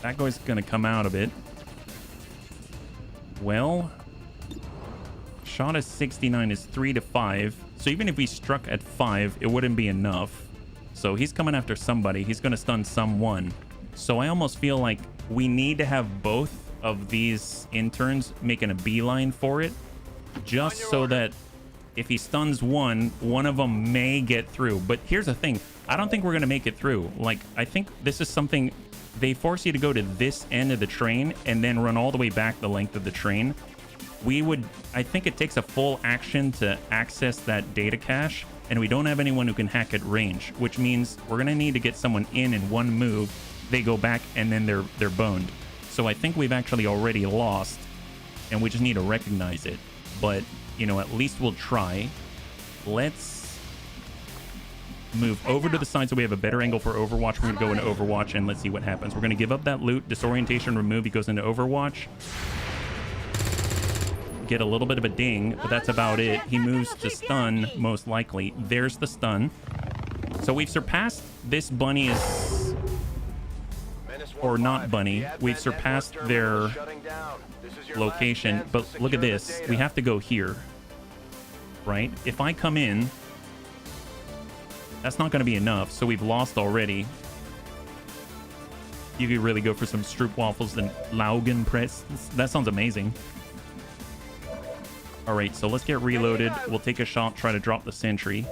That guy's going to come out of it. Well, shot at 69 is 3 to 5. So even if we struck at 5, it wouldn't be enough. So he's coming after somebody. He's going to stun someone. So I almost feel like we need to have both of these interns making a beeline for it. Just so that if he stuns one of them may get through. But here's the thing. I don't think we're going to make it through. Like, I think this is something... They force you to go to this end of the train and then run all the way back the length of the train. I think it takes a full action to access that data cache, and we don't have anyone who can hack at range, which means we're going to need to get someone in one move. They go back, and then they're boned. So I think we've actually already lost, and we just need to recognize it. But, you know, at least we'll try. Let's move over to the side so we have a better angle for Overwatch. We're going to go into Overwatch, and let's see what happens. We're going to give up that loot. Disorientation, remove. He goes into Overwatch. Get a little bit of a ding, but that's about it. He moves to stun, most likely. There's the stun. So we've surpassed this bunny is... Or not bunny. We've surpassed their location, but look at this. We have to go here, right? If I come in, that's not going to be enough, so we've lost already. You could really go for some stroopwafels and Laugenpress. That sounds amazing. All right, so let's get reloaded. We'll take a shot, try to drop the sentry.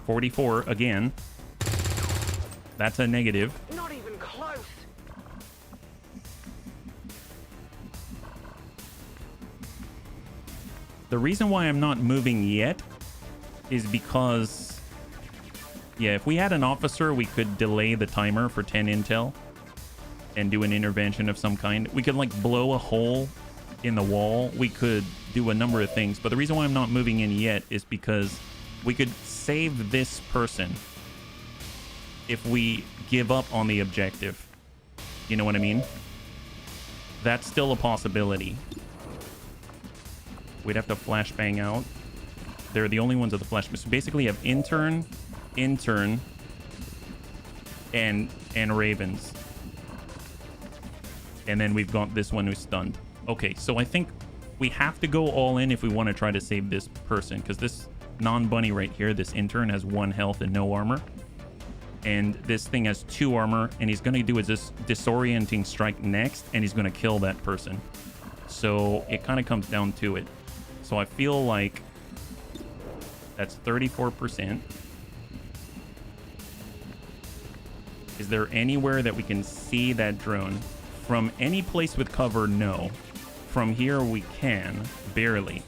44 again. That's a negative. Not even close. The reason why I'm not moving yet is because, yeah, if we had an officer, we could delay the timer for 10 intel and do an intervention of some kind. We could, like, blow a hole in the wall. We could do a number of things, but the reason why I'm not moving in yet is because we could save this person if we give up on the objective. You know what I mean? That's still a possibility. We'd have to flashbang out. They're the only ones with the flash. So basically you have intern, and Ravens. And then we've got this one who's stunned. Okay, so I think we have to go all in if we want to try to save this person, because this non-bunny right here, this intern, has 1 health and no armor. And this thing has 2 armor, and he's going to do this disorienting strike next, and he's going to kill that person. So it kind of comes down to it. So I feel like that's 34%. Is there anywhere that we can see that drone? From any place with cover, no. From here, we can. Barely.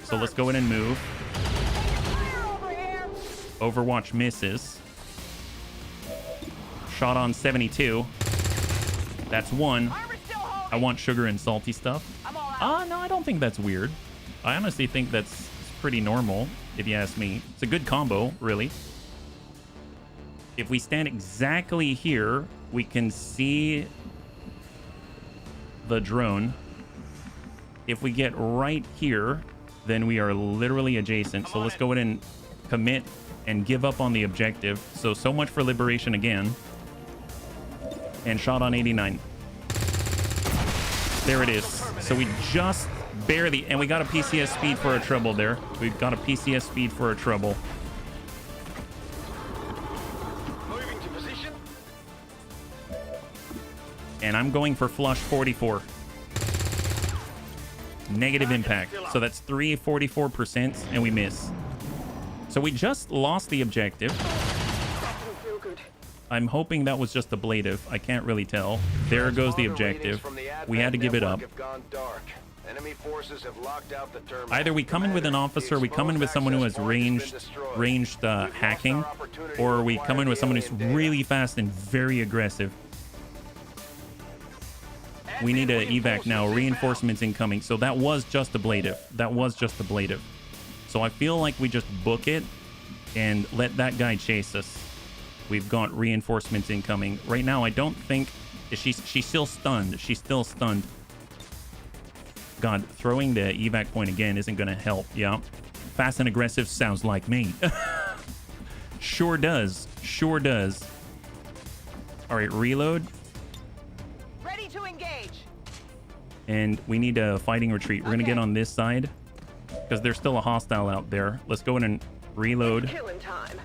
So let's go in and move. Overwatch misses. Shot on 72. That's 1. I want sugar and salty stuff. No, I don't think that's weird. I honestly think that's pretty normal, if you ask me. It's a good combo, really. If we stand exactly here, we can see the drone. If we get right here, then we are literally adjacent. So let's go in and commit and give up on the objective. So much for liberation again. And shot on 89. There it is. So we just barely, and we got a PCS speed for our trouble there. We've got a PCS speed for our trouble. Moving to position. And I'm going for flush 44. Negative impact. So that's 44%, and we miss. So we just lost the objective. That didn't feel good. I'm hoping that was just ablative. I can't really tell. There goes the objective. We had to give it up. Either we come in with an officer, we come in with someone who has ranged hacking, or we come in with someone who's really fast and very aggressive. We need a evac now. Reinforcements incoming. So that was just ablative. That was just ablative. So I feel like we just book it and let that guy chase us. We've got reinforcements incoming. Right now, I don't think... She's still stunned. She's still stunned. God, throwing the evac point again isn't going to help. Yeah. Fast and aggressive sounds like me. Sure does. Sure does. All right, reload. Ready to engage. And we need a fighting retreat. We're going to get on this side because there's still a hostile out there. Let's go in and reload. Killing time.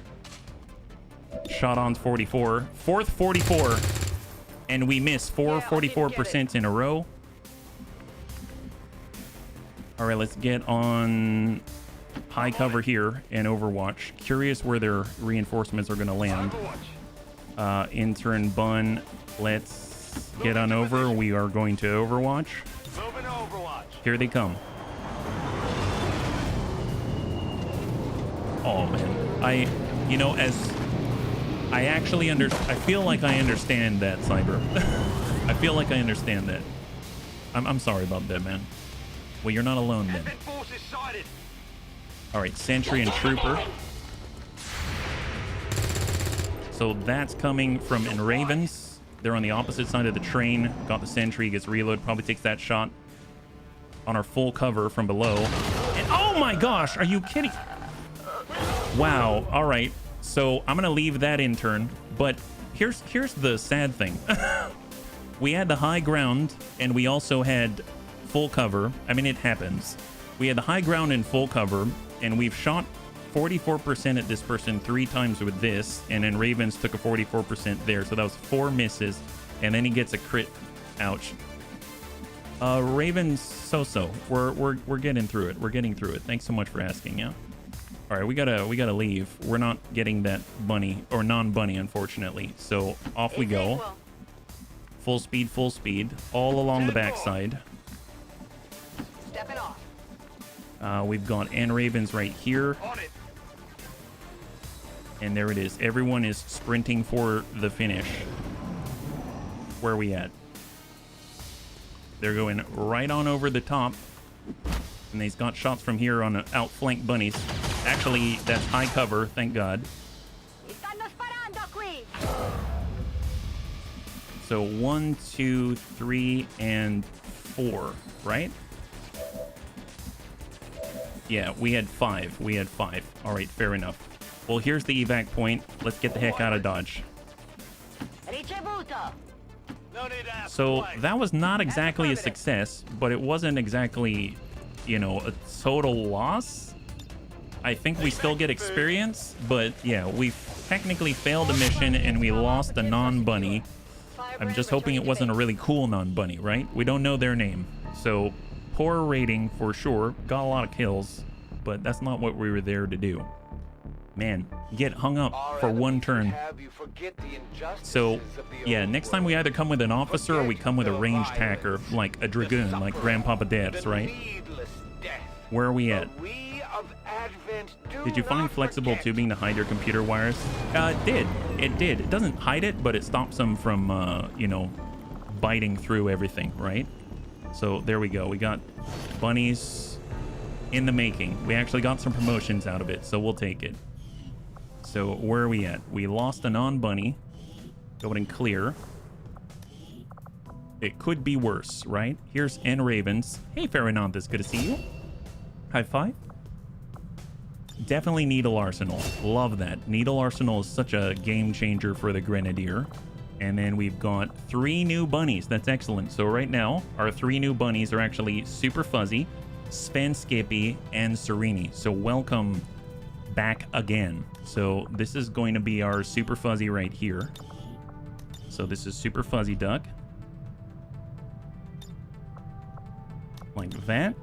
Shot on 44. Fourth 44. And we miss 44% in a row. All right, let's get on high cover here in Overwatch. Curious where their reinforcements are going to land. Intern Bun, let's get on over. We are going to Overwatch. Here they come. Oh, man. You know, I actually I feel like I understand that, Cyber. I feel like I understand that. I'm sorry about that, man. Well, you're not alone then. All right, Sentry and Trooper. So that's coming from Ravens. They're on the opposite side of the train. Got the Sentry, gets reload, probably takes that shot on our full cover from below. And oh my gosh, are you kidding? Wow. All right. So I'm gonna leave that intern, but here's the sad thing. We had the high ground and we also had full cover. I mean, it happens. We had the high ground and full cover, and we've shot 44% at this person 3 times with this, and then Ravens took a 44% there, so that was 4 misses, and then he gets a crit. Ouch. Ravens, so. We're getting through it. We're getting through it. Thanks so much for asking. Yeah. All right, we gotta leave. We're not getting that bunny or non-bunny, unfortunately. So off we go. Full speed, all along the backside. Stepping off. We've got Ravens right here. And there it is. Everyone is sprinting for the finish. Where are we at? They're going right on over the top. And they've got shots from here on outflanked bunnies. Actually, that's high cover, thank God. So 1, 2, 3, and 4, right? Yeah, we had 5. All right, fair enough. Well, here's the evac point. Let's get the heck out of Dodge. So that was not exactly a success, but it wasn't exactly, you know, a total loss. I think we still get experience, but yeah, we technically failed a mission and we lost a non-bunny. I'm just hoping it wasn't a really cool non-bunny, right? We don't know their name. So poor rating for sure. Got a lot of kills, but that's not what we were there to do. Man, get hung up for 1 turn. So yeah, next time we either come with an officer or we come with a ranged hacker, like a Dragoon, like Grandpapa Devs, right? Where are we at? Did you find flexible tubing to hide your computer wires? It did. It doesn't hide it, but it stops them from, you know, biting through everything, right? So there we go. We got bunnies in the making. We actually got some promotions out of it, so we'll take it. So where are we at? We lost a non-bunny. Going in clear. It could be worse, right? Here's Ravens. Hey, Farinanthus, good to see you. High five. Definitely Needle Arsenal. Love that. Needle Arsenal is such a game changer for the Grenadier. And then we've got 3 new bunnies. That's excellent. So right now, our 3 new bunnies are actually Super Fuzzy, Sven Skippy, and Serini. So welcome back again. So this is going to be our Super Fuzzy right here. So this is Super Fuzzy Duck. Like that.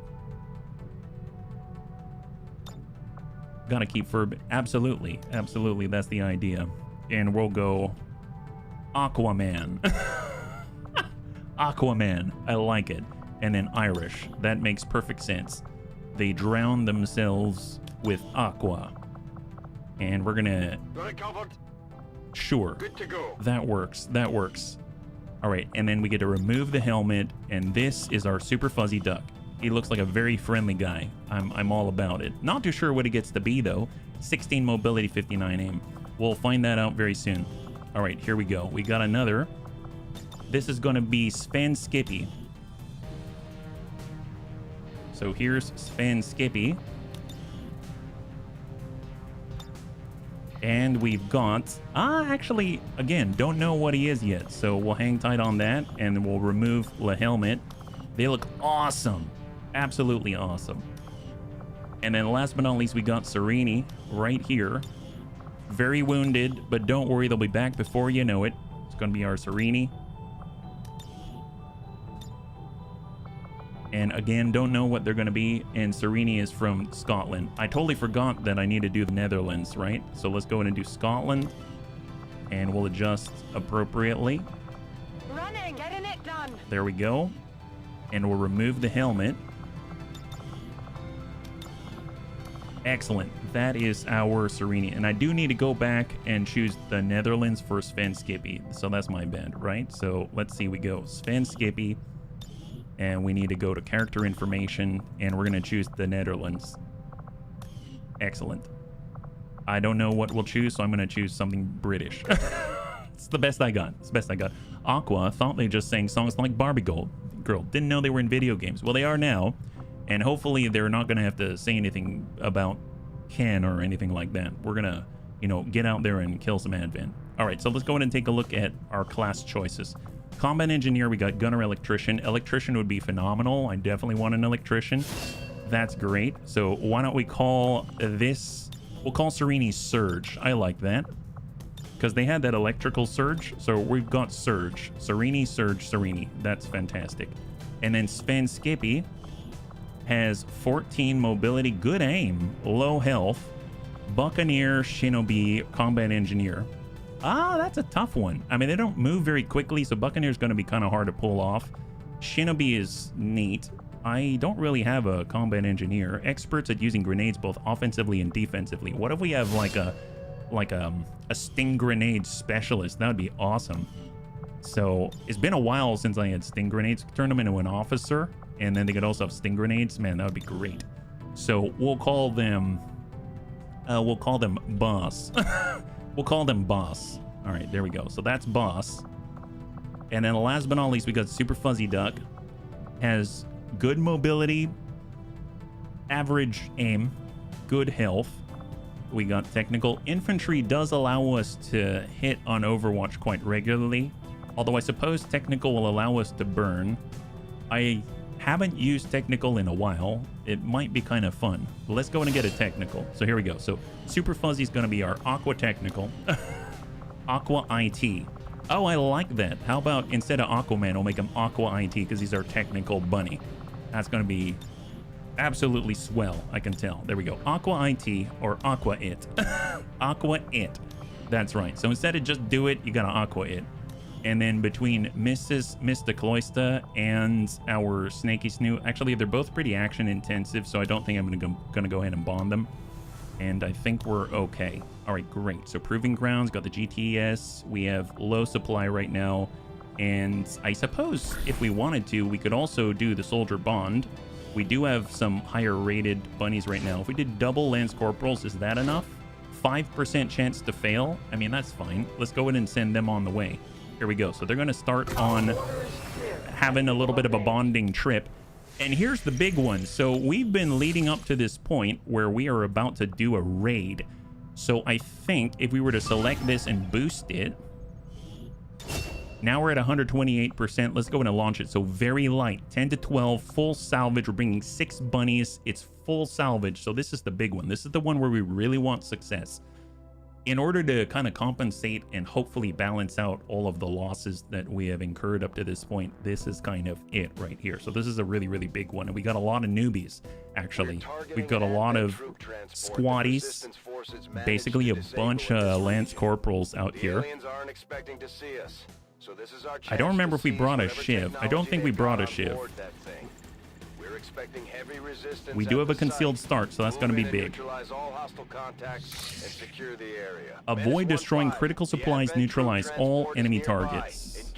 Gotta keep Ferb. Absolutely. That's the idea. And we'll go Aquaman. Aquaman. I like it. And then Irish. That makes perfect sense. They drown themselves with aqua. And we're gonna... Got it covered. Sure. Good to go. That works. That works. All right. And then we get to remove the helmet. And this is our super fuzzy duck. He looks like a very friendly guy. I'm all about it. Not too sure what he gets to be, though. 16 mobility, 59 aim. We'll find that out very soon. All right, here we go. We got another. This is going to be Sven Skippy. So here's Sven Skippy. And we've got... actually, again, don't know what he is yet. So we'll hang tight on that, and then we'll remove the helmet. They look awesome. Absolutely awesome. And then last but not least, we got Serini right here. Very wounded, but don't worry, they'll be back before you know it. It's going to be our Serini. And again, don't know what they're going to be. And Serini is from Scotland. I totally forgot that I need to do the Netherlands, right? So let's go in and do Scotland. And we'll adjust appropriately. Running, getting it done. There we go. And we'll remove the helmet. Excellent. That is our Serini. And I do need to go back and choose the Netherlands for Sven Skippy. So that's my bad, right? So let's see. We go Sven Skippy. And we need to go to character information. And we're going to choose the Netherlands. Excellent. I don't know what we'll choose, so I'm going to choose something British. It's the best I got. It's the best I got. Aqua thought they just sang songs like Barbie Girl. Didn't know they were in video games. Well, they are now. And hopefully they're not going to have to say anything about Ken or anything like that. We're going to, you know, get out there and kill some Advent. All right, so let's go ahead and take a look at our class choices. Combat Engineer, we got Gunner Electrician. Electrician would be phenomenal. I definitely want an Electrician. That's great. So why don't we call this... We'll call Serini Surge. I like that. Because they had that electrical surge. So we've got Surge. Serini, Surge, Serini. That's fantastic. And then Sven Skippy has 14 mobility, good aim, low health, Buccaneer, Shinobi, Combat Engineer. That's a tough one. I mean, they don't move very quickly, so Buccaneer's going to be kind of hard to pull off. Shinobi is neat. I don't really have a Combat Engineer. Experts at using grenades both offensively and defensively. What if we have like a sting grenade specialist? That would be awesome. So it's been a while since I had sting grenades. Turn them into an officer. And then they could also have sting grenades. Man, that would be great. So we'll call them Boss. We'll call them Boss. All right, there we go. So that's Boss. And then last but not least, we got Super Fuzzy Duck. Has good mobility, average aim, good health. We got technical. Infantry does allow us to hit on Overwatch quite regularly. Although I suppose technical will allow us to burn. I haven't used technical in a while. It might be kind of fun. But let's go in and get a technical. So here we go. So Super Fuzzy is going to be our Aqua Technical. Aqua IT. Oh, I like that. How about instead of Aquaman, we'll make him Aqua IT because he's our technical bunny. That's going to be absolutely swell, I can tell. There we go. Aqua IT or Aqua It. Aqua It. That's right. So instead of just do it, you got to Aqua It. And then between Mr. Cloyster and our Snaky Snoot, actually, they're both pretty action intensive, so I don't think I'm going to go ahead and bond them. And I think we're okay. All right, great. So Proving Grounds, got the GTS. We have low supply right now. And I suppose if we wanted to, we could also do the Soldier Bond. We do have some higher rated bunnies right now. If we did double Lance Corporals, is that enough? 5% chance to fail? I mean, that's fine. Let's go ahead and send them on the way. Here we go. So they're going to start on having a little bit of a bonding trip. And here's the big one. So we've been leading up to this point where we are about to do a raid. So I think if we were to select this and boost it, now we're at 128%. Let's go in and launch it. So very light, 10 to 12, full salvage. We're bringing 6 bunnies. It's full salvage. So this is the big one. This is the one where we really want success. in order to kind of compensate and hopefully balance out all of the losses that we have incurred up to this point, this is kind of it right here. So this is a really, really big one. And we got a lot of newbies, actually. We've got a lot of squatties, basically a bunch of Lance Corporals out here. I don't remember if we brought a Shiv. I don't think we brought a Shiv. We do have a concealed start, so that's going to be big. Avoid destroying critical supplies, neutralize all enemy targets.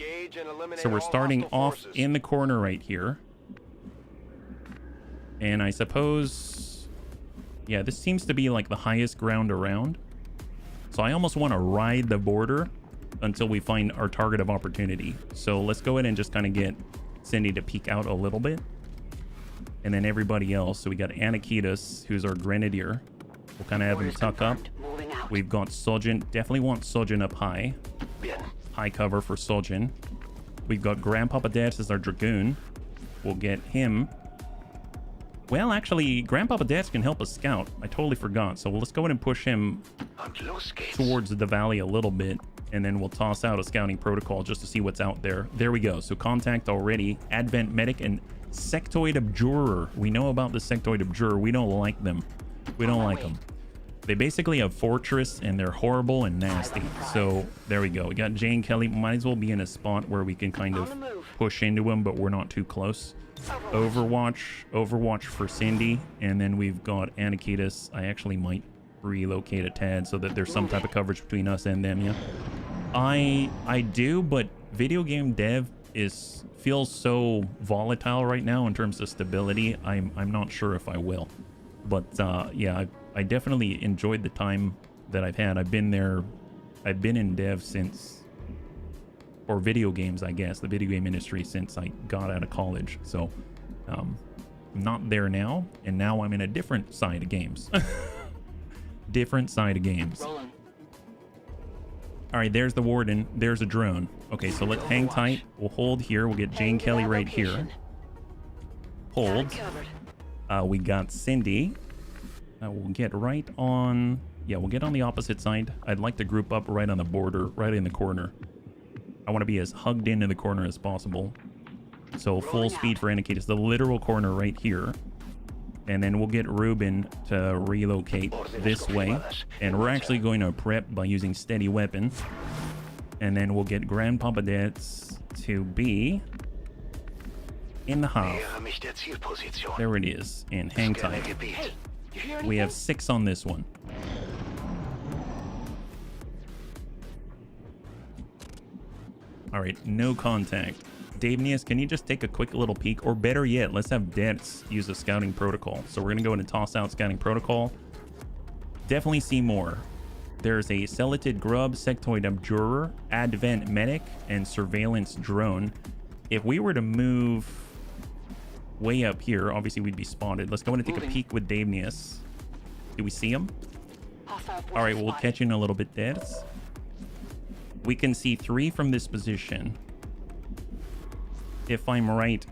So we're starting off in the corner right here. And I suppose, yeah, this seems to be like the highest ground around. So I almost want to ride the border until we find our target of opportunity. So let's go ahead and just kind of get Cindy to peek out a little bit. And then everybody else. So we got Anakitas, who's our Grenadier. We'll kind of have him tuck up. We've got Sojin. Definitely want Sojin up high. High cover for Sojin. We've got Grandpapa Dads as our Dragoon. We'll get him. Well, actually, Grandpapa Dads can help us scout. I totally forgot. So let's go ahead and push him towards the valley a little bit. And then we'll toss out a scouting protocol just to see what's out there. There we go. So contact already. Advent Medic and Sectoid Abjurer. We know about the Sectoid Abjurer. We don't like them. We don't like them. They basically have Fortress and they're horrible and nasty. So there we go. We got Jane Kelly. Might as well be in a spot where we can kind of push into him, but we're not too close. Overwatch for Cindy. And then we've got Anakitas. I actually might relocate a tad so that there's some type of coverage between us and them. Yeah, I do, but video game dev feels so volatile right now in terms of stability. I'm not sure if I will, but yeah, I definitely enjoyed the time that I've had. I've been in dev since, or video games, I guess, the video game industry, since I got out of college. So I'm not there now, and now I'm in a different side of games. Different side of games. All right, there's the Warden. There's a drone. Okay, so let's hang tight. We'll hold here. We'll get Jane Kelly right here. Hold. We got Cindy. We'll get right on... Yeah, we'll get on the opposite side. I'd like to group up right on the border, right in the corner. I want to be as hugged into the corner as possible. So full speed for Anakitas. The literal corner right here. And then we'll get Ruben to relocate this way. And we're actually going to prep by using steady weapon. And then we'll get Grandpapa Dads to be in the half. There it is. And hang tight. We have 6 on this one. All right, no contact. Davenius, can you just take a quick little peek? Or better yet, let's have Dets use a scouting protocol. So we're going to go in and toss out scouting protocol. Definitely see more. There's a Celatid Grub, Sectoid Abjurer, Advent Medic, and Surveillance Drone. If we were to move way up here, obviously we'd be spotted. Let's go in and take a peek with Davenius. Do we see him? All right, we'll catch you in a little bit, Dets. We can see 3 from this position. If I'm right.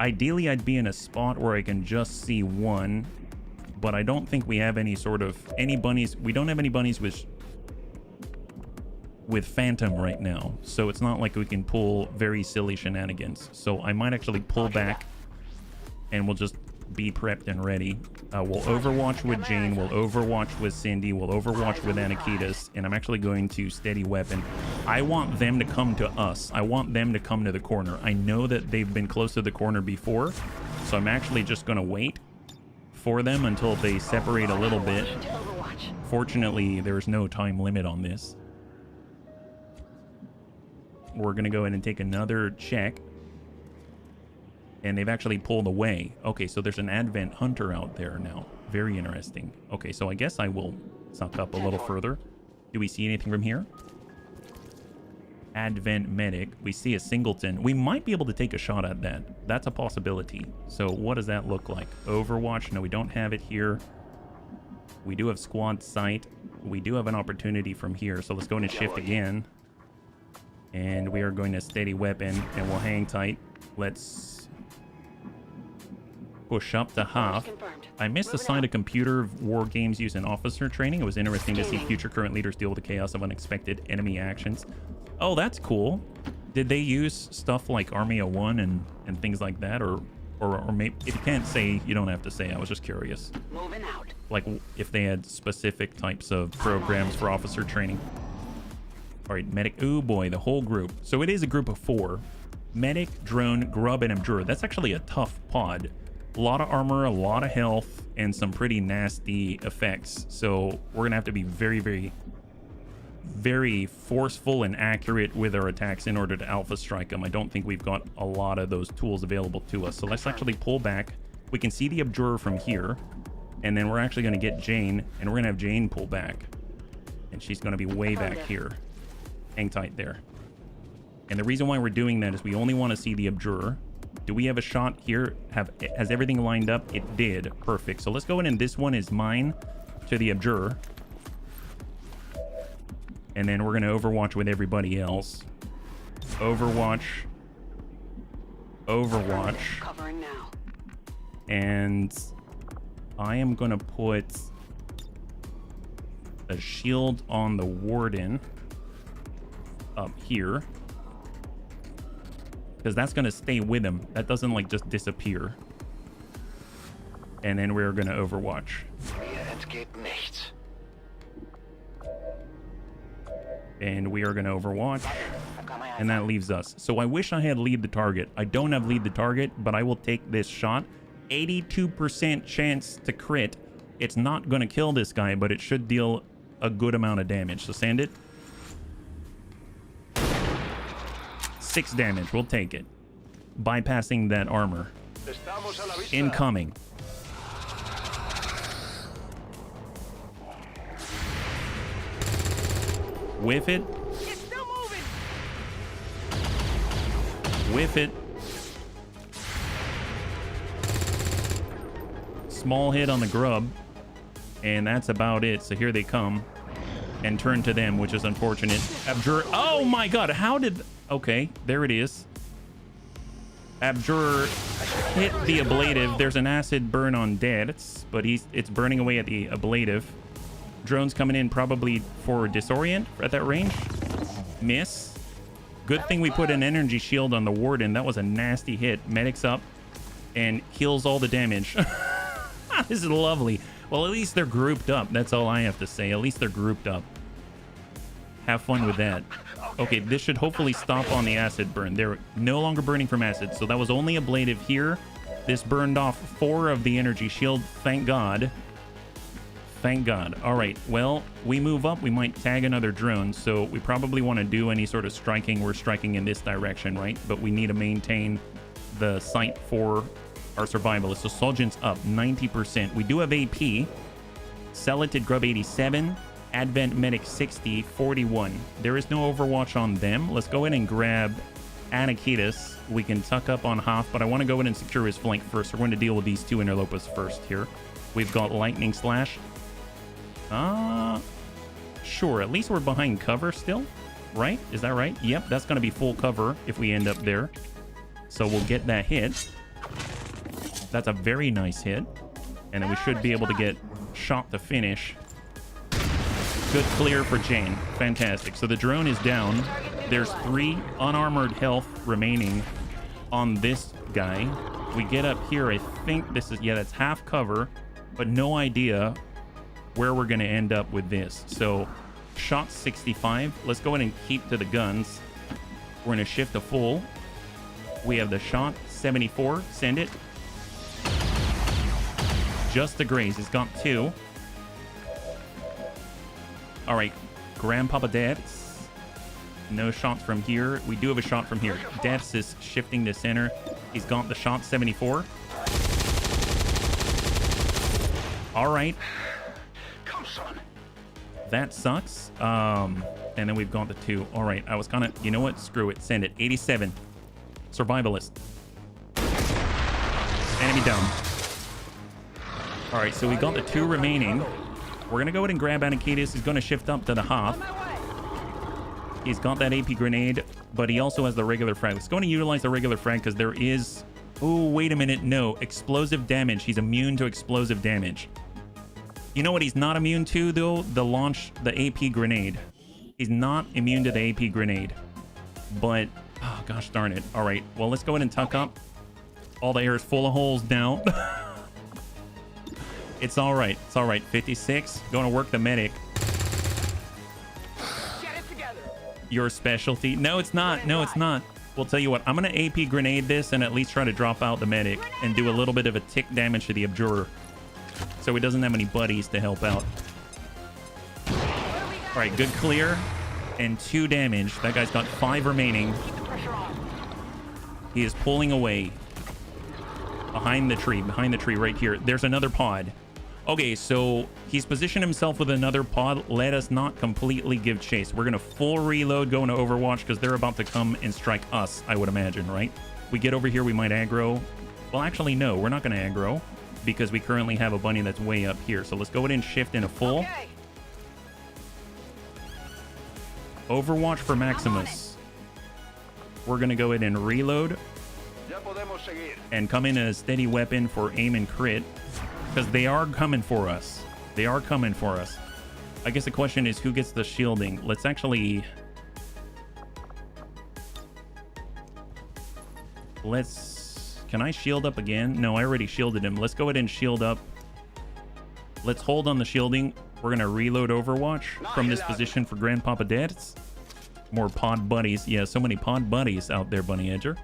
Ideally, I'd be in a spot where I can just see 1, but I don't think we have any bunnies. We don't have any bunnies with Phantom right now, so it's not like we can pull very silly shenanigans. So I might actually pull back, and we'll just be prepped and ready. We'll overwatch with Jane, we'll overwatch with Cindy, we'll overwatch with Anakitas, and I'm actually going to steady weapon. I want them to come to us. I want them to come to the corner. I know that they've been close to the corner before, so I'm actually just going to wait for them until they separate a little bit. Fortunately, there's no time limit on this. We're going to go ahead and take another check. And they've actually pulled away. Okay, so there's an Advent Hunter out there now. Very interesting. Okay, so I guess I will suck up a little further. Do we see anything from here? Advent Medic. We see a Singleton. We might be able to take a shot at that. That's a possibility. So what does that look like? Overwatch. No, we don't have it here. We do have Squad Sight. We do have an opportunity from here. So let's go in and shift again. And we are going to steady weapon. And we'll hang tight. Let's push up to half. confirmed. I missed the Moving side out. of computer war games using officer training. It was interesting to see Scanning. future current leaders deal with the chaos of unexpected enemy actions. Oh, that's cool. Did they use stuff like Army of One and things like that, or maybe if you can't say, you don't have to say. I was just curious, Moving out. like if they had specific types of programs for officer training. All right, medic. Oh boy, the whole group. So it is a group of 4. Medic, drone, grub, and abjurer. That's actually a tough pod. A lot of armor, a lot of health, and some pretty nasty effects. So we're gonna have to be very, very, very forceful and accurate with our attacks in order to alpha strike them. I don't think we've got a lot of those tools available to us. So let's actually pull back. We can see the abjurer from here, and then we're actually gonna get Jane, and we're gonna have Jane pull back, and she's gonna be way back here. Hang tight there. And the reason why we're doing that is we only want to see the abjurer. Do we have a shot here? Has everything lined up? It did. Perfect. So let's go in, and this one is mine to the abjurer. And then we're going to overwatch with everybody else. Overwatch. Overwatch. Covering now. And I am going to put a shield on the warden up here, because that's going to stay with him. That doesn't like just disappear. And then we're going to overwatch. Mir entgeht nichts. And we are going to overwatch. I've got my eyes And that leaves us. So I wish I had lead the target. I don't have lead the target, but I will take this shot. 82% chance to crit. It's not going to kill this guy, but it should deal a good amount of damage. So send it. 6 damage. We'll take it. Bypassing that armor. Estamos a la vista. Incoming. Whiff it. It's still moving. Whiff it. Small hit on the grub. And that's about it. So here they come. And turn to them, which is unfortunate. Abjurer. Oh my god. How did... Okay, there it is. Abjurer hit the ablative. There's an acid burn on dead, but it's burning away at the ablative. Drone's coming in probably for disorient at that range. Miss. Good thing we put an energy shield on the warden. That was a nasty hit. Medic's up and heals all the damage. This is lovely. Well, at least they're grouped up. That's all I have to say. At least they're grouped up. Have fun with that. Okay, this should hopefully stop on the acid burn. They're no longer burning from acid, so that was only ablative here. This burned off 4 of the energy shield. Thank God. Thank God. All right, well, we move up. We might tag another drone, so we probably want to do any sort of striking. We're striking in this direction, right? But we need to maintain the sight for our survivalists. So Soldian's up 90%. We do have AP. Celoted Grub 87. Advent Medic 60, 41. There is no overwatch on them. Let's go in and grab Anakitas. We can tuck up on Hoff, but I want to go in and secure his flank first. We're going to deal with these 2 interlopers first here. We've got Lightning Slash. Sure. At least we're behind cover still, right? Is that right? Yep, that's going to be full cover if we end up there. So we'll get that hit. That's a very nice hit. And then we should be able to get shot to finish. Good clear for Jane. Fantastic. So the drone is down. There's 3 unarmored health remaining on this guy. We get up here. I think this is... Yeah, that's half cover, but no idea where we're going to end up with this. So shot 65. Let's go ahead and keep to the guns. We're going to shift to full. We have the shot 74. Send it. Just to graze. It's got 2. All right, Grandpapa Deaths. No shots from here. We do have a shot from here. Deaths is shifting to center. He's got the shot 74. All right. Come, son. That sucks. And then we've got the 2. All right, I was kind of... You know what? Screw it. Send it. 87. Survivalist. Enemy down. All right, so we got the 2 remaining. We're going to go ahead and grab Anakitas. He's going to shift up to the Hoff. He's got that AP grenade, but he also has the regular frag. Let's go and utilize the regular frag because there is Oh, wait a minute. No, explosive damage. He's immune to explosive damage. You know what he's not immune to, though? The AP grenade. He's not immune to the AP grenade. But, oh, gosh darn it. All right, well, let's go ahead and tuck up. All the air is full of holes now. It's all right. It's all right. 56. Going to work the medic. Get it together. Your specialty. No, it's not. No, it's not. We'll tell you what. I'm going to AP grenade this and at least try to drop out the medic and do a little bit of a tick damage to the Abjurer, so he doesn't have any buddies to help out. All right, good clear. And 2 damage. That guy's got 5 remaining. Keep the pressure on. He is pulling away. Behind the tree right here. There's another pod. Okay, so he's positioned himself with another pod. Let us not completely give chase. We're going to full reload, go into Overwatch, because they're about to come and strike us, I would imagine, right? We get over here, we might aggro. Well, actually, no, we're not going to aggro, because we currently have a bunny that's way up here. So let's go ahead and shift into full. Okay. Overwatch for Maximus. We're going to go ahead and reload and come in a steady weapon for aim and crit, because they are coming for us. They are coming for us. I guess the question is who gets the shielding. Let's actually... Can I shield up again? No, I already shielded him. Let's go ahead and shield up. Let's hold on the shielding. We're going to reload Overwatch from this position for Grandpapa Dads. More pod buddies. Yeah, so many pod buddies out there, Bunny Edger.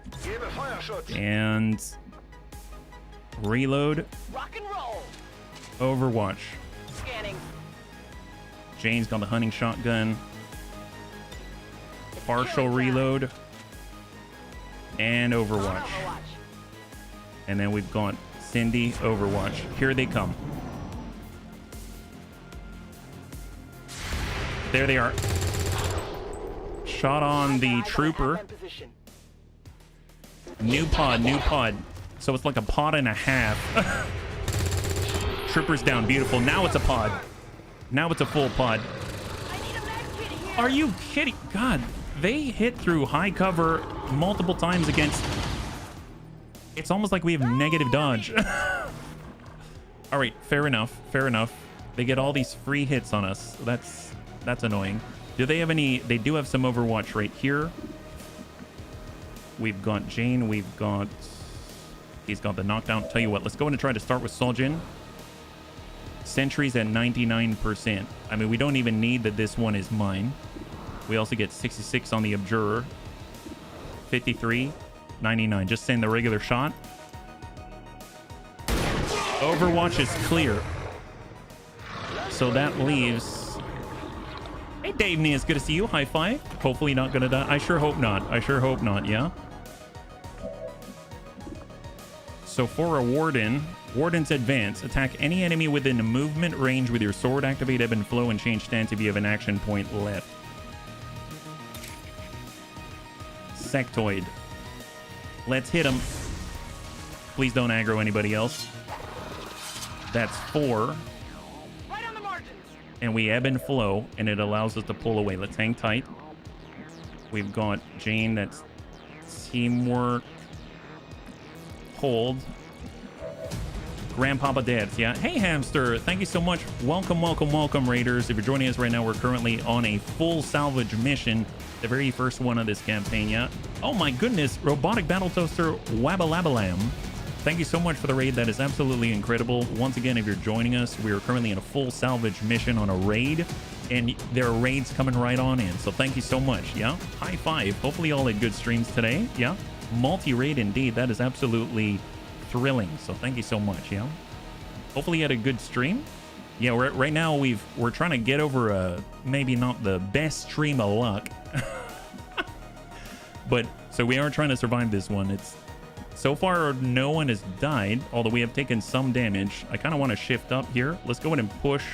And reload. Rock and roll. Overwatch. Scanning. Jane's got the hunting shotgun. Partial reload. And Overwatch. And then we've got Cindy, Overwatch. Here they come. There they are. Shot on the trooper. New pod. So it's like a pod and a half. Trooper's down. Beautiful. Now it's a pod. Now it's a full pod. Are you kidding? God, they hit through high cover multiple times against... It's almost like we have negative dodge. All right, fair enough. Fair enough. They get all these free hits on us. That's annoying. Do they have any... They do have some Overwatch right here. We've got Jane. We've got... He's got the knockdown. Tell you what, let's go in and try to start with Soljin. Sentry's at 99%. I mean, we don't even need that this one is mine. We also get 66 on the Abjurer. 53, 99. Just send the regular shot. Overwatch is clear. So that leaves... Hey, Dave Nia, it's good to see you. High five. Hopefully not gonna die. I sure hope not. I sure hope not, yeah? So for a Warden, Warden's Advance. Attack any enemy within a movement range with your sword. Activate Ebb and Flow and change stance if you have an action point left. Sectoid. Let's hit him. Please don't aggro anybody else. That's 4. Right on the margins. And we ebb and flow, and it allows us to pull away. Let's hang tight. We've got Jane. That's teamwork. Hold. Grandpapa Dads, yeah. Hey, Hamster. Thank you so much. Welcome, welcome, welcome, Raiders. If you're joining us right now, we're currently on a full salvage mission. The very first one of this campaign, yeah. Oh, my goodness. Robotic Battle Toaster Wabalabalam. Thank you so much for the raid. That is absolutely incredible. Once again, if you're joining us, we are currently in a full salvage mission on a raid, and there are raids coming right on in. So thank you so much, yeah. High five. Hopefully all had good streams today, yeah. Multi-raid indeed. That is absolutely thrilling. So thank you so much, yeah. Hopefully you had a good stream. Yeah, right now we're trying to get over a maybe not the best stream of luck. But so we are trying to survive this one. It's so far no one has died, although we have taken some damage. I kind of want to shift up here. Let's go ahead and push.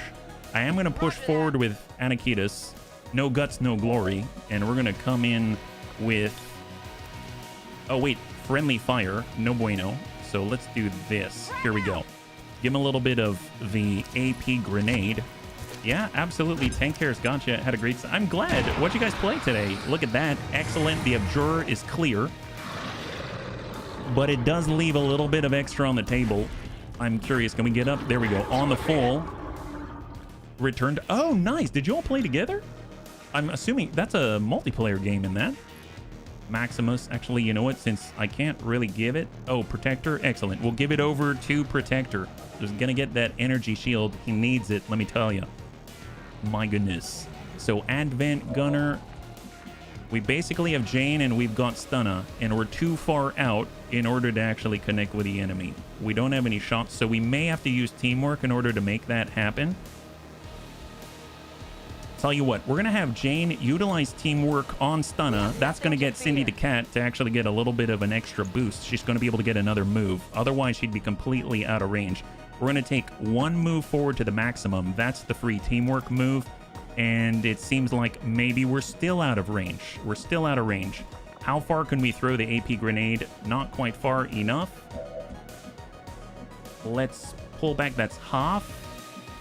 I am going to push forward with Anakitas. No guts, no glory. And we're going to come in with... Oh, wait. Friendly fire. No bueno. So let's do this. Here we go. Give him a little bit of the AP grenade. Yeah, absolutely. Tank Cares gotcha. Had a great... I'm glad. What'd you guys play today? Look at that. Excellent. The Abjurer is clear. but it does leave a little bit of extra on the table. I'm curious. Can we get up? There we go. On the full. Returned. Oh, nice. Did you all play together? I'm assuming that's a multiplayer game in that. Maximus. Actually, you know what? Since I can't really give it. Oh, Protector. Excellent. We'll give it over to Protector. Just gonna get that energy shield. He needs it. Let me tell you. My goodness. So Advent Gunner. We basically have Jane and we've got Stunna, and we're too far out in order to actually connect with the enemy. We don't have any shots, so we may have to use teamwork in order to make that happen. Tell you what, we're going to have Jane utilize teamwork on Stunna. That's going to get Cindy the Cat to actually get a little bit of an extra boost. She's going to be able to get another move. Otherwise, she'd be completely out of range. We're going to take one move forward to the maximum. That's the free teamwork move. And it seems like maybe we're still out of range. We're still out of range. How far can we throw the AP grenade? Not quite far enough. Let's pull back. That's half.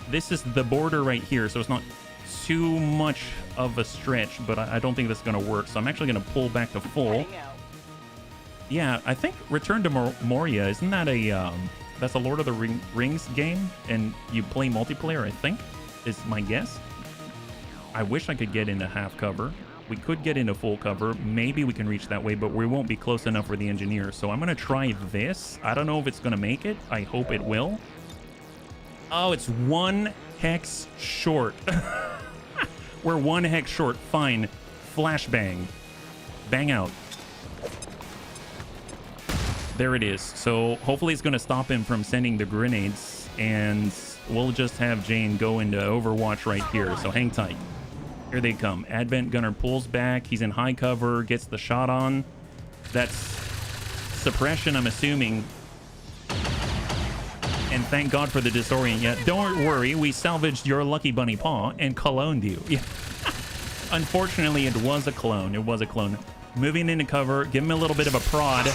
This is the border right here, so it's not too much of a stretch, but I don't think that's going to work. So I'm actually going to pull back to full. Yeah, I think Return to Moria, isn't that a... that's a Lord of the Rings game, and you play multiplayer, I think, is my guess. I wish I could get into half cover. We could get into full cover. Maybe we can reach that way, but we won't be close enough for the engineer. So I'm going to try this. I don't know if it's going to make it. I hope it will. Oh, it's 1 hex short. We're 1 hex short. Fine. Flashbang. Bang out. There it is. So hopefully it's going to stop him from sending the grenades, and we'll just have Jane go into Overwatch right here. So hang tight. Here they come. Advent Gunner pulls back. He's in high cover. Gets the shot on. That's suppression, I'm assuming. And thank God for the disorient. Yeah, don't worry. We salvaged your lucky bunny paw and cloned you. Yeah. Unfortunately, it was a clone. It was a clone. Moving into cover. Give him a little bit of a prod.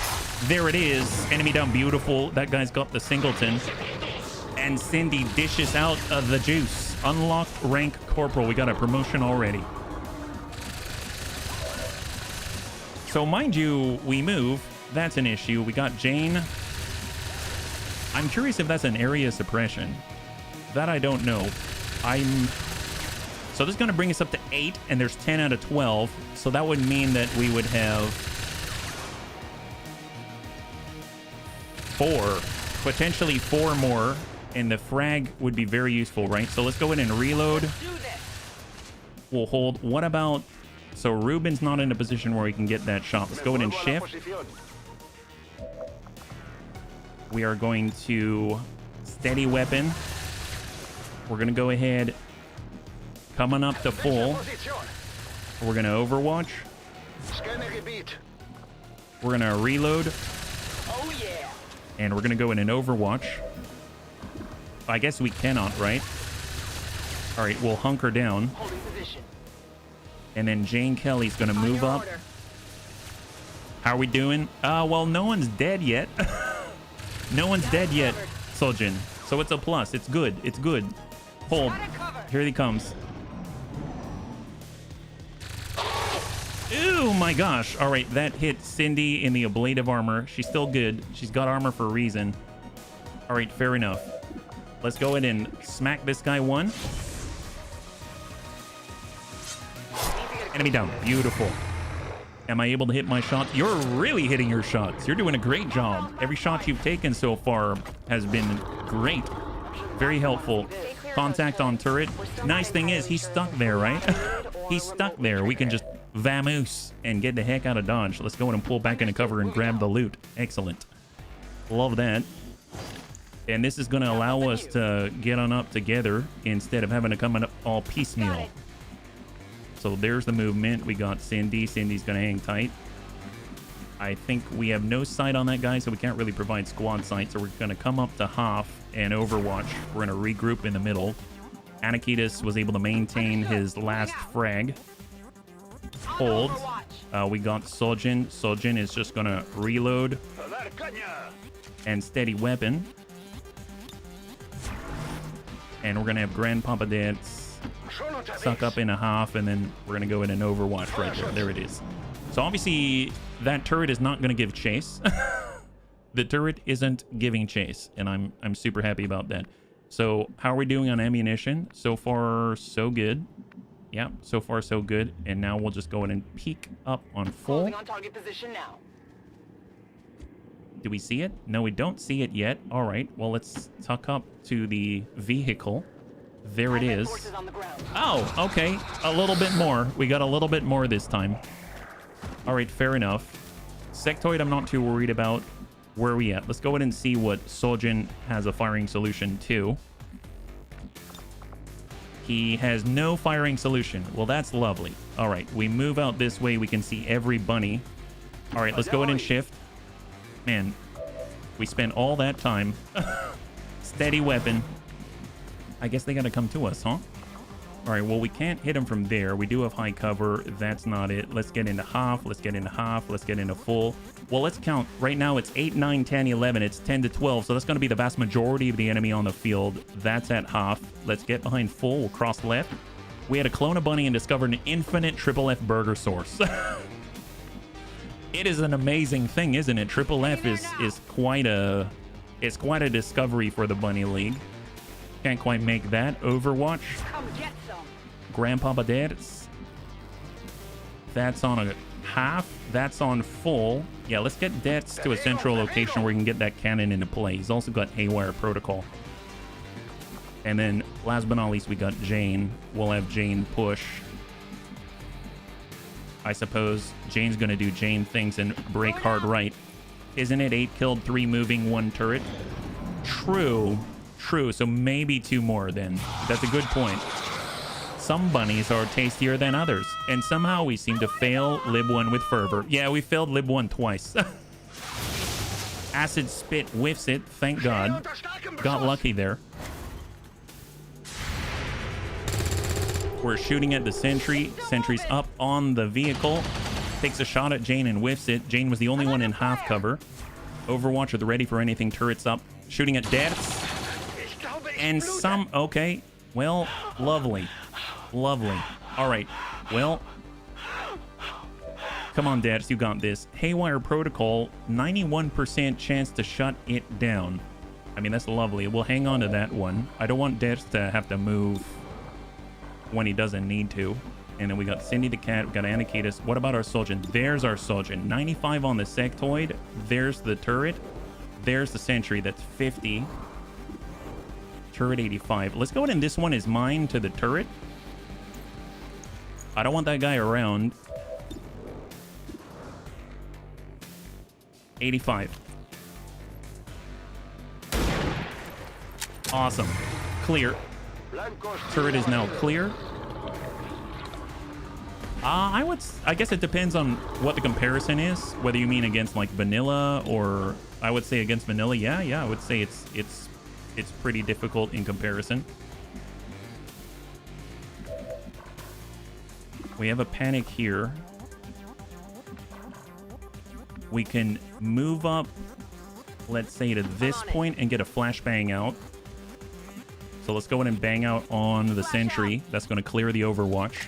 There it is. Enemy down. Beautiful. That guy's got the singleton. And Cindy dishes out the juice. Unlocked rank corporal. We got a promotion already. So mind you, we move. That's an issue. We got Jane. I'm curious if that's an area suppression. That I don't know. So this is going to bring us up to 8, and there's 10 out of 12. So that would mean that we would have 4, potentially 4 more. And the frag would be very useful, right? So let's go in and reload. We'll hold. What about... So Ruben's not in a position where he can get that shot. Let's go in and shift. We are going to steady weapon. We're going to go ahead. Coming up to full. We're going to Overwatch. We're going to reload. Oh, yeah. And we're going to go in and Overwatch. I guess we cannot, right? All right, we'll hunker down. And then Jane Kelly's going to move up. How are we doing? Well, no one's dead yet. No one's dead yet, Sojin. So it's a plus. It's good. It's good. Hold. Here he comes. Ooh, my gosh. All right, that hit Cindy in the ablative armor. She's still good. She's got armor for a reason. All right, fair enough. Let's go ahead and smack this guy one. Enemy down. Beautiful. Am I able to hit my shots? You're really hitting your shots. You're doing a great job. Every shot you've taken so far has been great. Very helpful. Contact on turret. Nice thing is, he's stuck there, right? He's stuck there. We can just vamoose and get the heck out of dodge. Let's go in and pull back into cover and grab the loot. Excellent. Love that. And this is going to allow us to get on up together instead of having to come up all piecemeal. So there's the movement. We got Cindy. Cindy's going to hang tight. I think we have no sight on that guy, so we can't really provide squad sight. So we're going to come up to half and Overwatch. We're going to regroup in the middle. Anakitis was able to maintain his last frag. Hold. We got Sojin. Sojin is just going to reload and steady weapon. And we're going to have Grandpapa Dance suck up in a half, and then we're going to go in and Overwatch right there. There it is. So obviously, that turret is not going to give chase. The turret isn't giving chase, and I'm super happy about that. So how are we doing on ammunition? So far, so good. Yeah, so far, so good. And now we'll just go in and peek up on full. Closing on target position now. Do we see it? No, we don't see it yet. All right, well, let's tuck up to the vehicle. There it is. Forces on the ground. Oh, okay. A little bit more. We got a little bit more this time. All right, fair enough. Sectoid, I'm not too worried about. Where are we at? Let's go ahead and see what Sojin has a firing solution to. He has no firing solution. Well, that's lovely. All right, we move out this way. We can see every bunny. All right, let's go ahead and shift. Man, we spent all that time. Steady weapon. I guess they got to come to us, huh? All right, well, we can't hit them from there. We do have high cover. That's not it. Let's get into half. Let's get into half. Let's get into full. Well, let's count. Right now, it's 8, 9, 10, 11. It's 10 to 12. So that's going to be the vast majority of the enemy on the field. That's at half. Let's get behind full. We'll cross left. We had to clone a bunny and discovered an infinite triple F burger source. It is an amazing thing, isn't it? Triple F is quite a discovery for the Bunny League. Can't quite make that. Overwatch. Come get some. Grandpapa Dad's. That's on a half. That's on full. Yeah, let's get Dets to a central location where we can get that cannon into play. He's also got Haywire Protocol. And then, last but not least, we got Jane. We'll have Jane push. I suppose Jane's going to do Jane things and break hard right. Isn't it 8 killed, 3 moving, 1 turret? True. True. So maybe 2 more then. That's a good point. Some bunnies are tastier than others. And somehow we seem to fail Lib 1 with fervor. Yeah, we failed Lib 1 twice. Acid Spit whiffs it. Thank God. Got lucky there. We're shooting at the sentry. Sentry's up on the vehicle. Takes a shot at Jane and whiffs it. Jane was the only one in half cover. Overwatch are ready for anything. Turrets up. Shooting at Dets. And some... Okay. Well, lovely. Lovely. All right. Well... Come on, Dets. You got this. Haywire Protocol. 91% chance to shut it down. I mean, that's lovely. We'll hang on to that one. I don't want Dets to have to move when he doesn't need to. And then we got Cindy the Cat, we got Anakitis. What about our Sojin? There's our Sojin. 95 on the sectoid. There's the turret. There's the sentry. That's 50. Turret 85. Let's go ahead and this one is mine to the turret. I don't want that guy around. 85. Awesome. Clear. Turret is now clear. I guess it depends on what the comparison is. Whether you mean against like vanilla or I would say against vanilla. Yeah, I would say it's pretty difficult in comparison. We have a panic here. We can move up, let's say to this point and get a flashbang out. So let's go in and bang out on the sentry. That's going to clear the Overwatch.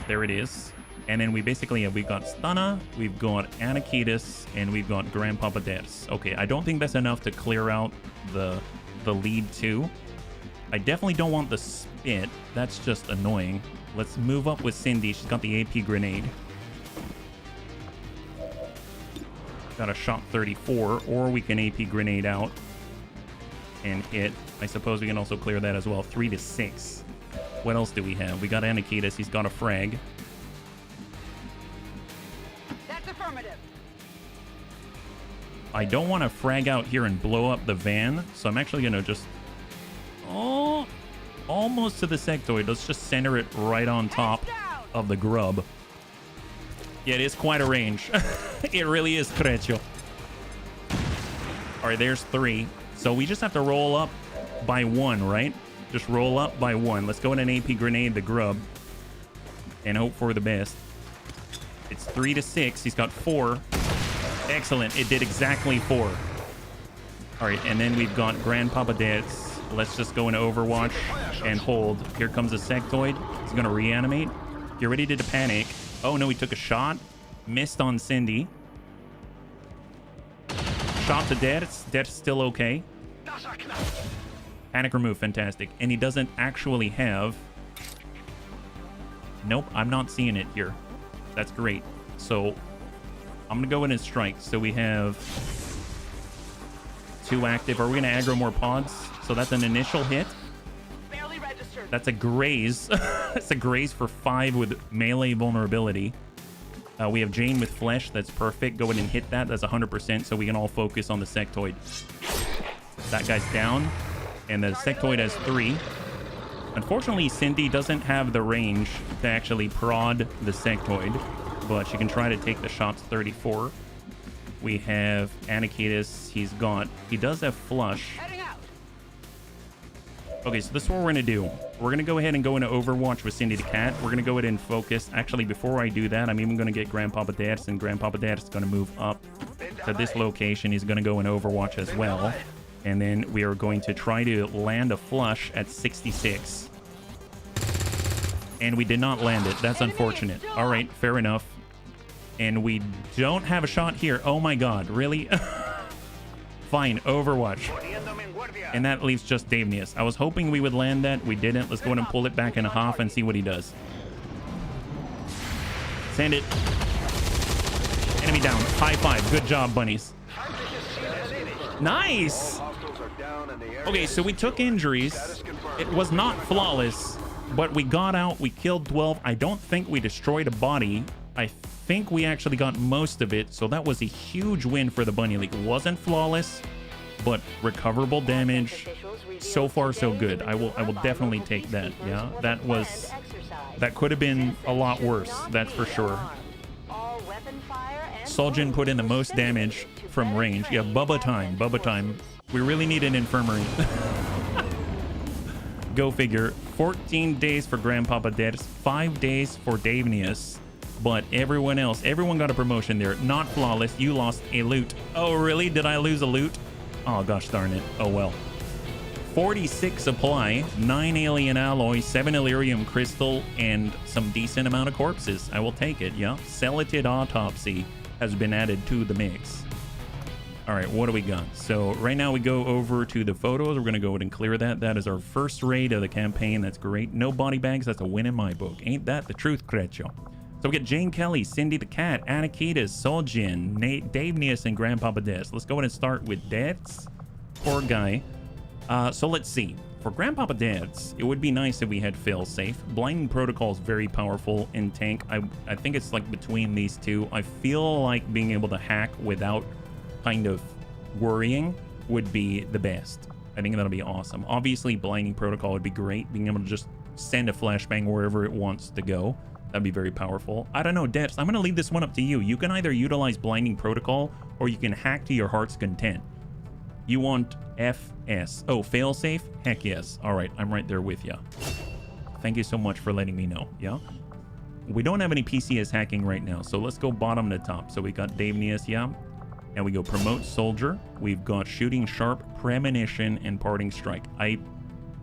There it is. And then we basically have, we've got Stunna, we've got Anakitis, and we've got Grandpapa Des. Okay, I don't think that's enough to clear out the lead two. I definitely don't want the spit. That's just annoying. Let's move up with Cindy. She's got the AP grenade. Got a shot 34, or we can AP grenade out and hit. I suppose we can also clear that as well. 3 to 6. What else do we have? We got Anakitis. He's got a frag. That's affirmative. I don't want to frag out here and blow up the van, so I'm actually going to just... Oh, almost to the sectoid. Let's just center it right on top of the grub. Yeah, it is quite a range. It really is, Trecho. All right, there's 3. So we just have to roll up by 1, right? Just roll up by 1. Let's go in an AP grenade the grub and hope for the best. It's 3 to 6. He's got 4. Excellent. It did exactly 4. All right, and then we've got Grandpapa Dad's. Let's just go into Overwatch and hold. Here comes a sectoid. He's going to reanimate. Get ready to panic. Oh, no, he took a shot. Missed on Cindy. Shot to dead. Dead's still okay. Panic remove, fantastic. And he doesn't actually have... Nope, I'm not seeing it here. That's great. So I'm gonna go in and strike. So we have 2 active. Are we gonna aggro more pods? So that's an initial hit. Barely registered. That's a graze. That's a graze for 5 with melee vulnerability. We have Jane with flesh. That's perfect. Go ahead and hit that. That's 100%. So we can all focus on the sectoid. That guy's down. And the sectoid has 3. Unfortunately, Cindy doesn't have the range to actually prod the sectoid, but she can try to take the shots. 34. We have Anakitis. He does have flush. Okay, so this is what we're going to do. We're going to go ahead and go into Overwatch with Cindy the Cat. We're going to go ahead and focus. Actually, before I do that, I'm even going to get Grandpapa Dance, and Grandpapa Dance is going to move up to this location. He's going to go in Overwatch as well. And then we are going to try to land a flush at 66. And we did not land it. That's unfortunate. All right, fair enough. And we don't have a shot here. Oh my god, really? Fine, Overwatch. And that leaves just Davenius. I was hoping we would land that. We didn't. Let's go ahead and pull it back in half and see what he does. Send it. Enemy down. High 5. Good job, bunnies. Nice. Okay, so we took injuries. It was not flawless, but we got out. We killed 12. I don't think we destroyed a body. I think we actually got most of it. So that was a huge win for the Bunny League. It wasn't flawless, but recoverable damage. So far, so good. I will definitely take that. Yeah, that could have been a lot worse. That's for sure. Soljin put in the most damage from range. Yeah, Bubba time. Bubba time. We really need an infirmary. Go figure. 14 days for Grandpapa Dead. 5 days for Davenius. But everyone got a promotion there. Not flawless. You lost a loot. Oh, really? Did I lose a loot? Oh, gosh darn it. Oh, well. 46 supply, 9 alien alloy, 7 Illyrium crystal, and some decent amount of corpses. I will take it, yeah. Celatid autopsy has been added to the mix. All right, what do we got? So right now we go over to the photos. We're going to go ahead and clear that. That is our first raid of the campaign. That's great. No body bags. That's a win in my book. Ain't that the truth, Crecho? So we get Jane Kelly, Cindy the Cat, Anakitas, Soljin, Nate, Davenius, and Grandpapa Des. Let's go ahead and start with Dads. Poor guy. So let's see. For Grandpapa Dads, it would be nice if we had fail-safe. Blinding Protocol is very powerful in tank. I think it's like between these two. I feel like being able to hack without kind of worrying would be the best. I think that'll be awesome. Obviously, Blinding Protocol would be great. Being able to just send a flashbang wherever it wants to go. That'd be very powerful. I don't know, Debs. I'm going to leave this one up to you. You can either utilize Blinding Protocol or you can hack to your heart's content. You want FS. Oh, failsafe? Heck yes. All right, I'm right there with you. Thank you so much for letting me know. Yeah? We don't have any PCS hacking right now, so let's go bottom to top. So we got Davenius, yeah? And we go Promote Soldier. We've got Shooting Sharp, Premonition, and Parting Strike. I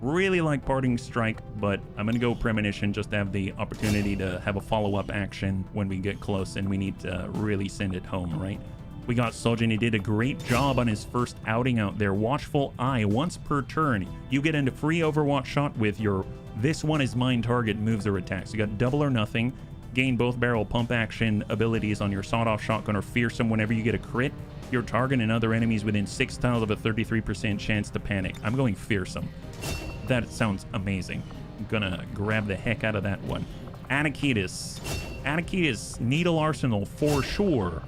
really like Parting Strike, but I'm going to go Premonition just to have the opportunity to have a follow-up action when we get close and we need to really send it home, right? We got Soljin. He did a great job on his first outing out there. Watchful Eye. Once per turn, you get into free Overwatch shot with your This One Is Mine target moves or attacks. You got double or nothing. Gain both barrel pump action abilities on your sawed-off shotgun or fearsome whenever you get a crit. Your target and other enemies within 6 tiles of a 33% chance to panic. I'm going fearsome. That sounds amazing. I'm gonna grab the heck out of that one. Anakitas. Anakitas, Needle Arsenal for sure.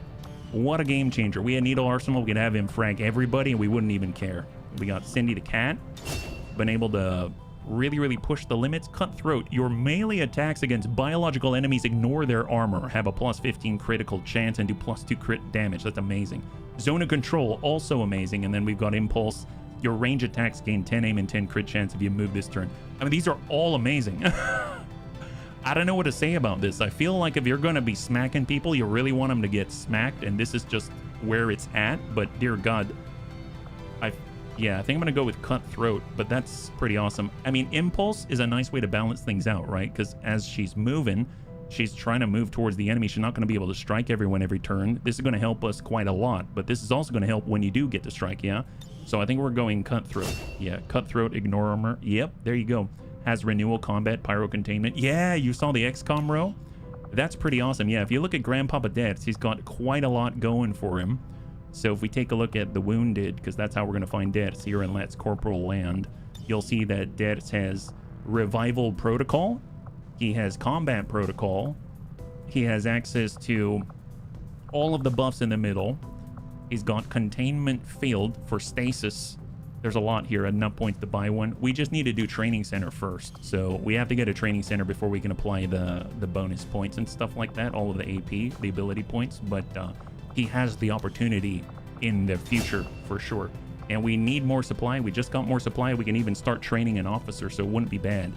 What a game changer. We had Needle Arsenal. We could have him frag everybody and we wouldn't even care. We got Cindy the Cat. Been able to really push the limits. Cutthroat. Your melee attacks against biological enemies ignore their armor. Have a plus 15 critical chance and do plus 2 crit damage. That's amazing. Zone of Control. Also amazing. And then we've got Impulse. Your range attacks gain 10 aim and 10 crit chance if you move this turn. I mean, these are all amazing. I don't know what to say about this. I feel like if you're going to be smacking people, you really want them to get smacked, and this is just where it's at. But dear God, I think I'm going to go with Cutthroat, but that's pretty awesome. I mean, Impulse is a nice way to balance things out, right? Because as she's moving, She's trying to move towards the enemy. She's not going to be able to strike everyone every turn. This is going to help us quite a lot, but this is also going to help when you do get to strike, yeah? So I think we're going Cutthroat. Yeah, Cutthroat, Ignore Armor. Yep, there you go. Has Renewal, Combat, Pyro Containment. Yeah, you saw the XCOM row? That's pretty awesome. Yeah, if you look at Grandpapa Deaths, he's got quite a lot going for him. So if we take a look at the Wounded, because that's how we're going to find Deaths here in Let's Corporal Land, you'll see that Deaths has Revival Protocol. He has Combat Protocol. He has access to all of the buffs in the middle. He's got Containment Field for Stasis. There's a lot here, enough points to buy one. We just need to do Training Center first. So we have to get a Training Center before we can apply the bonus points and stuff like that. All of the AP, the ability points. But he has the opportunity in the future for sure. And we need more supply. We just got more supply. We can even start training an officer, so it wouldn't be bad.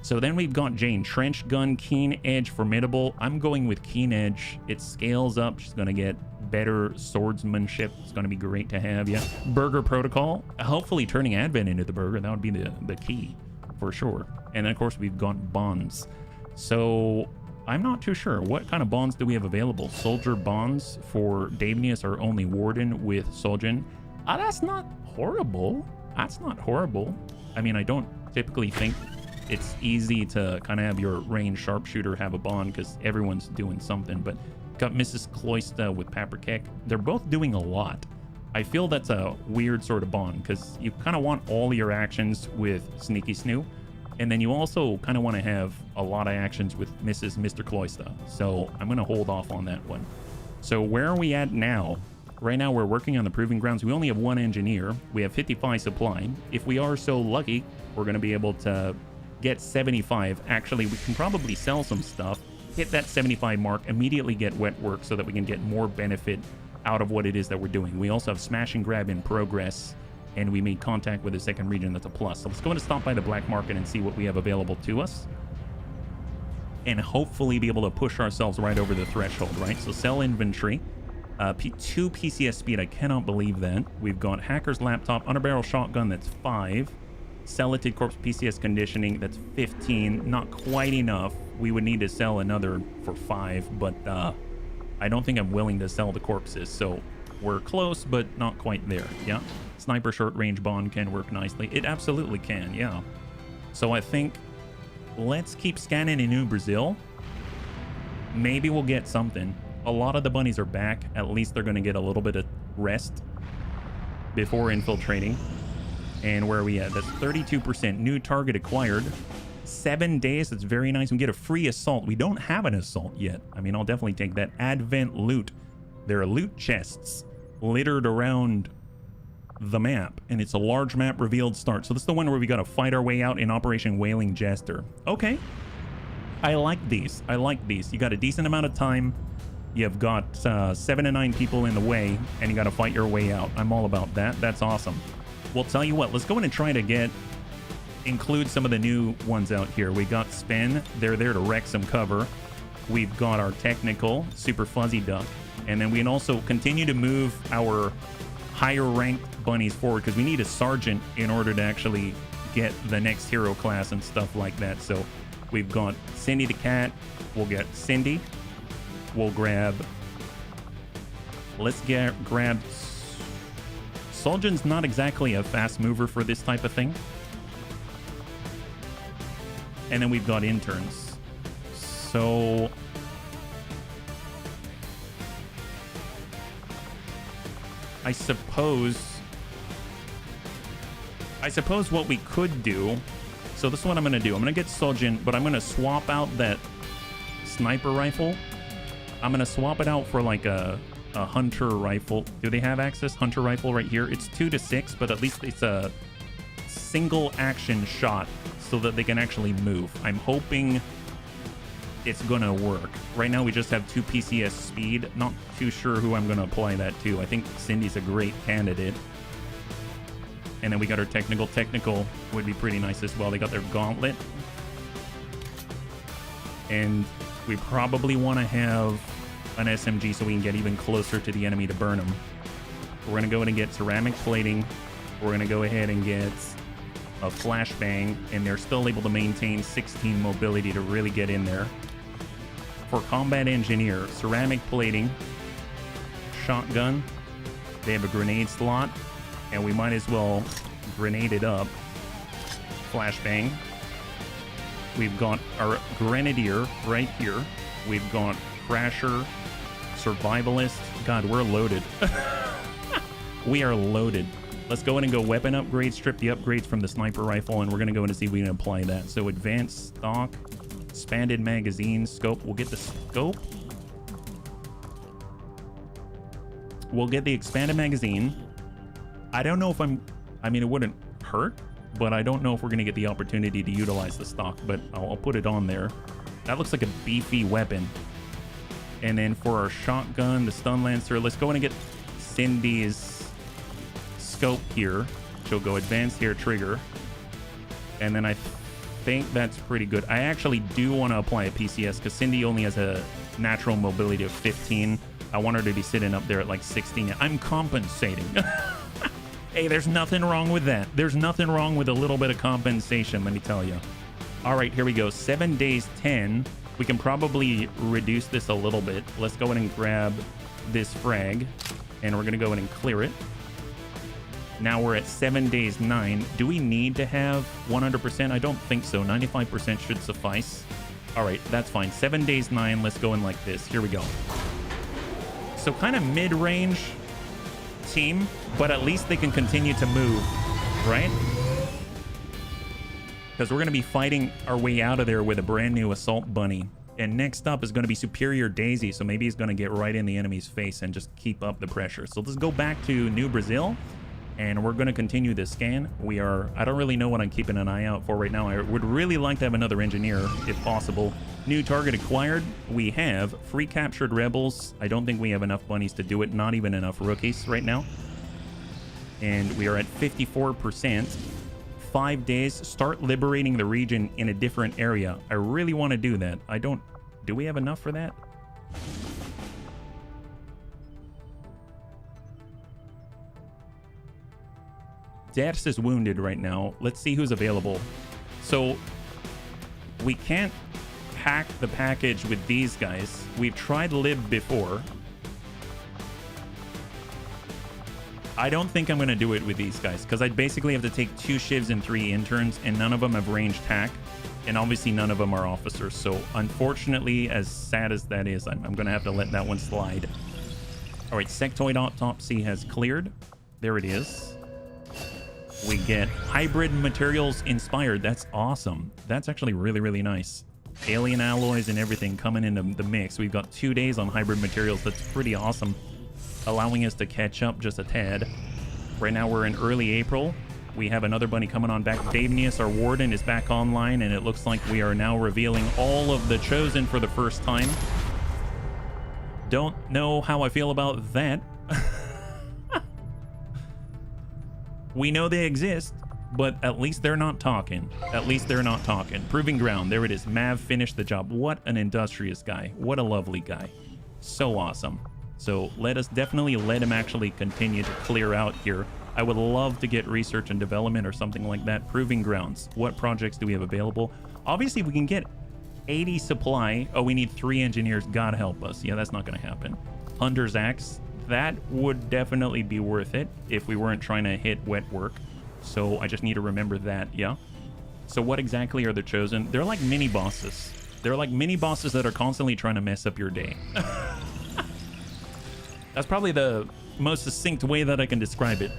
So then we've got Jane. Trench Gun, Keen Edge, Formidable. I'm going with Keen Edge. It scales up. She's going to get better swordsmanship. It's going to be great to have, yeah. Burger Protocol. Hopefully turning Advent into the burger. That would be the key for sure. And then, of course, we've got bonds. So I'm not too sure. What kind of bonds do we have available? Soldier bonds for Davenius are only Warden with Soljan. That's not horrible. That's not horrible. I mean, I don't typically think it's easy to kind of have your range sharpshooter have a bond because everyone's doing something, but got Mrs. Cloysta with Paprikek. They're both doing a lot. I feel that's a weird sort of bond because you kind of want all your actions with Sneaky Snoo, and then you also kind of want to have a lot of actions with Mr. Cloysta. So I'm going to hold off on that one. So where are we at now? Right now we're working on the Proving Grounds. We only have one engineer. We have 55 supply. If we are so lucky, we're going to be able to get 75. Actually, we can probably sell some stuff, hit that 75 mark, immediately get wet work so that we can get more benefit out of what it is that we're doing. We also have Smash and Grab in progress, and we made contact with the second region. That's a plus. So let's go and stop by the black market and see what we have available to us, and hopefully be able to push ourselves right over the threshold, right? So sell inventory. 2 PCS speed. I cannot believe that. We've got Hacker's Laptop, Underbarrel Shotgun. That's 5. Cellated Corpse PCS Conditioning. That's 15. Not quite enough. We would need to sell another for 5, but I don't think I'm willing to sell the corpses. So we're close, but not quite there. Yeah. Sniper Short Range Bond can work nicely. It absolutely can. Yeah. So I think let's keep scanning in New Brazil. Maybe we'll get something. A lot of the bunnies are back. At least they're going to get a little bit of rest before infiltrating. And where are we at? That's 32%. New target acquired. 7 days. That's very nice. We get a free assault. We don't have an assault yet. I mean, I'll definitely take that. Advent loot. There are loot chests littered around the map. And it's a large map revealed start. So this is the one where we got to fight our way out in Operation Wailing Jester. Okay. I like these. I like these. You got a decent amount of time. You've got 7 to 9 people in the way, and you got to fight your way out. I'm all about that. That's awesome. Well, tell you what, let's go in and try to include some of the new ones out here. We got Spin. They're there to wreck some cover. We've got our Technical, Super Fuzzy Duck. And then we can also continue to move our higher ranked bunnies forward because we need a sergeant in order to actually get the next hero class and stuff like that. So we've got Cindy the Cat. We'll get Cindy. We'll grab... Let's grab... Soljan's not exactly a fast mover for this type of thing. And then we've got interns. So... I suppose what we could do... So this is what I'm going to do. I'm going to get Soljan, but I'm going to swap out that sniper rifle. I'm going to swap it out for like a hunter rifle. Do they have access? Hunter rifle right here. It's 2 to 6, but at least it's a single action shot so that they can actually move. I'm hoping it's going to work. Right now we just have 2 PCS speed. Not too sure who I'm going to apply that to. I think Cindy's a great candidate. And then we got our technical. Technical would be pretty nice as well. They got their gauntlet. And we probably want to have an SMG so we can get even closer to the enemy to burn them. We're going to go in and get ceramic plating. We're going to go ahead and get a flashbang, and they're still able to maintain 16 mobility to really get in there. for combat engineer, ceramic plating, shotgun. They have a grenade slot, and we might as well grenade it up. Flashbang. We've got our grenadier right here. We've got crasher, survivalist. God, we're loaded. We are loaded. Let's go in and go weapon upgrade, strip the upgrades from the sniper rifle, and we're going to go in and see if we can apply that. So advanced stock, expanded magazine, scope. We'll get the scope. We'll get the expanded magazine. I don't know if I mean, it wouldn't hurt, but I don't know if we're going to get the opportunity to utilize the stock, but I'll put it on there. That looks like a beefy weapon. And then for our shotgun, the stun lancer, let's go in and get Cindy's scope here. She'll go advanced here, trigger. And then I think that's pretty good. I actually do want to apply a PCS because Cindy only has a natural mobility of 15. I want her to be sitting up there at like 16. I'm compensating. Hey, there's nothing wrong with that. There's nothing wrong with a little bit of compensation, let me tell you. All right, here we go. 7 days, 10. We can probably reduce this a little bit. Let's go in and grab this frag, and we're going to go in and clear it. Now we're at 7 days, 9. Do we need to have 100%? I don't think so. 95% should suffice. All right, that's fine. 7 days, 9. Let's go in like this. Here we go. So kind of mid-range team, but at least they can continue to move, right? Because we're going to be fighting our way out of there with a brand new assault bunny. And next up is going to be Superior Daisy, so maybe he's going to get right in the enemy's face and just keep up the pressure. So let's go back to New Brazil, and we're going to continue this scan. I don't really know what I'm keeping an eye out for right now. I would really like to have another engineer, if possible. New target acquired. We have free captured rebels. I don't think we have enough bunnies to do it. Not even enough rookies right now. And we are at 54%. 5 days. Start liberating the region in a different area. I really want to do that. Do we have enough for that? Deaths is wounded right now. Let's see who's available. So we can't hack the package with these guys. We've tried lib before. I don't think I'm going to do it with these guys because I'd basically have to take 2 shivs and 3 interns, and none of them have ranged hack, and obviously none of them are officers. So unfortunately, as sad as that is, I'm going to have to let that one slide. All right, sectoid autopsy has cleared. There it is. We get hybrid materials inspired. That's awesome. That's actually really, really nice. Alien alloys and everything coming into the mix. We've got 2 days on hybrid materials. That's pretty awesome, allowing us to catch up just a tad. Right now we're in early April. We have another bunny coming on back. Davenius, our warden, is back online, and it looks like we are now revealing all of the chosen for the first time. Don't know how I feel about that. We know they exist, but at least they're not talking. At least they're not talking. Proving ground. There it is. Mav finished the job. What an industrious guy. What a lovely guy. So awesome. So definitely let him actually continue to clear out here. I would love to get research and development or something like that. Proving grounds. What projects do we have available? Obviously, we can get 80 supply. Oh, we need 3 engineers. God help us. Yeah, that's not going to happen. Hunter's Axe. That would definitely be worth it if we weren't trying to hit wet work. So I just need to remember that, yeah? So what exactly are the chosen? They're like mini bosses. They're like mini bosses that are constantly trying to mess up your day. That's probably the most succinct way that I can describe it.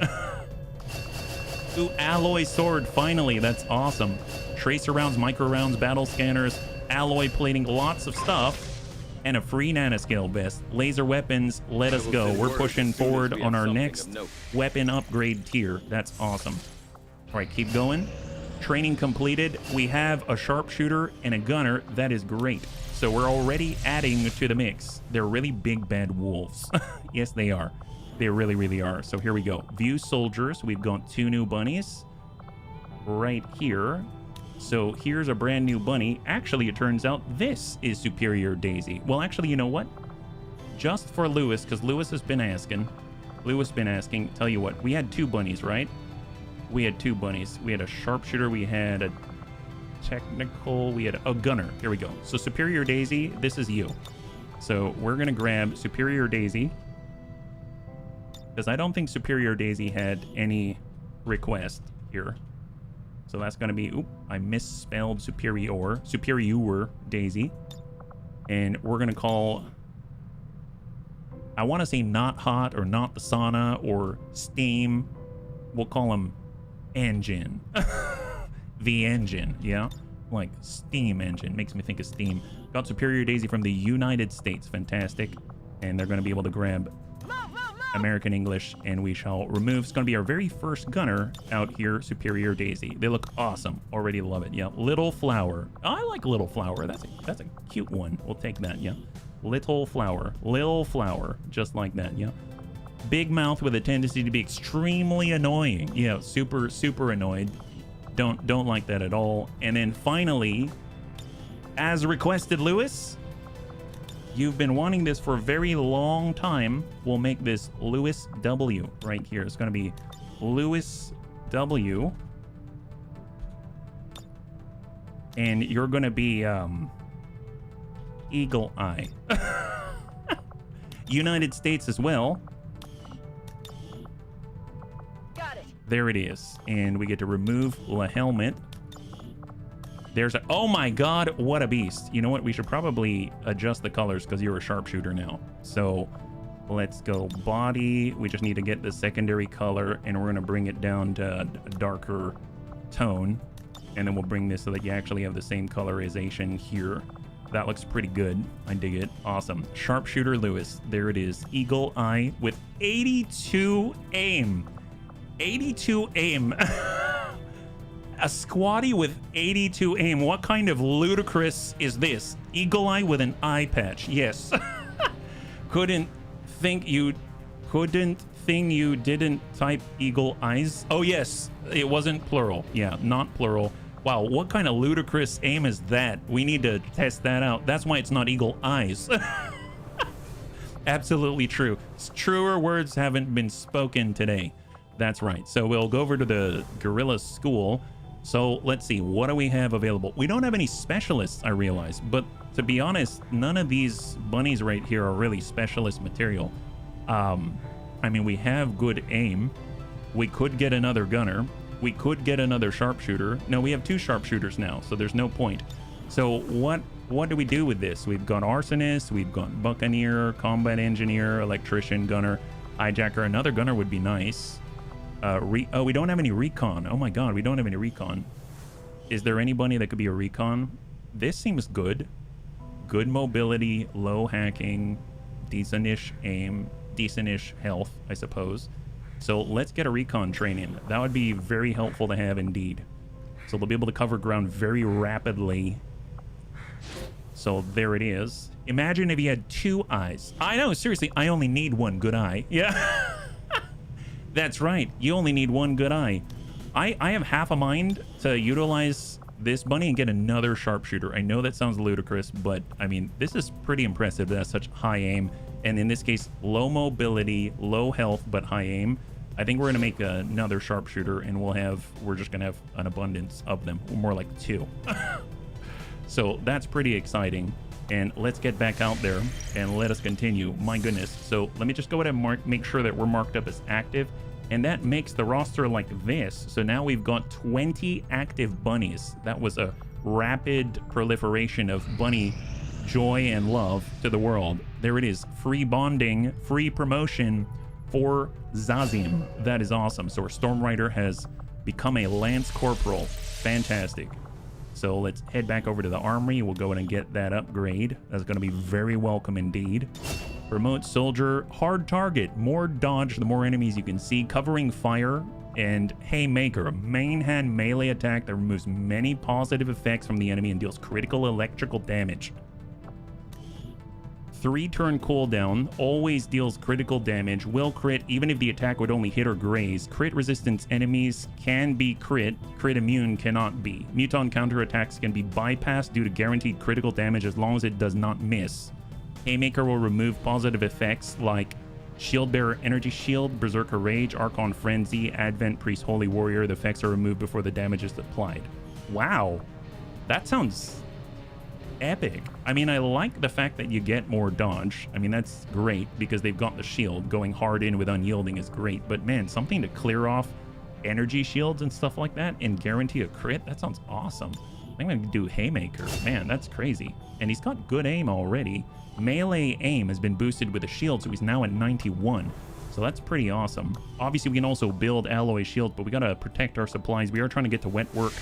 Ooh, alloy sword, finally. That's awesome. Tracer rounds, micro rounds, battle scanners, alloy plating, lots of stuff. And a free nanoscale vest. Laser weapons, let us go. We're pushing forward on our next weapon upgrade tier. That's awesome. All right, keep going. Training completed. We have a sharpshooter and a gunner. That is great. So we're already adding to the mix. They're really big bad wolves. Yes, they are. They really, really are. So here we go. View soldiers. We've got 2 new bunnies right here. So here's a brand new bunny. Actually, it turns out this is Superior Daisy. Well, actually, you know what? Just for Lewis, because Lewis has been asking. Tell you what, we had 2 bunnies, right? We had 2 bunnies. We had a sharpshooter. We had a technical. We had a gunner. Here we go. So Superior Daisy, this is you. So we're going to grab Superior Daisy, because I don't think Superior Daisy had any request here. So that's going to be, oop, I misspelled Superior Daisy. And we're going to call, I want to say not hot or not the sauna or steam. We'll call him engine. The engine, yeah? Like steam engine. Makes me think of steam. Got Superior Daisy from the United States. Fantastic. And they're going to be able to grab American English, and we shall remove. It's going to be our very first gunner out here, Superior Daisy. They look awesome. Already love it. Yeah, Little Flower. I like Little Flower. That's a cute one. We'll take that. Yeah, Little Flower, just like that. Yeah, big mouth with a tendency to be extremely annoying. Yeah, super annoyed. Don't like that at all. And then finally, as requested, Lewis. You've been wanting this for a very long time. We'll make this Lewis W right here. It's going to be Lewis W. And you're going to be Eagle Eye. United States as well. Got it. There it is. And we get to remove the helmet. There's a, oh my god, what a beast. You know what, we should probably adjust the colors because you're a sharpshooter now. So let's go body. We just need to get the secondary color, and we're going to bring it down to a darker tone, and then we'll bring this so that you actually have the same colorization here. That looks pretty good. I dig it. Awesome. Sharpshooter Lewis. There it is. Eagle Eye with 82 aim. 82 aim. A squatty with 82 aim. What kind of ludicrous is this? Eagle Eye with an eye patch. Yes. Couldn't think you didn't type eagle eyes. Oh yes, it wasn't plural. Yeah, not plural. Wow, what kind of ludicrous aim is that? We need to test that out. That's why it's not eagle eyes. Absolutely true. Truer words haven't been spoken today. That's right. So we'll go over to the Gorilla School. So let's see, what do we have available? We don't have any specialists, I realize, but to be honest, none of these bunnies right here are really specialist material. I mean, we have good aim. We could get another gunner. We could get another sharpshooter. No, we have 2 sharpshooters now, so there's no point. So what do we do with this? We've got arsonist, we've got buccaneer, combat engineer, electrician, gunner, hijacker. Another gunner would be nice. Oh, we don't have any recon. Oh my god, we don't have any recon. Is there anybody that could be a recon? This seems good. Good mobility, low hacking, decent-ish aim, decent-ish health, I suppose. So let's get a recon training. That would be very helpful to have indeed. So they'll be able to cover ground very rapidly. So there it is. Imagine if you had 2 eyes. I know, seriously, I only need 1 good eye. Yeah. That's right. You only need 1 good eye. I have half a mind to utilize this bunny and get another sharpshooter. I know that sounds ludicrous, but I mean, this is pretty impressive. That's such high aim. And in this case, low mobility, low health, but high aim. I think we're going to make another sharpshooter, and we're just going to have an abundance of them. More like 2. So that's pretty exciting. And let's get back out there and let us continue. My goodness. So let me just go ahead and make sure that we're marked up as active. And that makes the roster like this. So now we've got 20 active bunnies. That was a rapid proliferation of bunny joy and love to the world. There it is. Free bonding, free promotion for Zazim. That is awesome. So our Storm Rider has become a Lance Corporal. Fantastic. So let's head back over to the armory. We'll go in and get that upgrade. That's going to be very welcome indeed. Remote soldier, hard target, more dodge the more enemies you can see, covering fire, and Haymaker, a main hand melee attack that removes many positive effects from the enemy and deals critical electrical damage. 3-turn cooldown, always deals critical damage, will crit even if the attack would only hit or graze. Crit resistance enemies can be crit immune cannot be. Muton counterattacks can be bypassed due to guaranteed critical damage as long as it does not miss. Haymaker will remove positive effects like Shield Bearer Energy Shield, Berserker Rage, Archon Frenzy, Advent Priest Holy Warrior. The effects are removed before the damage is applied. Wow. That sounds epic. I mean, I like the fact that you get more dodge. I mean, that's great because they've got the shield. Going hard in with unyielding is great. But man, something to clear off energy shields and stuff like that and guarantee a crit, that sounds awesome. I'm gonna do Haymaker. Man, that's crazy. And he's got good aim already. Melee aim has been boosted with a shield, so he's now at 91. So that's pretty awesome. Obviously, we can also build alloy shields, but we gotta protect our supplies. We are trying to get to wet work,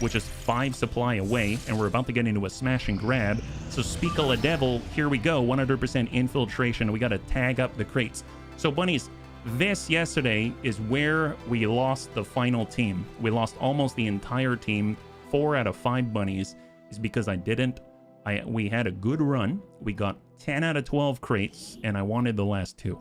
which is 5 supply away, and we're about to get into a smash and grab. So speak of the devil, here we go. 100% infiltration. We gotta tag up the crates. So bunnies, this yesterday is where we lost the final team. We lost almost the entire team. 4 out of 5 bunnies is because we had a good run. We got 10 out of 12 crates, and I wanted the last 2.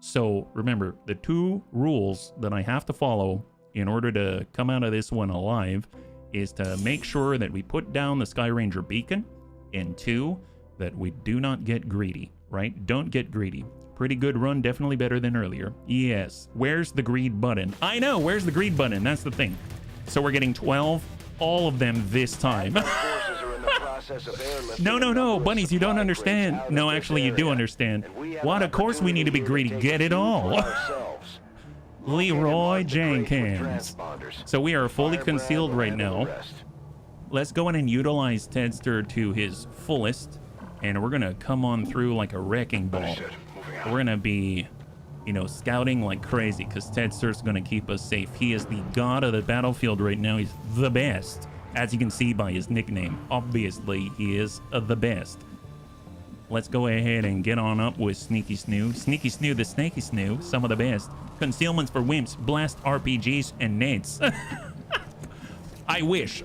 So remember, the 2 rules that I have to follow in order to come out of this one alive is to make sure that we put down the Sky Ranger beacon, and 2, that we do not get greedy, right? Don't get greedy. Pretty good run, definitely better than earlier. Yes, where's the greed button? I know, where's the greed button? That's the thing. So we're getting 12, all of them this time. No, bunnies, you don't understand. No, actually, you do understand. What? Of course we need to be greedy. Get it all. Leroy Jenkins. So we are fully concealed right now. Let's go in and utilize Tedster to his fullest. And we're going to come on through like a wrecking ball. We're going to be, you know, scouting like crazy because Tedster's going to keep us safe. He is the god of the battlefield right now. He's the best. As you can see by his nickname, obviously he is the best. Let's go ahead and get on up with Sneaky Snoo. Sneaky Snoo, the Snaky Snoo, some of the best. Concealments for wimps, blast RPGs, and nets. I wish.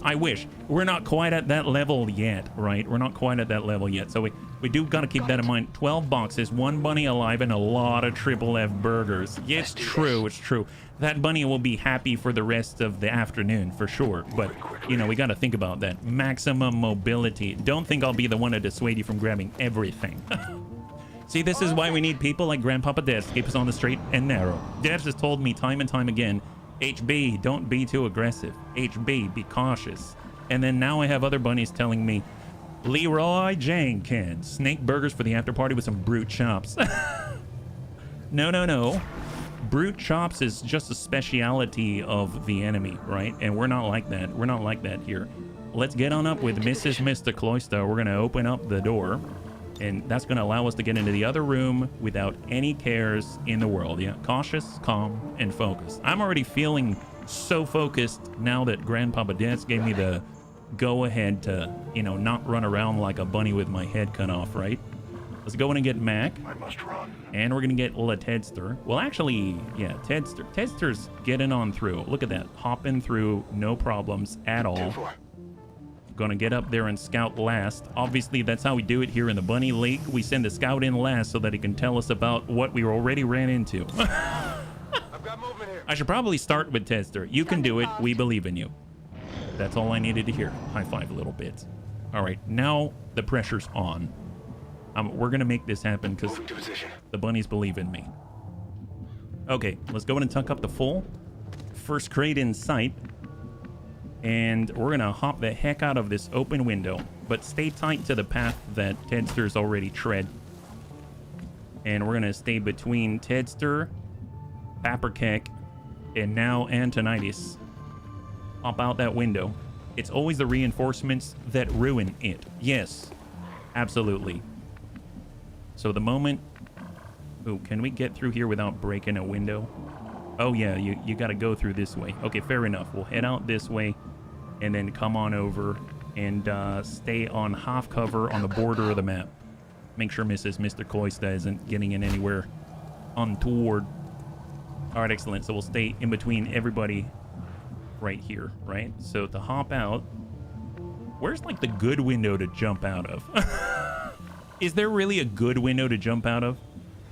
We're not quite at that level yet, right? We're not quite at that level yet. So we do got to keep that in mind. 12 boxes, 1 bunny alive, and a lot of triple F burgers. Yeah, it's true. That bunny will be happy for the rest of the afternoon, for sure. But, you know, we got to think about that. Maximum mobility. Don't think I'll be the one to dissuade you from grabbing everything. See, this is why we need people like Grandpapa Des to keep us on the straight and narrow. Des has told me time and time again, HB, don't be too aggressive. HB, be cautious. And then now I have other bunnies telling me, Leroy Jenkins, snake burgers for the after party with some brute chops. No. Brute chops is just a speciality of the enemy, right? And we're not like that. We're not like that here. Let's get on up with Mrs. Mr. Cloyster. We're going to open up the door. And that's going to allow us to get into the other room without any cares in the world. Yeah, cautious, calm, and focused. I'm already feeling so focused now that Grandpapa Dance gave me the go-ahead to, you know, not run around like a bunny with my head cut off, right? Let's go in and get Mac. I must run. And we're going to get Tedster. Well, actually, yeah, Tedster. Tedster's getting on through. Look at that. Hopping through, no problems at all. Gonna get up there and scout last. Obviously, that's how we do it here in the Bunny League. We send the scout in last so that he can tell us about what we already ran into. I've got movement here. I should probably start with Tedster. You can do it. We believe in you. That's all I needed to hear. High five a little bit. All right, now the pressure's on. We're gonna make this happen because the bunnies believe in me. Okay, let's go in and tuck up the full. First crate in sight. And we're gonna hop the heck out of this open window, but stay tight to the path that Tedster's already tread. And we're gonna stay between Tedster, Paprikek, and now Antonitis. Hop out that window. It's always the reinforcements that ruin it. Yes, absolutely. So the moment... Ooh, can we get through here without breaking a window? Oh yeah, you gotta go through this way. Okay, fair enough. We'll head out this way and then come on over and stay on half cover on the border of the map. Make sure Mr. Cloyster isn't getting in anywhere untoward. All right, excellent. So we'll stay in between everybody right here, right? So to hop out, where's like the good window to jump out of? Is there really a good window to jump out of?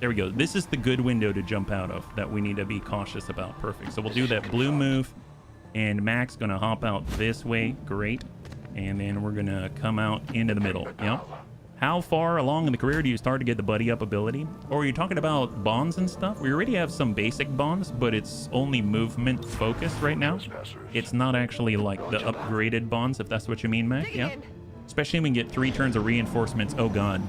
There we go. This is the good window to jump out of that we need to be cautious about. Perfect. So we'll do that blue move, and Mac's going to hop out this way. Great. And then we're going to come out into the middle. Yep. How far along in the career do you start to get the buddy up ability? Or are you talking about bonds and stuff? We already have some basic bonds, but it's only movement focused right now. It's not actually like the upgraded bonds, if that's what you mean, Mac. Yeah. Especially when we get 3 turns of reinforcements. Oh god.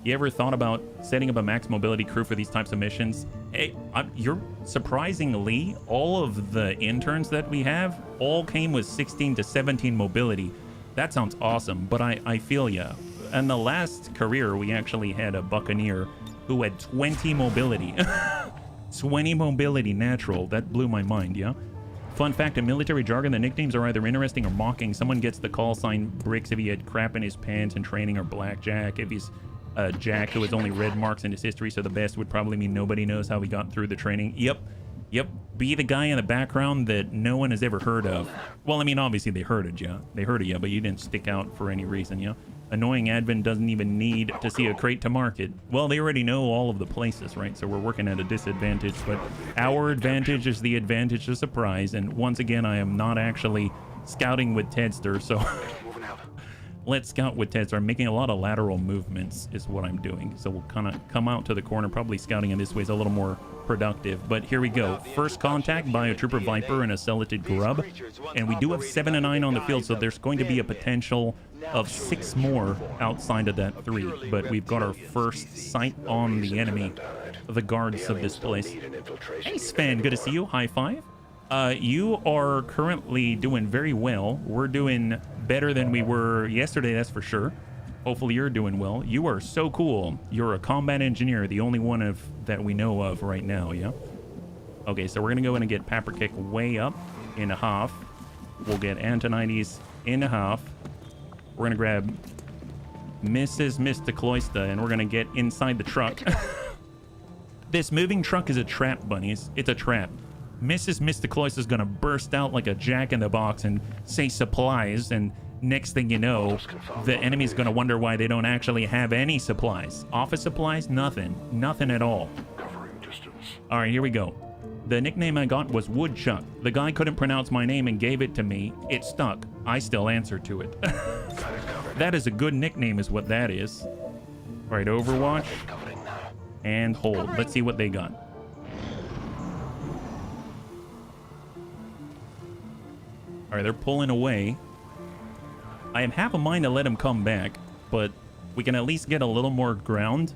You ever thought about setting up a max mobility crew for these types of missions? Hey, you're surprisingly, all of the interns that we have all came with 16 to 17 mobility. That sounds awesome, but I feel ya. In the last career, we actually had a Buccaneer who had 20 mobility. 20 mobility natural. That blew my mind, yeah? Fun fact, in military jargon, the nicknames are either interesting or mocking. Someone gets the call sign Bricks if he had crap in his pants in training, or Blackjack if he's Jack who has only red marks in his history, so the best would probably mean nobody knows how he got through the training. Yep. Be the guy in the background that no one has ever heard of. Well, I mean, obviously they heard of you. They heard of you, but you didn't stick out for any reason, yeah? Annoying admin doesn't even need to see a crate to market. Well, they already know all of the places, right? So we're working at a disadvantage, but our advantage is the advantage of surprise. And once again, I am not actually scouting with Tedster, so let's scout with Tedster. I'm making a lot of lateral movements is what I'm doing. So we'll kind of come out to the corner. Probably scouting in this way is a little more productive, but here we go. First contact by a Trooper Viper and a Celoted Grub, and we do have 7 and 9 on the field, so there's going to be a potential of 6 more outside of that 3, but we've got our first sight on the enemy, the guards of this place. Hey Sven, good to see you. High five. You are currently doing very well. We're doing better than we were yesterday, that's for sure. Hopefully you're doing well. You are so cool. You're a combat engineer, the only one of that we know of right now, yeah? Okay, so we're going to go in and get Paprkick way up in a half. We'll get Antonides in a half. We're going to grab Mrs. Mistacloista, and we're going to get inside the truck. This moving truck is a trap, bunnies. It's a trap. Mrs. Mistacloista is going to burst out like a jack-in-the-box and say supplies, and next thing you know, the enemy's going to wonder why they don't actually have any supplies. Office supplies? Nothing. Nothing at all. All right, here we go. The nickname I got was Woodchuck. The guy couldn't pronounce my name and gave it to me. It stuck. I still answer to it. That is a good nickname is what that is. All right, Overwatch. And hold. Let's see what they got. All right, they're pulling away. I am half a mind to let him come back, but we can at least get a little more ground.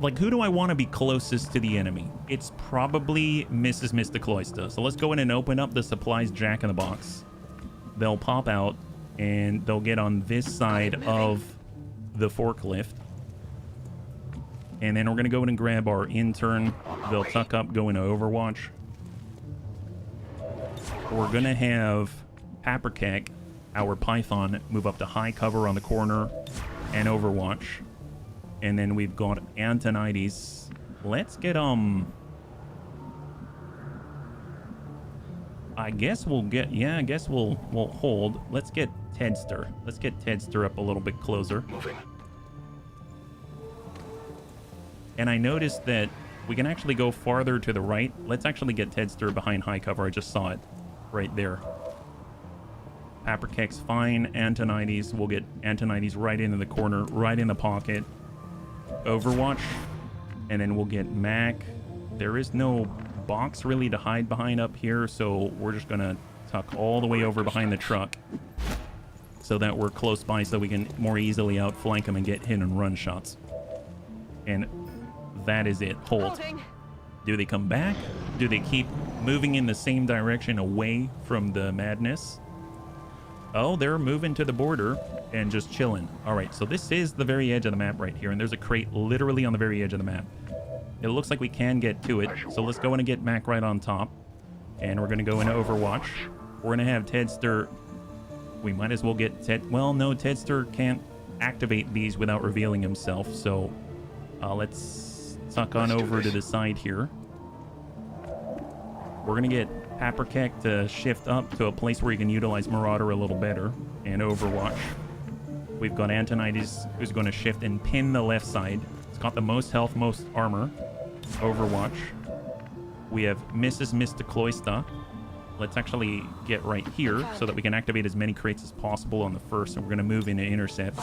Like, who do I want to be closest to the enemy? It's probably Mrs. Mistacloista. So let's go in and open up the supplies jack-in-the-box. They'll pop out, and they'll get on this side of the forklift. And then we're going to go in and grab our intern. They'll tuck up, go into Overwatch. We're going to have Paprkick, our Python, move up to high cover on the corner and Overwatch. And then we've got Antonides. Let's get I guess we'll get I guess we'll hold. Let's get Tedster. Let's get Tedster up a little bit closer. Moving. And I noticed that we can actually go farther to the right. Let's actually get Tedster behind high cover. I just saw it right there. Paprkick's fine. Antonides, we'll get Antonides right into the corner, right in the pocket. Overwatch, and then we'll get Mac. There is no box really to hide behind up here, so we're just gonna tuck all the way over behind the truck so that we're close by so we can more easily outflank them and get hit and run shots. And that is it. Hold. Do they come back? Do they keep moving in the same direction away from the madness? Oh, they're moving to the border and just chilling. All right, so this is the very edge of the map right here, and there's a crate literally on the very edge of the map. It looks like we can get to it, so let's go in and get Mac right on top. And we're going to go into Overwatch. We're going to have Tedster. We might as well get Ted. Well, no, Tedster can't activate these without revealing himself, so let's tuck on over to the side here. We're going to get Paprkick to shift up to a place where you can utilize Marauder a little better, and Overwatch. We've got Antonides, who's going to shift and pin the left side. It's got the most health, most armor. Overwatch. We have Mrs. Mistacloista. Let's actually get right here so that we can activate as many crates as possible on the first, and we're going to move into intercept.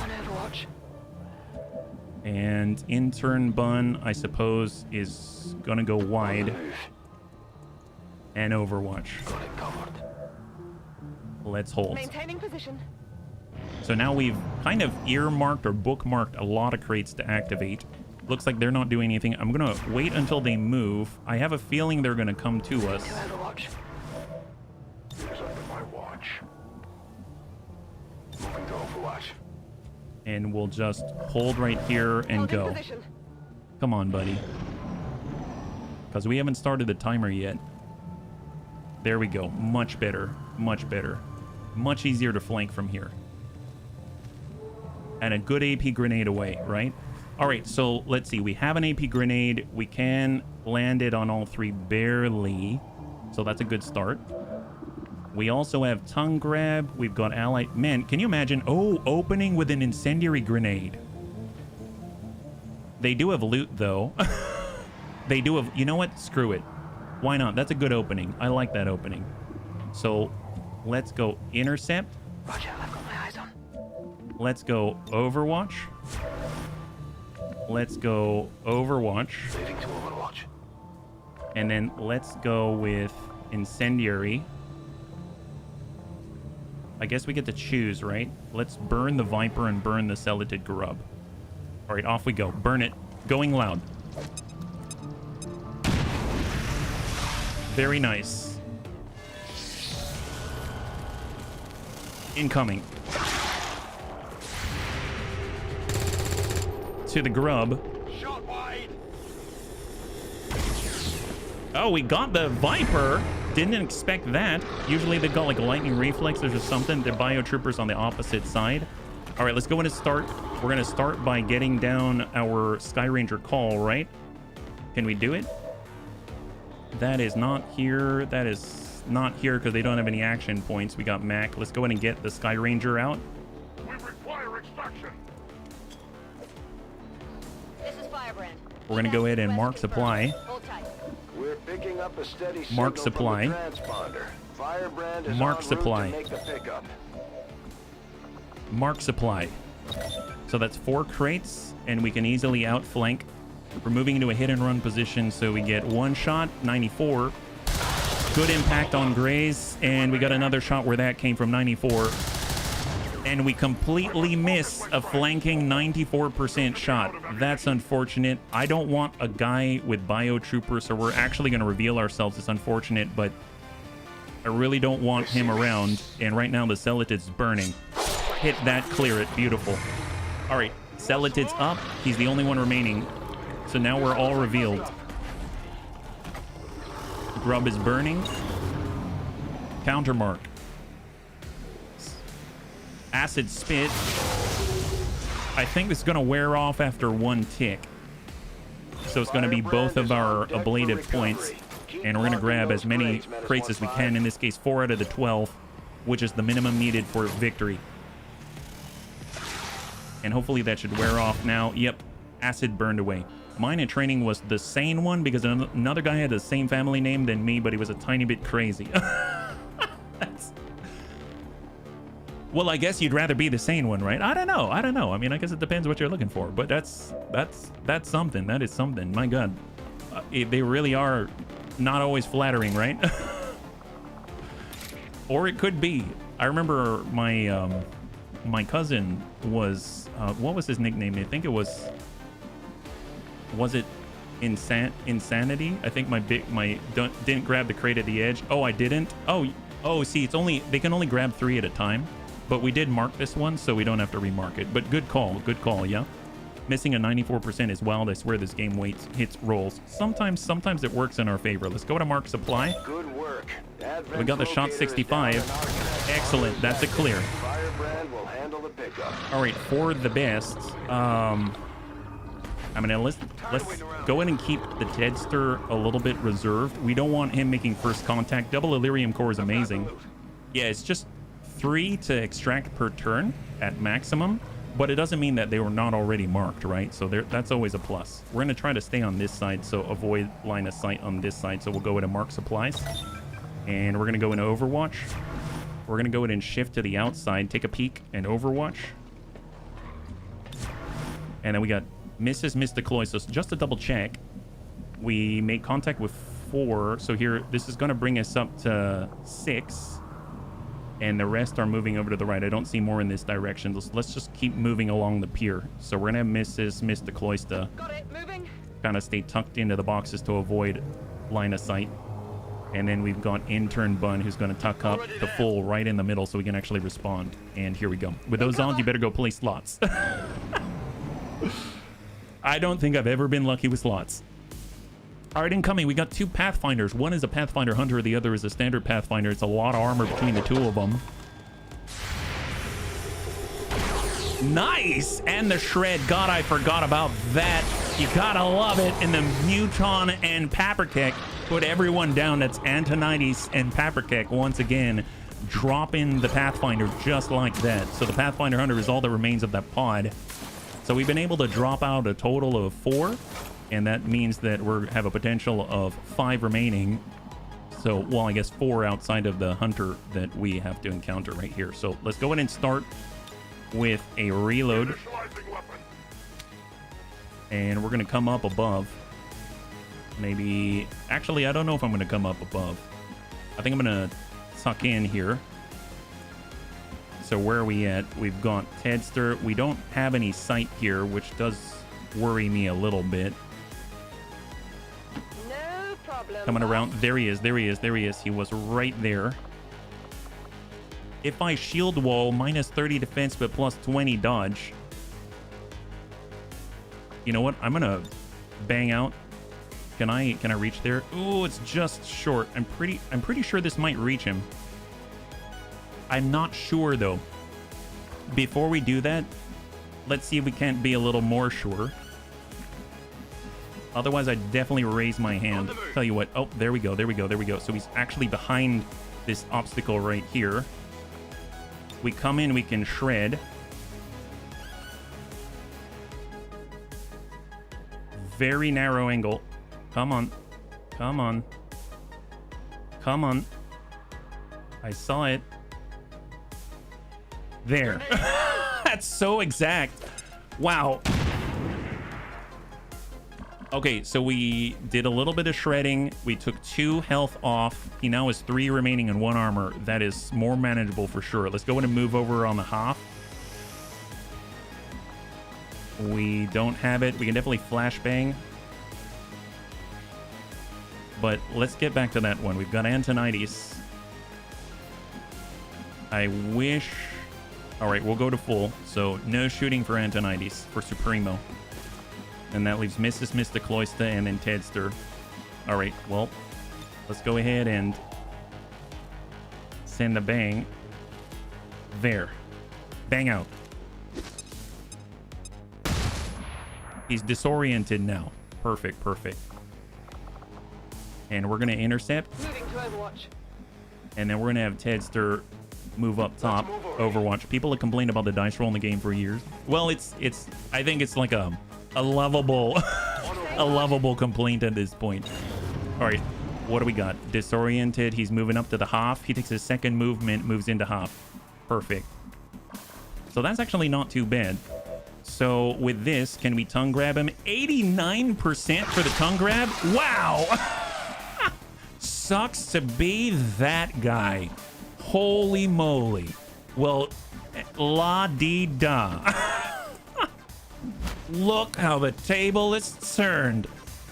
And intern bun, I suppose, is gonna go wide. And Overwatch. Let's hold. Maintaining position. So now we've kind of earmarked or bookmarked a lot of crates to activate. Looks like they're not doing anything. I'm gonna wait until they move. I have a feeling they're gonna come to us. Overwatch. It's under my watch. Moving to Overwatch. And we'll just hold right here and Holding go. position. Come on, buddy. Because we haven't started the timer yet. There we go. Much better. Much better. Much easier to flank from here. And a good AP grenade away, right? All right, so let's see. We have an AP grenade. We can land it on all three barely. So that's a good start. We also have tongue grab. We've got ally. Man, can you imagine? Oh, opening with an incendiary grenade. They do have loot, though. They do have... You know what? Screw it. Why not? That's a good opening. I like that opening. So let's go intercept. Roger, I've got my eyes on. Let's go Overwatch. Let's go Overwatch. Leaving to Overwatch. And then let's go with incendiary. I guess we get to choose, right? Let's burn the Viper and burn the Celatid Grub. All right, off we go. Burn it. Going loud. Very nice. Incoming. To the Grub. Shot wide. Oh, we got the Viper. Didn't expect that. Usually they've got like a lightning reflexes or something. They're biotroopers on the opposite side. All right, let's go in and start. We're going to start by getting down our Sky Ranger call, right? Can we do it? That is not here. That is not here because they don't have any action points. We got Mac. Let's go ahead and get the Sky Ranger out. We require extraction. This is Firebrand. We're going to go ahead and mark supply. Hold tight. We're picking up a steady Mark signal supply. from the transponder. Firebrand is Mark en route supply. to make the pickup. Mark supply. So that's 4 crates, and we can easily outflank. We're moving into a hit and run position, so we get 1 shot, 94. Good impact on Grays, and we got another shot where that came from 94. And we completely miss a flanking 94% shot. That's unfortunate. I don't want a guy with biotrooper, so we're actually going to reveal ourselves. It's unfortunate, but I really don't want him around. And right now the Celatid's burning. Hit that, clear it. Beautiful. All right, Celatid's up. He's the only one remaining. So now we're all revealed. Grub is burning. Countermark. Acid spit. I think it's going to wear off after 1 tick. So it's going to be both of our ablative points. And we're going to grab as many crates as we can. In this case, 4 out of the 12, which is the minimum needed for victory. And hopefully that should wear off now. Yep, acid burned away. Mine in training was the sane one because another guy had the same family name than me, but he was a tiny bit crazy. Well, I guess you'd rather be the sane one, right? I don't know. I mean, I guess it depends what you're looking for, but that's something. That is something. My God, they really are not always flattering, right? Or it could be. I remember my my cousin was what was his nickname? I think it was it Insanity? I think didn't grab the crate at the edge. Oh, I didn't. Oh, see, they can only grab 3 at a time. But we did mark this one, so we don't have to remark it. But good call, yeah. Missing a 94% is wild. I swear this game hits rolls. Sometimes it works in our favor. Let's go to mark supply. Good work. We got the shot 65. Excellent. That's a clear. Firebrand will handle the pickup. All right, for the best. I mean, let's go ahead and keep the Deadster a little bit reserved. We don't want him making first contact. Double Illyrium Core is amazing. Yeah, it's just 3 to extract per turn at maximum, but it doesn't mean that they were not already marked, right? So that's always a plus. We're going to try to stay on this side, so avoid line of sight on this side. So we'll go into mark supplies, and we're going to go into Overwatch. We're going to go in and shift to the outside, take a peek, and Overwatch. And then we got Misses Mr. Cloysos. Just to double check, we made contact with 4. So here, this is going to bring us up to 6. And the rest are moving over to the right. I don't see more in this direction. Let's just keep moving along the pier. So we're going to have Mr. Cloyster. Got it, moving. Kind of stay tucked into the boxes to avoid line of sight. And then we've got intern Bun, who's going to tuck up the full right in the middle so we can actually respond. And here we go. With those odds, you better go play slots. I don't think I've ever been lucky with slots. All right, incoming, we got 2 Pathfinders. One is a Pathfinder Hunter, the other is a standard Pathfinder. It's a lot of armor between the 2 of them. Nice! And the shred. God, I forgot about that. You gotta love it. And the Muton and Paprikek put everyone down. That's Antonides and Paprikek once again dropping the Pathfinder just like that. So the Pathfinder Hunter is all that remains of that pod. So we've been able to drop out a total of 4. And that means that we have a potential of 5 remaining. So, well, I guess 4 outside of the hunter that we have to encounter right here. So let's go ahead and start with a reload. And we're going to come up above. Maybe... Actually, I don't know if I'm going to come up above. I think I'm going to tuck in here. So where are we at? We've got Tedster. We don't have any sight here, which does worry me a little bit. No problem. Coming around. There he is. There he is. There he is. He was right there. If I shield wall, minus 30 defense, but plus 20 dodge. You know what? I'm going to bang out. Can I reach there? Ooh, it's just short. I'm pretty sure this might reach him. I'm not sure though. Before we do that, let's see if we can't be a little more sure. Otherwise, I'd definitely raise my hand. Tell you what. Oh, there we go. There we go. There we go. So he's actually behind this obstacle right here. We come in, we can shred. Very narrow angle. Come on. Come on. Come on. I saw it. There. That's so exact. Wow. Okay, so we did a little bit of shredding. We took 2 health off. He now has 3 remaining and 1 armor. That is more manageable for sure. Let's go ahead and move over on the half. We don't have it. We can definitely flashbang. But let's get back to that one. We've got Antonides. I wish... All right, we'll go to full. So no shooting for Antonides, for Supremo. And that leaves Mr. Cloyster and then Tedster. All right, well, let's go ahead and send the bang. There. Bang out. He's disoriented now. Perfect, perfect. And we're going to intercept. Moving to Overwatch. And then we're going to have Tedster move up top. Overwatch. People have complained about the dice roll in the game for years. Well, I think it's like a lovable a lovable complaint at this point. All right, what do we got? Disoriented. He's moving up to the half. He takes his second movement, moves into half. Perfect. So that's actually not too bad. So with this, can we tongue grab him? 89% for the tongue grab. Wow. Sucks to be that guy. Holy moly. Well, la-dee-da. Look how the table is turned.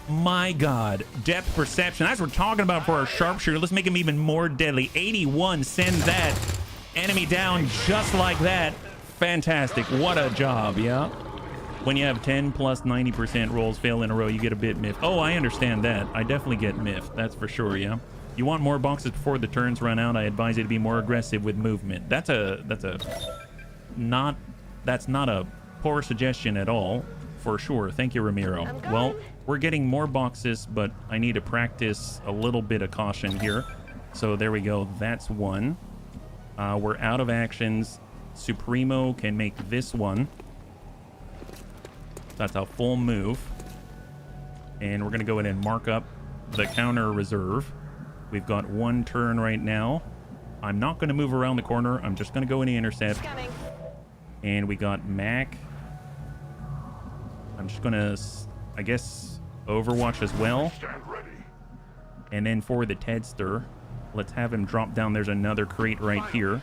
My God. Depth perception. That's what we're talking about for our sharpshooter. Let's make him even more deadly. 81. Send that enemy down just like that. Fantastic. What a job, yeah? When you have 10 plus 90% rolls fail in a row, you get a bit miffed. Oh, I understand that. I definitely get miffed. That's for sure, yeah? You want more boxes before the turns run out. I advise you to be more aggressive with movement. That's not a poor suggestion at all, for sure. Thank you, Ramiro. Well, we're getting more boxes, but I need to practice a little bit of caution here. So there we go. That's one. We're out of actions. Supremo can make this one. That's a full move. And we're going to go in and mark up the counter reserve. We've got 1 turn right now. I'm not going to move around the corner. I'm just going to go in and intercept. Scanning. And we got Mac. I'm just gonna, I guess, Overwatch as well. And then for the Tedster, let's have him drop down. There's another crate right here.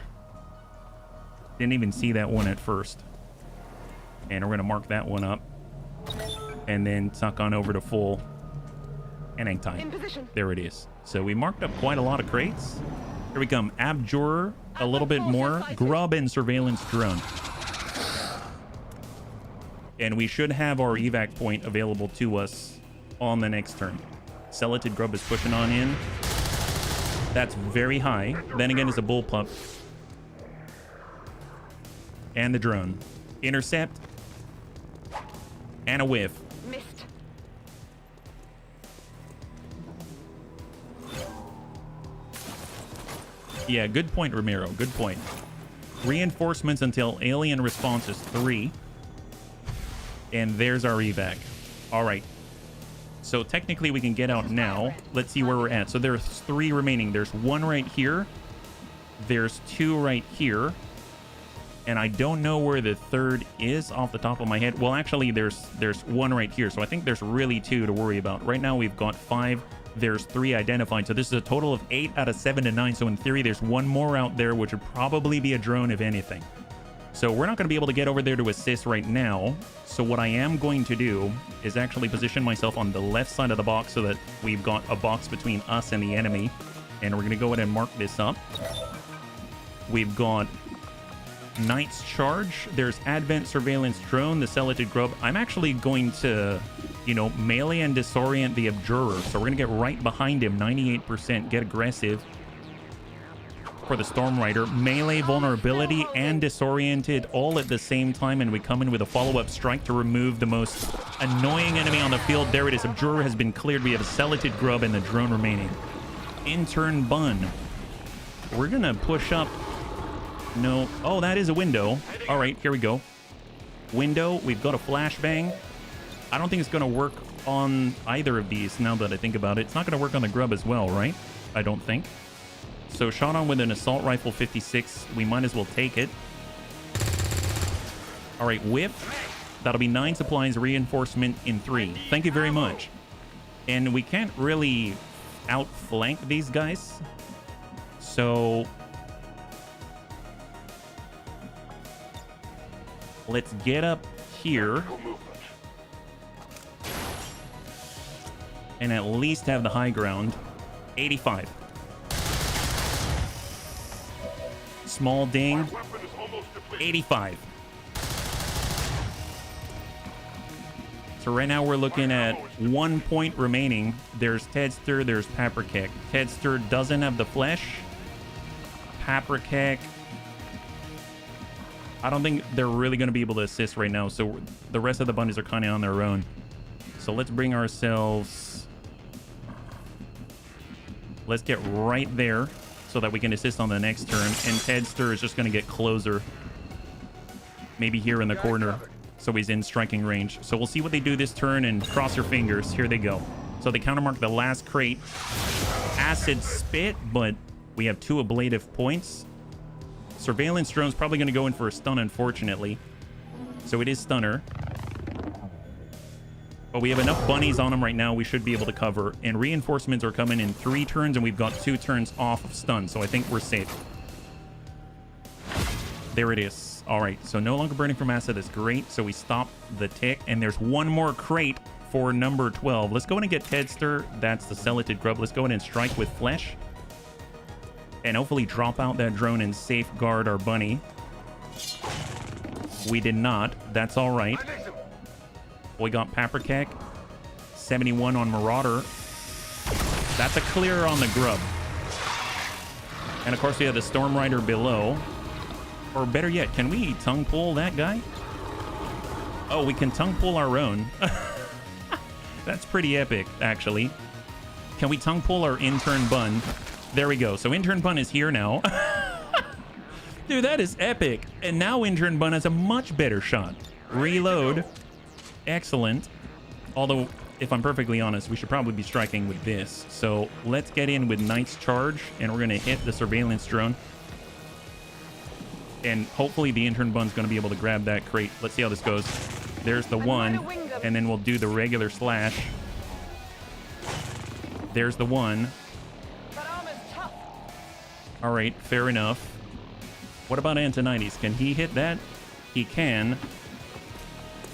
Didn't even see that one at first. And we're gonna mark that one up. And then tuck on over to full. And hang time. There it is. So we marked up quite a lot of crates. Here we come. Abjurer, a little bit more. Grub and surveillance drone. And we should have our evac point available to us on the next turn. Celoted Grub is pushing on in. That's very high. Then again, it's a bullpup. And the drone. Intercept. And a whiff. Missed. Yeah, good point, Ramiro. Good point. Reinforcements until alien response is 3. And there's our evac. All right. So technically we can get out now. Let's see where we're at. So there's 3 remaining. There's 1 right here. There's 2 right here. And I don't know where the 3rd is off the top of my head. Well, actually, there's 1 right here. So I think there's really 2 to worry about. Right now we've got 5. There's 3 identified. So this is a total of 8 out of 7 to 9. So in theory, there's 1 more out there, which would probably be a drone, if anything. So we're not going to be able to get over there to assist right now. So what I am going to do is actually position myself on the left side of the box so that we've got a box between us and the enemy. And we're going to go ahead and mark this up. We've got Knight's Charge. There's Advent Surveillance Drone, the Celoted Grub. I'm actually going to, you know, melee and disorient the Abjurer. So we're going to get right behind him, 98%, get aggressive. For the Storm Rider, melee, vulnerability, and disoriented all at the same time, and we come in with a follow-up strike to remove the most annoying enemy on the field. There it is. Abjurer has been cleared. We have a Celoted Grub and the drone remaining. Intern Bun. We're gonna push up. No. Oh, that is a window. All right, here we go. Window. We've got a flashbang. I don't think it's gonna work on either of these now that I think about it. It's not gonna work on the Grub as well, right? I don't think. So shot on with an assault rifle 56. We might as well take it. All right, whip. That'll be 9 supplies, reinforcement in 3. Thank you very much. And we can't really outflank these guys. So let's get up here. And at least have the high ground. 85. Small ding. 85. So right now we're looking at 1 point remaining. There's Tedster, there's Paprikek. Tedster doesn't have the flesh. Paprikek, I don't think they're really going to be able to assist right now. So the rest of the bunnies are kind of on their own. So let's bring ourselves... Let's get right there so that we can assist on the next turn. And Tedster is just going to get closer. Maybe here in the corner. So he's in striking range. So we'll see what they do this turn and cross your fingers. Here they go. So they countermark the last crate. Acid Spit, but we have 2 ablative points. Surveillance drone's probably going to go in for a stun, unfortunately. So it is stunner. But we have enough bunnies on him right now. We should be able to cover. And reinforcements are coming in 3 turns, and we've got 2 turns off of stun. So I think we're safe. There it is. All right. So no longer burning from acid. That's great. So we stop the tick. And there's 1 more crate for number 12. Let's go in and get Tedster. That's the Celoted Grub. Let's go in and strike with flesh. And hopefully drop out that drone and safeguard our bunny. We did not. That's all right. We got Paprikek. 71 on Marauder. That's a clear on the Grub. And of course we have the Storm Rider below. Or better yet, can we tongue pull that guy? Oh, we can tongue pull our own. That's pretty epic, actually. Can we tongue pull our Intern Bun? There we go. So Intern Bun is here now. Dude, that is epic. And now Intern Bun has a much better shot. Reload. Excellent. Although, if I'm perfectly honest, we should probably be striking with this. So let's get in with Knight's Charge, and we're going to hit the surveillance drone. And hopefully the Intern Bun's going to be able to grab that crate. Let's see how this goes. There's the one, and then we'll do the regular slash. There's the one. All right, fair enough. What about Antonides? Can he hit that? He can.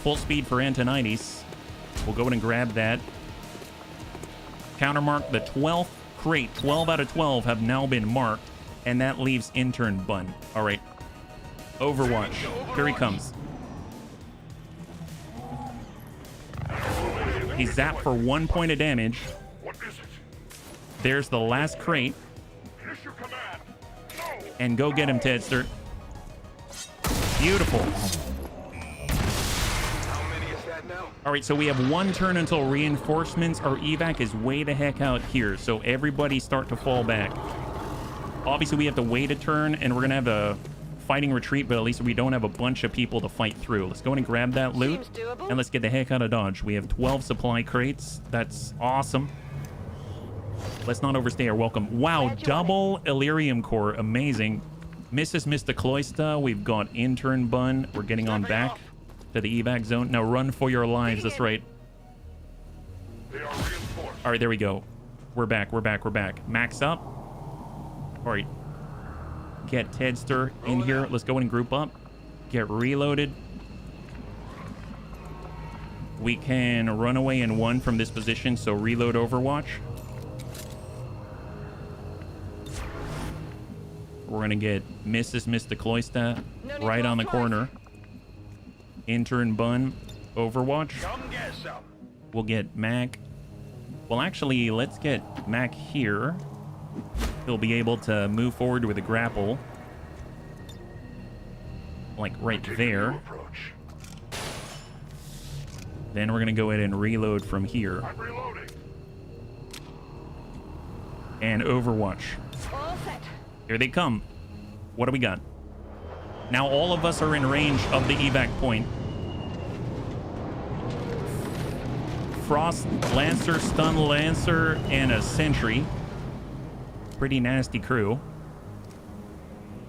Full speed for Antonides. We'll go in and grab that. Countermark the 12th crate. 12 out of 12 have now been marked, and that leaves Intern Bun. All right. Overwatch. Here he comes. He's zapped for 1 point of damage. There's the last crate. And go get him, Tedster. Beautiful. All right, so we have 1 turn until reinforcements. Our evac is way the heck out here, so everybody start to fall back. Obviously, we have to wait a turn, and we're going to have a fighting retreat, but at least we don't have a bunch of people to fight through. Let's go in and grab that loot, and let's get the heck out of Dodge. We have 12 supply crates. That's awesome. Let's not overstay our welcome. Wow, double Illyrium core. Amazing. Mrs. Mr. Cloyster. We've got Intern Bun. We're getting on back to the evac zone. Now run for your lives. That's right. All right, there we go. We're back. We're back. We're back. Max up. All right. Get Tedster in here. Let's go in and group up. Get reloaded. We can run away in 1 from this position, so reload Overwatch. We're going to get Mrs. Mr. Cloyster right on the corner. Intern Bun, Overwatch. We'll get Mac. Well, actually, let's get Mac here. He'll be able to move forward with a grapple. Like right there. Then we're going to go ahead and reload from here. And Overwatch. Here they come. What do we got? Now all of us are in range of the evac point. Frost Lancer, Stun Lancer, and a Sentry. Pretty nasty crew.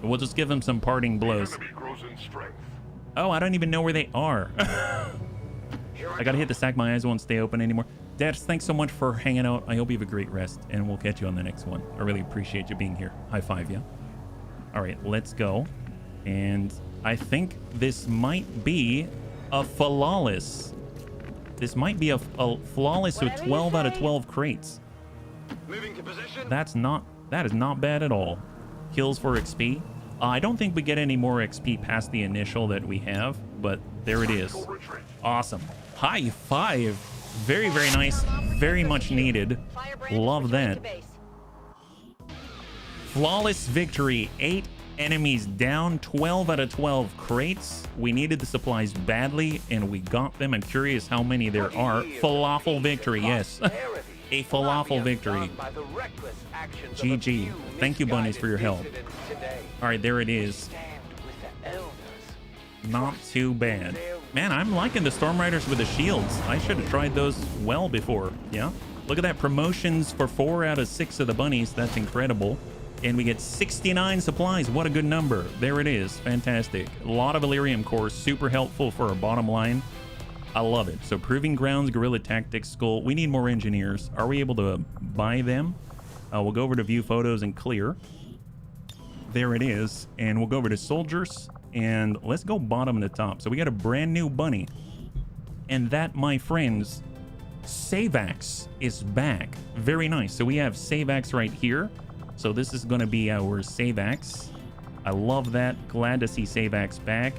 We'll just give them some parting blows. Oh, I don't even know where they are. I gotta hit the sack. My eyes won't stay open anymore. Dads, thanks so much for hanging out. I hope you have a great rest, and we'll catch you on the next one. I really appreciate you being here. High five, yeah? All right, let's go. And I think this might be a flawless. This might be a flawless with 12 out of 12 crates. Moving to position. That is not bad at all. Kills for XP. I don't think we get any more XP past the initial that we have, but there it is. Awesome. High five. Very, very nice. Very much needed. Love that. Flawless victory. 8 enemies down. 12 out of 12 crates. We needed the supplies badly, and we got them. I'm curious how many there are. Falafel victory. Yes. A falafel victory. GG. Thank you, bunnies, for your help. All right, there it is. Not too bad. Man, I'm liking the Storm Riders with the shields. I should have tried those well before. Yeah. Look at that. Promotions for 4 out of 6 of the bunnies. That's incredible. And we get 69 supplies. What a good number. There it is. Fantastic. A lot of Illyrium cores. Super helpful for our bottom line. I love it. So Proving Grounds, Guerrilla Tactics, Skull. We need more engineers. Are we able to buy them? We'll go over to view photos and clear. There it is. And we'll go over to soldiers. And let's go bottom to top. So we got a brand new bunny. And that, my friends, Savax is back. Very nice. So we have Savax right here. So this is going to be our Savax. I love that. Glad to see Savax back.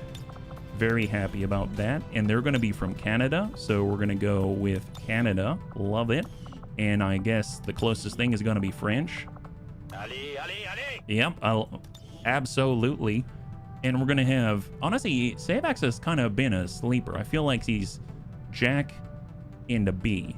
Very happy about that. And they're going to be from Canada. So we're going to go with Canada. Love it. And I guess the closest thing is going to be French. Allez, allez, allez. Yep, absolutely. And we're going to have... Honestly, Savax has kind of been a sleeper. I feel like he's Jack and a B.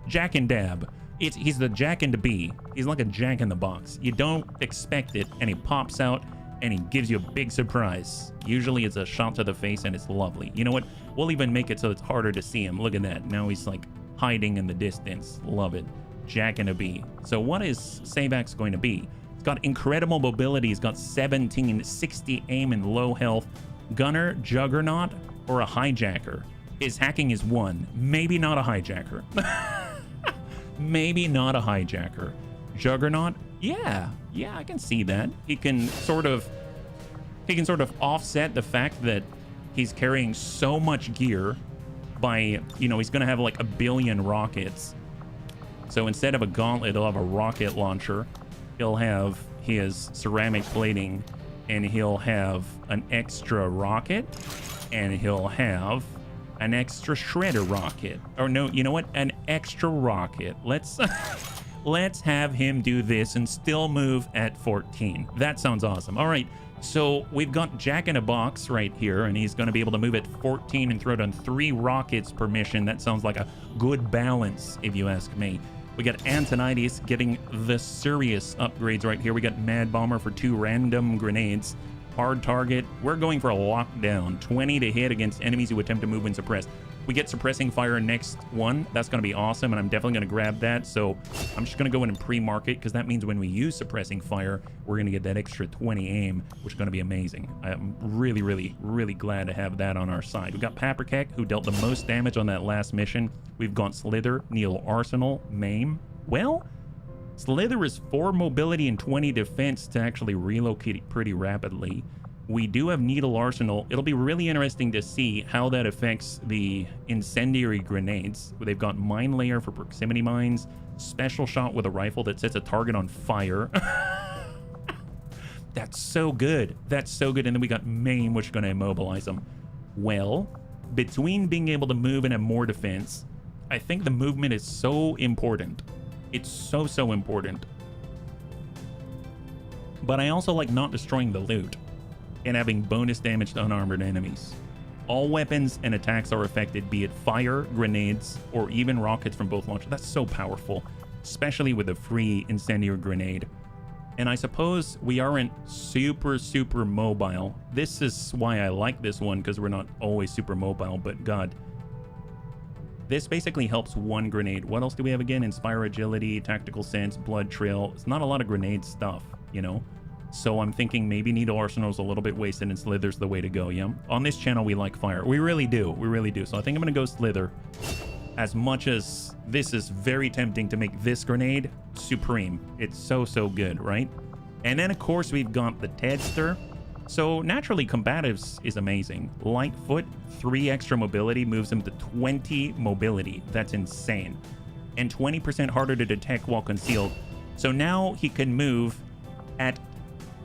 Jack and Dab. He's the Jack and the Bee. He's like a Jack in the Box. You don't expect it, and he pops out, and he gives you a big surprise. Usually it's a shot to the face, and it's lovely. You know what? We'll even make it so it's harder to see him. Look at that. Now he's like hiding in the distance. Love it. Jack and a Bee. So what is Savax going to be? It's got incredible mobility. He's got 17, 60 aim and low health. Gunner, Juggernaut, or a hijacker? His hacking is 1. Maybe not a hijacker. Maybe not a hijacker. Juggernaut? Yeah, I can see that. He can sort of offset the fact that he's carrying so much gear by, you know, he's gonna have like 1 billion rockets. So instead of a gauntlet, he'll have a rocket launcher. He'll have his ceramic plating, and he'll have an extra rocket, and he'll have an extra shredder rocket. Or no, you know what? An extra rocket. Let's let's have him do this and still move at 14. That sounds awesome. All right, so we've got Jack in a Box right here, and he's going to be able to move at 14 and throw down 3 rockets per mission. That sounds like a good balance, if you ask me. We got Antonides getting the serious upgrades right here. We got Mad Bomber for 2 random grenades. Hard target. We're going for a lockdown. 20 to hit against enemies who attempt to move when suppressed. We get suppressing fire next one. That's going to be awesome, and I'm definitely going to grab that. So I'm just going to go in and pre-market, because that means when we use suppressing fire, we're going to get that extra 20 aim, which is going to be amazing. I'm really, really, really glad to have that on our side. We've got Paprikek, who dealt the most damage on that last mission. We've got Slither, Needle Arsenal, Maim. Well, Slither is 4 mobility and 20 defense to actually relocate pretty rapidly. We do have Needle Arsenal. It'll be really interesting to see how that affects the incendiary grenades. They've got Mine Layer for proximity mines, Special Shot with a rifle that sets a target on fire. That's so good. That's so good. And then we got Maim, which is going to immobilize them. Well, between being able to move and have more defense, I think the movement is so important. It's so important. But I also like not destroying the loot and having bonus damage to unarmored enemies. All weapons and attacks are affected, be it fire, grenades, or even rockets from both launchers. That's so powerful, especially with a free incendiary grenade. And I suppose we aren't super mobile. This is why I like this one, because we're not always super mobile, but God. This basically helps 1 grenade. What else do we have again? Inspire Agility, Tactical Sense, Blood Trail. It's not a lot of grenade stuff, you know? So I'm thinking maybe Needle Arsenal's a little bit wasted and Slither's the way to go, yeah? On this channel, we like fire. We really do. We really do. So I think I'm going to go Slither. As much as this is very tempting to make this grenade supreme. It's so good, right? And then, of course, we've got the Tedster. So naturally, combatives is amazing. Lightfoot, 3 extra mobility moves him to 20 mobility. That's insane. And 20% harder to detect while concealed. So now he can move at,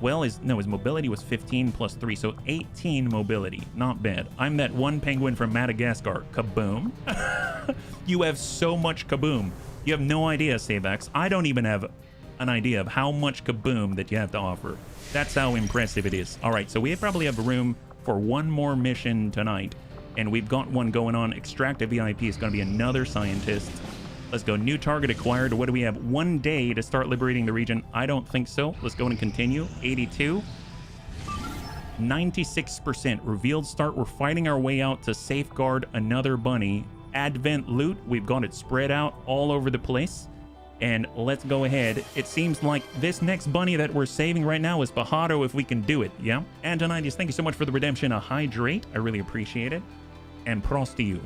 well, his mobility was 15 plus 3, so 18 mobility. Not bad. I'm that one penguin from Madagascar. Kaboom. You have so much kaboom. You have no idea, Savax. I don't even have an idea of how much kaboom that you have to offer. That's how impressive it is. All right, so we probably have room for 1 more mission tonight, and we've got one going on. Extract a VIP. It's going to be another scientist. Let's go. New target acquired. What do we have? 1 day to start liberating the region. I don't think so. Let's go and continue. 82. 96%. Revealed start. We're fighting our way out to safeguard another bunny. Advent loot. We've got it spread out all over the place. And let's go ahead. It seems like this next bunny that we're saving right now is Bajado, if we can do it. Yeah? Antonides, thank you so much for the redemption. A hydrate. I really appreciate it. And pros to you.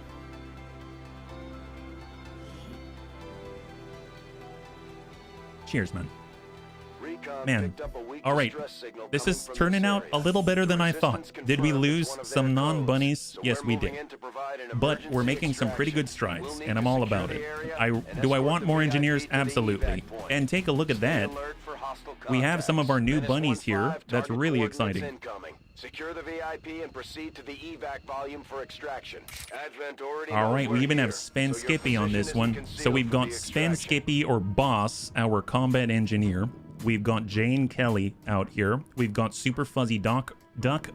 Cheers, man. Man, all right, this is turning out a little better than I thought. Did we lose some non-bunnies? Yes, we did. But we're making some pretty good strides, and I'm all about it. Do I want more engineers? Absolutely. And take a look at that. We have some of our new bunnies here. That's really exciting. Secure the VIP and proceed to the evac volume for extraction. All right, we even have Sven Skippy on this one. So we've got Sven Skippy, or Boss, our combat engineer. We've got Jane Kelly out here. We've got Super Fuzzy Duck,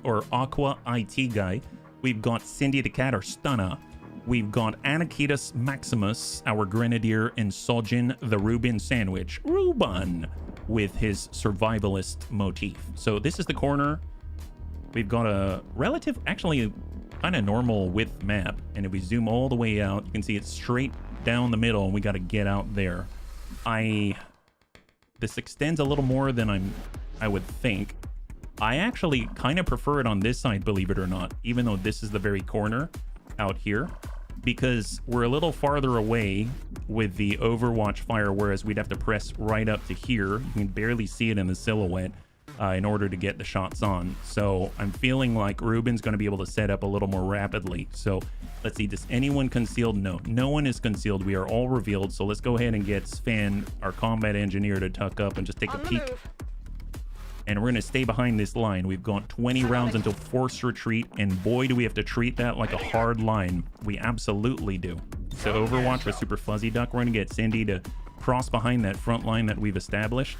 or Aqua IT guy. We've got Cindy the Cat, or Stunna. We've got Anakitas Maximus, our Grenadier, and Sojin the Reuben Sandwich. Reuben, with his survivalist motif. So this is the corner. We've got a relative, actually kind of normal width map. And if we zoom all the way out, you can see it's straight down the middle, and we got to get out there. This extends a little more than I would think. I actually kind of prefer it on this side, believe it or not, even though this is the very corner out here, because we're a little farther away with the Overwatch fire, whereas we'd have to press right up to here. You can barely see it in the silhouette in order to get the shots on. So I'm feeling like Ruben's going to be able to set up a little more rapidly. So let's see, does anyone concealed? No, no one is concealed. We are all revealed. So let's go ahead and get Sven, our combat engineer, to tuck up and just take a peek. And we're going to stay behind this line. We've got 20 rounds until forced retreat, and boy, do we have to treat that like a hard line. We absolutely do. So Overwatch with Super Fuzzy Duck, we're going to get Cindy to cross behind that front line that we've established,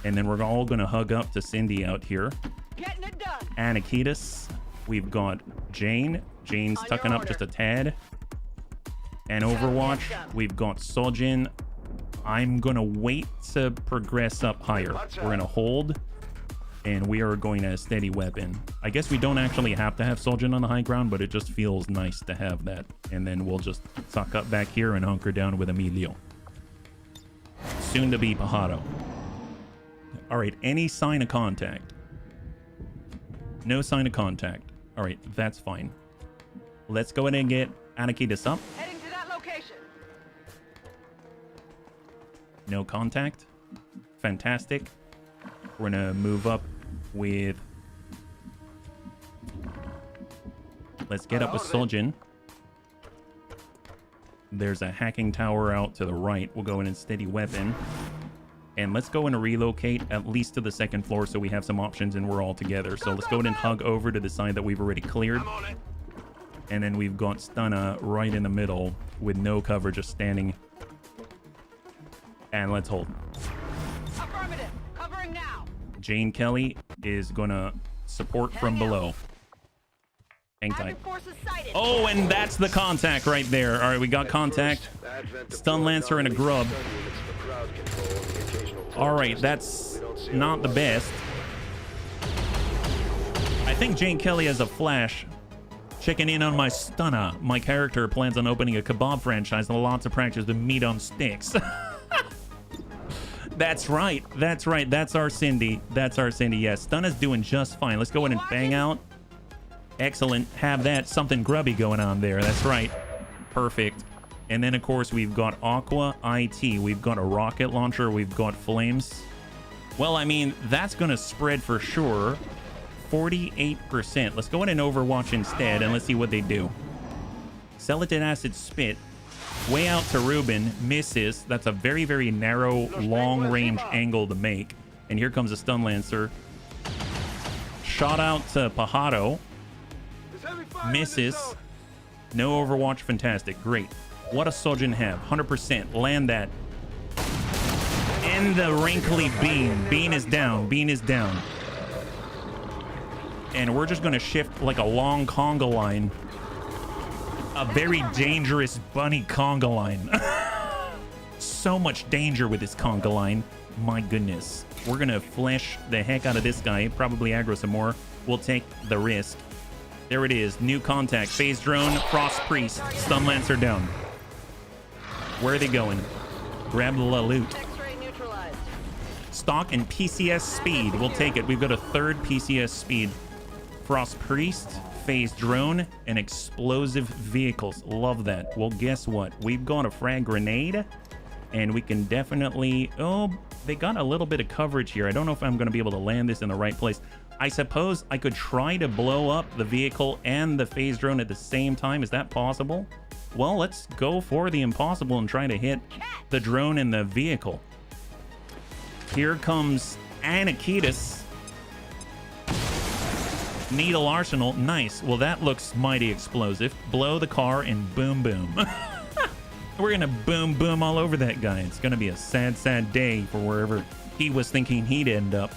and then we're all going to hug up to Cindy out here. Getting it done. Anakitas, we've got Jane. Jane's tucking up just a tad. And Overwatch, we've got Sojin. I'm going to wait to progress up higher. We're going to hold. And we are going to steady weapon. I guess we don't actually have to have Soldier on the high ground, but it just feels nice to have that. And then we'll just suck up back here and hunker down with Emilio. Soon to be Pajaro. All right, any sign of contact? No sign of contact. All right, that's fine. Let's go ahead and get Anakitas up. Heading to that location. No contact. Fantastic. We're gonna move up with... Let's get up with Soljin. There's a hacking tower out to the right. We'll go in and steady weapon. And let's go and relocate at least to the second floor so we have some options and we're all together. So let's go ahead and hug over to the side that we've already cleared. And then we've got Stunna right in the middle with no cover, just standing. And let's hold. Affirmative. Covering now. Jane Kelly is gonna support from below. Hang tight. Oh, and that's the contact right there. All right, we got contact. Stun Lancer and a grub. All right, that's not the best. I think Jane Kelly has a flash. Checking in on my Stunna. My character plans on opening a kebab franchise and lots of practice with meat on sticks. That's right. That's right. That's our Cindy. That's our Cindy. Yes, Stunna's doing just fine. Let's go in and bang out. Excellent. Have that something grubby going on there. That's right. Perfect. And then, of course, we've got Aqua IT. We've got a rocket launcher. We've got flames. Well, I mean, that's going to spread for sure. 48%. Let's go in and Overwatch instead, and let's see what they do. Celadon Acid Spit. Way out to Ruben. Misses. That's a very, very narrow, long-range angle to make. And here comes a Stun Lancer. Shot out to Pajaro. Misses. No Overwatch. Fantastic. Great. What does Sojin have? 100%. Land that. And the wrinkly Bean. Bean is down. Bean is down. And we're just going to shift like a long conga line. A very dangerous bunny conga line. So much danger with this conga line. My goodness. We're going to flesh the heck out of this guy. Probably aggro some more. We'll take the risk. There it is. New contact. Phase drone. Frost Priest. Stun Lancer down. Where are they going? Grab the loot. Stock and PCS speed. We'll take it. We've got a third PCS speed. Frost Priest, Phase Drone, and Explosive Vehicles. Love that. Well, guess what? We've got a frag grenade, and we can definitely... Oh, they got a little bit of coverage here. I don't know if I'm going to be able to land this in the right place. I suppose I could try to blow up the vehicle and the Phase Drone at the same time. Is that possible? Well, let's go for the impossible and try to hit the drone and the vehicle. Here comes Anakitas. Needle Arsenal. Nice. Well, that looks mighty explosive. Blow the car and boom, boom. We're going to boom, boom all over that guy. It's going to be a sad, sad day for wherever he was thinking he'd end up.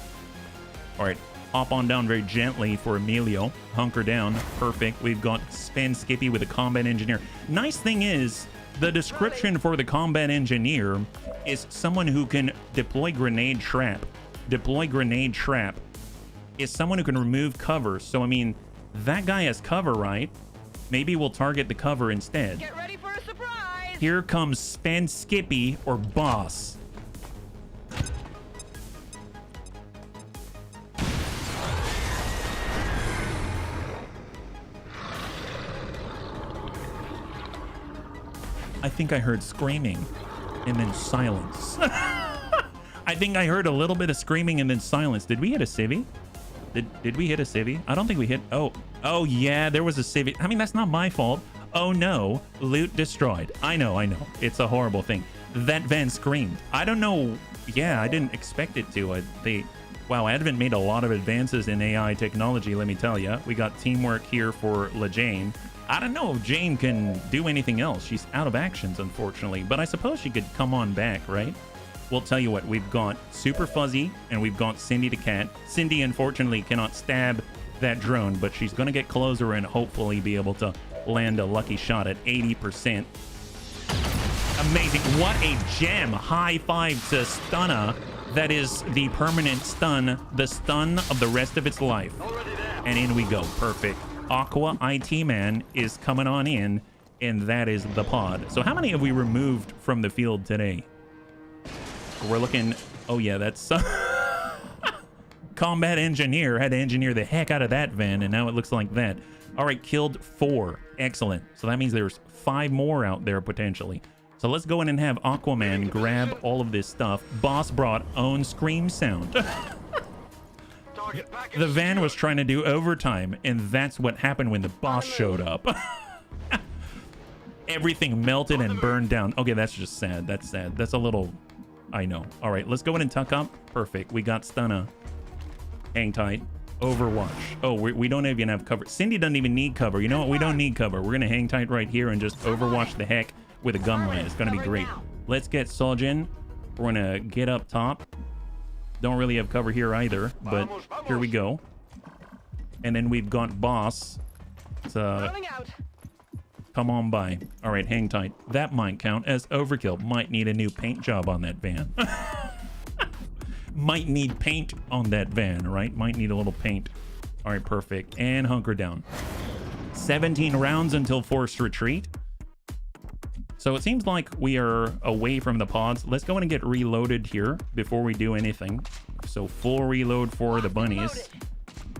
All right. Hop on down very gently for Emilio. Hunker down. Perfect. We've got Sven Skippy with a combat engineer. Nice thing is, the description for the combat engineer is someone who can deploy grenade trap. Deploy grenade trap is someone who can remove cover. So, I mean, that guy has cover, right? Maybe we'll target the cover instead. Get ready for a surprise. Here comes Sven Skippy or Boss. I think I heard screaming and then silence. I think I heard a little bit of screaming and then silence. Did we hit a civvy? Did we hit a civvy? I don't think we hit. Oh yeah, there was a civvy. I mean, that's not my fault. Oh no, loot destroyed. I know. It's a horrible thing. That van screamed. I don't know. Yeah, I didn't expect it to. Wow, Advent made a lot of advances in AI technology, let me tell you. We got teamwork here for LaJane. I don't know if Jane can do anything else. She's out of actions, unfortunately. But I suppose she could come on back, right? We'll tell you what, we've got Super Fuzzy and we've got Cindy the cat. Cindy, unfortunately, cannot stab that drone, but she's going to get closer and hopefully be able to land a lucky shot at 80%. Amazing. What a gem. High five to Stunna. That is the permanent stun, the stun of the rest of its life. And in we go. Perfect. Aqua IT Man is coming on in, and that is the pod. So how many have we removed from the field today? We're looking... Oh, yeah, that's... Combat Engineer had to engineer the heck out of that van, and now it looks like that. All right, killed 4. Excellent. So that means there's 5 more out there, potentially. So let's go in and have Aquaman grab all of this stuff. Boss brought own scream sound. The van was trying to do overtime, and that's what happened when the boss showed up. Everything melted and burned down. Okay, that's just sad. That's sad. That's a little... I know. All right, let's go in and tuck up. Perfect. We got Stunna. Hang tight. Overwatch. Oh, we don't even have cover. Cindy doesn't even need cover. You know what? We don't need cover. We're going to hang tight right here and just overwatch the heck with a gunline. It's going to be great. Let's get Soljin. We're going to get up top. Don't really have cover here either, but here we go. And then we've got Boss to come on by. All right, hang tight. That might count as overkill. Might need a new paint job on that van. Might need paint on that van, right? Might need a little paint. All right, perfect. And hunker down. 17 rounds until forced retreat. So it seems like we are away from the pods. Let's go in and get reloaded here before we do anything. So full reload for the bunnies.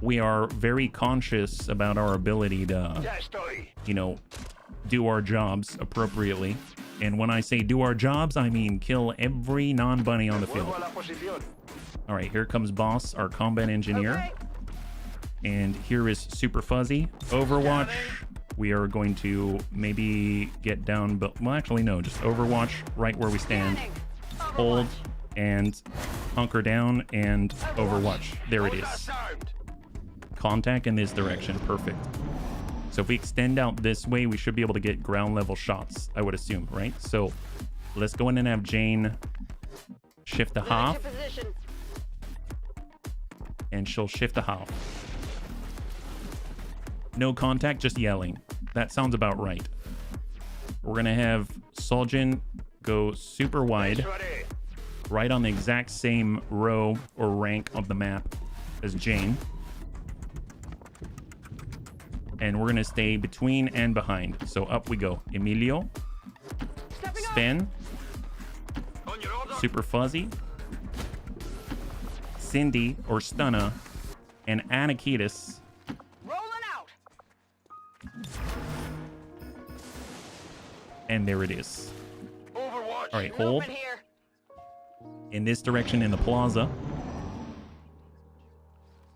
We are very conscious about our ability to, you know, do our jobs appropriately. And when I say do our jobs, I mean kill every non-bunny on the field. All right, here comes Boss, our combat engineer. And here is Super Fuzzy. Overwatch. We are going to maybe get down, but well, actually, no, just Overwatch right where we stand. Hold and hunker down and Overwatch. There it is. Contact in this direction. Perfect. So if we extend out this way, we should be able to get ground level shots, I would assume, right? So let's go in and have Jane shift to half. And she'll shift to half. No contact, just yelling. That sounds about right. We're going to have Soljin go super wide. Right on the exact same row or rank of the map as Jane. And we're going to stay between and behind. So up we go. Emilio. Sven. Super Fuzzy. Cindy or Stunna. And Anakitis. And there it is. All right, hold. In this direction in the plaza.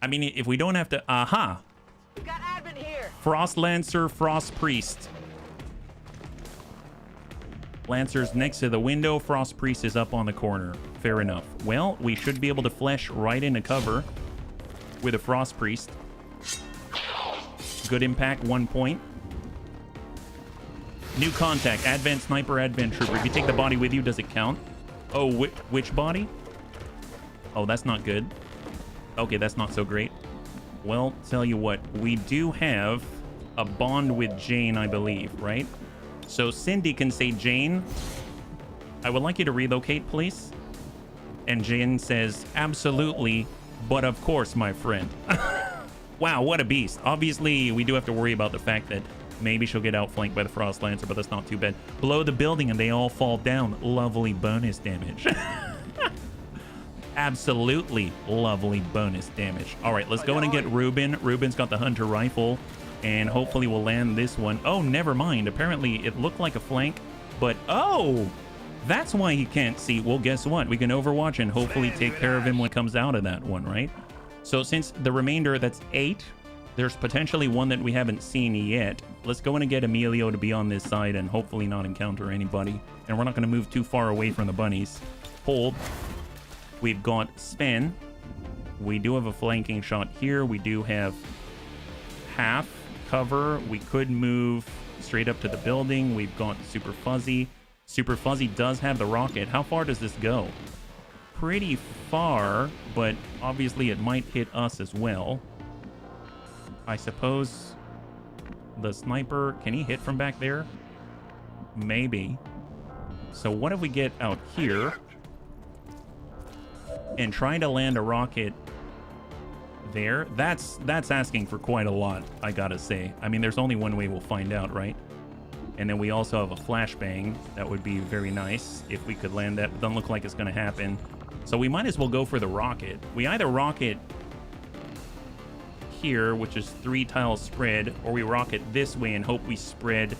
I mean, if we don't have to... Aha! Frost Lancer, Frost Priest. Lancer's next to the window. Frost Priest is up on the corner. Fair enough. Well, we should be able to flash right into cover with a Frost Priest. Good impact, 1 point. New contact. Advent Sniper, Advent Trooper. If you take the body with you, does it count? Oh, which body? Oh, that's not good. Okay, that's not so great. Well, tell you what. We do have a bond with Jane, I believe, right? So Cindy can say, Jane, I would like you to relocate, please. And Jane says, absolutely, but of course, my friend. Wow, what a beast. Obviously, we do have to worry about the fact that maybe she'll get outflanked by the Frost Lancer, but that's not too bad. Blow the building and they all fall down. Lovely bonus damage. Absolutely lovely bonus damage. All right, let's go in and get Ruben. Ruben's got the Hunter rifle, and hopefully we'll land this one. Oh, never mind. Apparently, it looked like a flank, But, oh, that's why he can't see. Well, guess what? We can Overwatch and hopefully take care of him when it comes out of that one, right? So since the remainder, that's 8, there's potentially one that we haven't seen yet. Let's go in and get Emilio to be on this side and hopefully not encounter anybody. And we're not going to move too far away from the bunnies. Hold. We've got Sven. We do have a flanking shot here. We do have half cover. We could move straight up to the building. We've got Super Fuzzy. Super Fuzzy does have the rocket. How far does this go? Pretty far, but obviously it might hit us as well. I suppose the sniper, can he hit from back there? Maybe. So what if we get out here and try to land a rocket there? That's asking for quite a lot, I gotta say. I mean, there's only one way we'll find out, right? And then we also have a flashbang. That would be very nice if we could land that. But doesn't look like it's going to happen. So we might as well go for the rocket. We either rocket here, which is 3 tiles spread, or we rocket this way and hope we spread.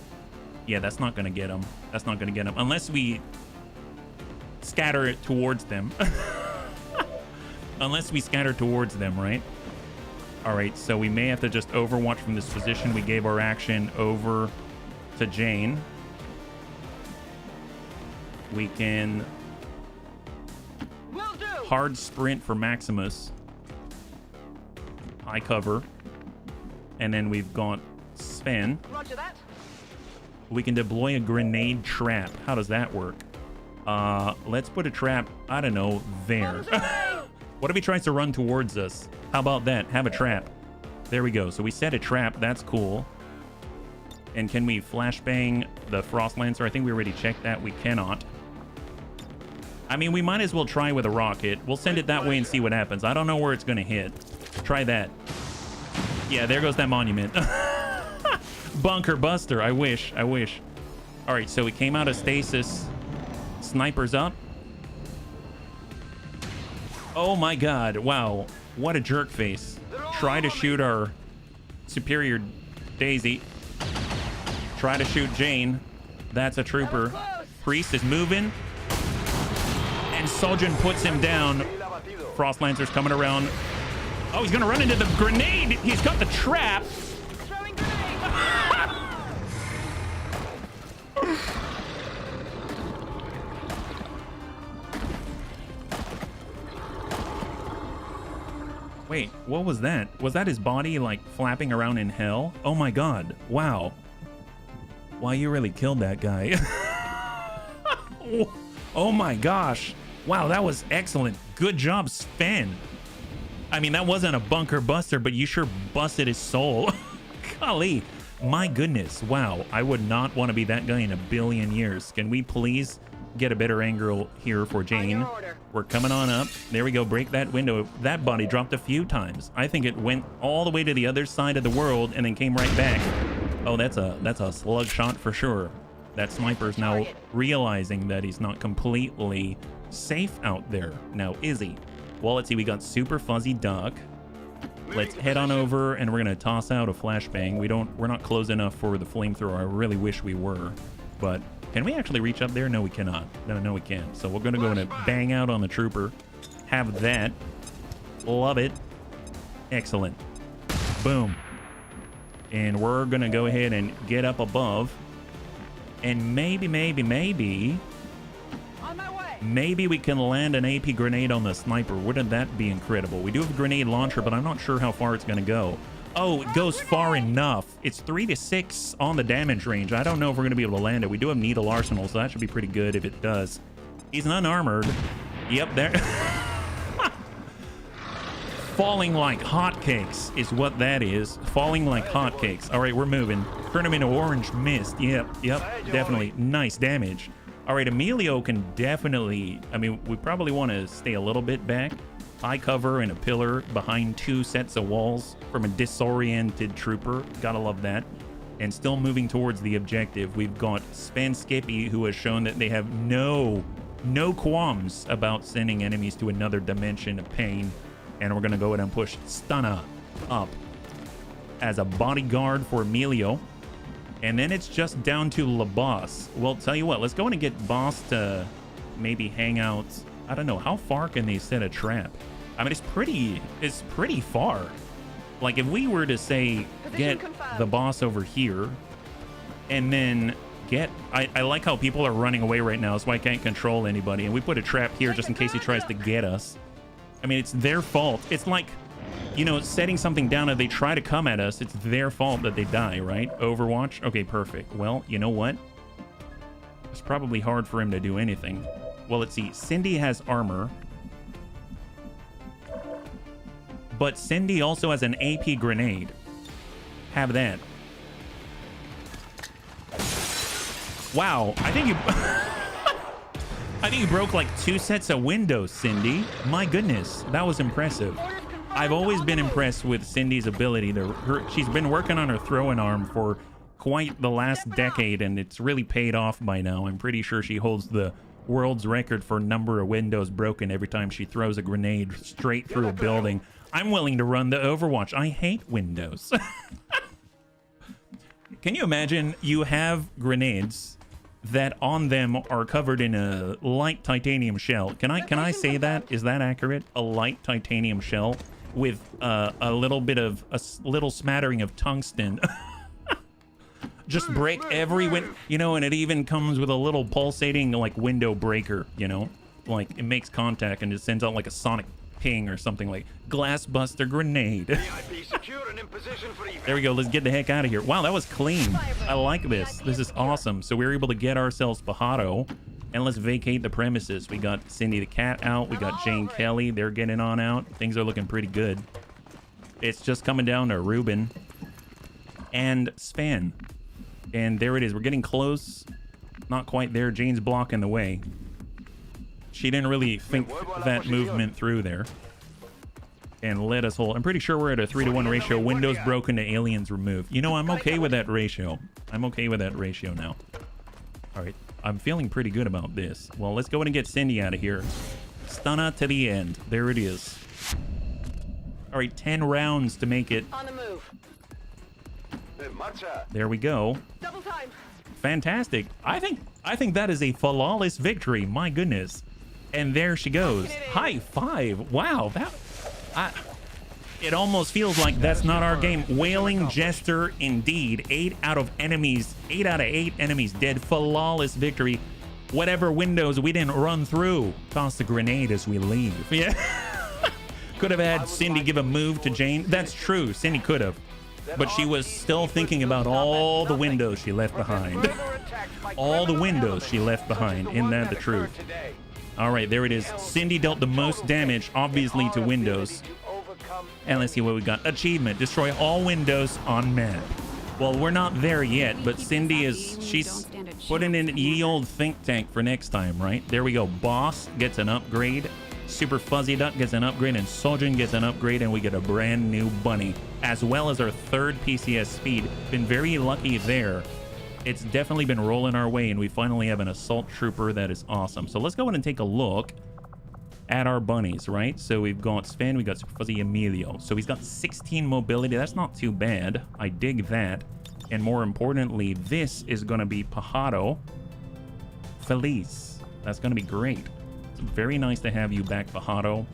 Yeah, that's not going to get them. That's not going to get them. Unless we scatter it towards them. Unless we scatter towards them, right? All right, so we may have to just Overwatch from this position. We gave our action over to Jane. We can hard sprint for Maximus. High cover. And then we've got Sven. Roger that. We can deploy a grenade trap. How does that work? Let's put a trap, I don't know, there. What if he tries to run towards us? How about that? Have a trap. There we go. So we set a trap. That's cool. And can we flashbang the Frost Lancer? I think we already checked that. We cannot. I mean, we might as well try with a rocket. We'll send it that way and see what happens. I don't know where it's going to hit. Try that. Yeah, there goes that monument. Bunker Buster. I wish. I wish. All right, so we came out of stasis. Sniper's up. Oh, my God. Wow. What a jerk face. Try to shoot our superior Daisy. Try to shoot Jane. That's a trooper. Priest is moving. And Soljin puts him down. Frost Lancer's coming around. Oh, he's going to run into the grenade. He's got the trap. Throwing grenade. Wait, what was that? Was that his body, like, flapping around in hell? Oh, my God. Wow. Wow, you really killed that guy. Oh, my gosh. Wow, that was excellent. Good job, Sven. I mean, that wasn't a bunker buster, but you sure busted his soul. Golly. My goodness. Wow. I would not want to be that guy in a billion years. Can we please get a better angle here for Jane? We're coming on up. There we go. Break that window. That body dropped a few times. I think it went all the way to the other side of the world and then came right back. Oh, that's a slug shot for sure. That sniper's now realizing that he's not completely safe out there. Now, is he? Well, let's see. We got Super Fuzzy Duck. Let's head on over and we're going to toss out a flashbang. We're not close enough for the flamethrower. I really wish we were. But can we actually reach up there? No, we cannot. No, we can't. So we're going to go and bang out on the trooper. Have that. Love it. Excellent. Boom. And we're going to go ahead and get up above. And maybe On my way. maybe we can land an AP grenade on the sniper. Wouldn't that be incredible? We do have a grenade launcher, but I'm not sure how far it's going to go. Oh, it goes far enough. It's 3 to 6 on the damage range. I don't know if we're going to be able to land it. We do have Needle Arsenal, so that should be pretty good if it does. He's unarmored. Yep, there. Falling like hotcakes is what that is. Falling like hotcakes. All right, we're moving. Turn him into orange mist. Yep, definitely. Nice damage. All right, Emilio can definitely... I mean, we probably want to stay a little bit back. High cover and a pillar behind 2 sets of walls from a disoriented trooper. Gotta love that. And still moving towards the objective. We've got Sven Skippy, who has shown that they have no qualms about sending enemies to another dimension of pain. And we're going to go ahead and push Stunna up as a bodyguard for Emilio. And then it's just down to the boss. Well, tell you what, let's go in and get boss to maybe hang out. I don't know, how far can they set a trap? I mean, it's pretty far. Like if we were to say, get the boss over here and then get, I like how people are running away right now, so I can't control anybody. And we put a trap here just in case he tries to get us. I mean, it's their fault. It's like, you know, setting something down and they try to come at us. It's their fault that they die, right? Overwatch? Okay, perfect. Well, you know what? It's probably hard for him to do anything. Well, let's see. Cindy has armor. But Cindy also has an AP grenade. Have that. Wow, I think you... I think you broke like 2 sets of windows, Cindy. My goodness, that was impressive. I've always been impressed with Cindy's ability. She's been working on her throwing arm for quite the last decade, and it's really paid off by now. I'm pretty sure she holds the world's record for number of windows broken every time she throws a grenade straight through a building. I'm willing to run the Overwatch. I hate windows. Can you imagine you have grenades that on them are covered in a light titanium shell? Can I say that? Is that accurate? A light titanium shell with a little bit of a little smattering of tungsten. Just break every window, you know, and it even comes with a little pulsating like window breaker, you know, like it makes contact and it sends out like a sonic ping or something, like glass buster grenade. There we go. Let's get the heck out of here. Wow, that was clean. I like this. This is awesome. So we were able to get ourselves Pajado, and let's vacate the premises. We got Cindy the cat out. We got Jane Kelly. They're getting on out. Things are looking pretty good. It's just coming down to Ruben and Sven. And there it is. We're getting close. Not quite there. Jane's blocking the way. She didn't really think that movement through there. And let us hold. I'm pretty sure we're at a 3-to-1 ratio. Windows broken to aliens removed. You know, I'm okay with that ratio. I'm okay with that ratio now. All right. I'm feeling pretty good about this. Well, let's go in and get Cindy out of here. Stunner to the end. There it is. All right, 10 rounds to make it. On the move. There we go. Double time. Fantastic. I think that is a flawless victory. My goodness. And there she goes. High five. Wow. It almost feels like that's not our game. Wailing Jester indeed. 8 out of 8 enemies dead. Flawless victory. Whatever windows we didn't run through. Toss the grenade as we leave. Yeah. Could have had Cindy give a move to Jane. That's true. Cindy could have. But she was still thinking about all the windows she left behind. All the windows she left behind. Isn't that the truth? All right, there it is. Cindy dealt the most damage, obviously, to windows. And let's see what we got. Achievement. Destroy all windows on map. Well, we're not there yet, but Cindy she's putting in ye old think tank for next time, right? There we go. Boss gets an upgrade. Super Fuzzy Duck gets an upgrade, and Sojourn gets an upgrade, and we get a brand new bunny, as well as our 3rd PCS speed. Been very lucky there. It's definitely been rolling our way, and we finally have an assault trooper. That is awesome. So let's go in and take a look at our bunnies, right? So we've got Sven, we got Super Fuzzy Emilio. So he's got 16 mobility. That's not too bad. I dig that. And more importantly, this is going to be Pajado Feliz. That's going to be great. It's very nice to have you back, Pajado.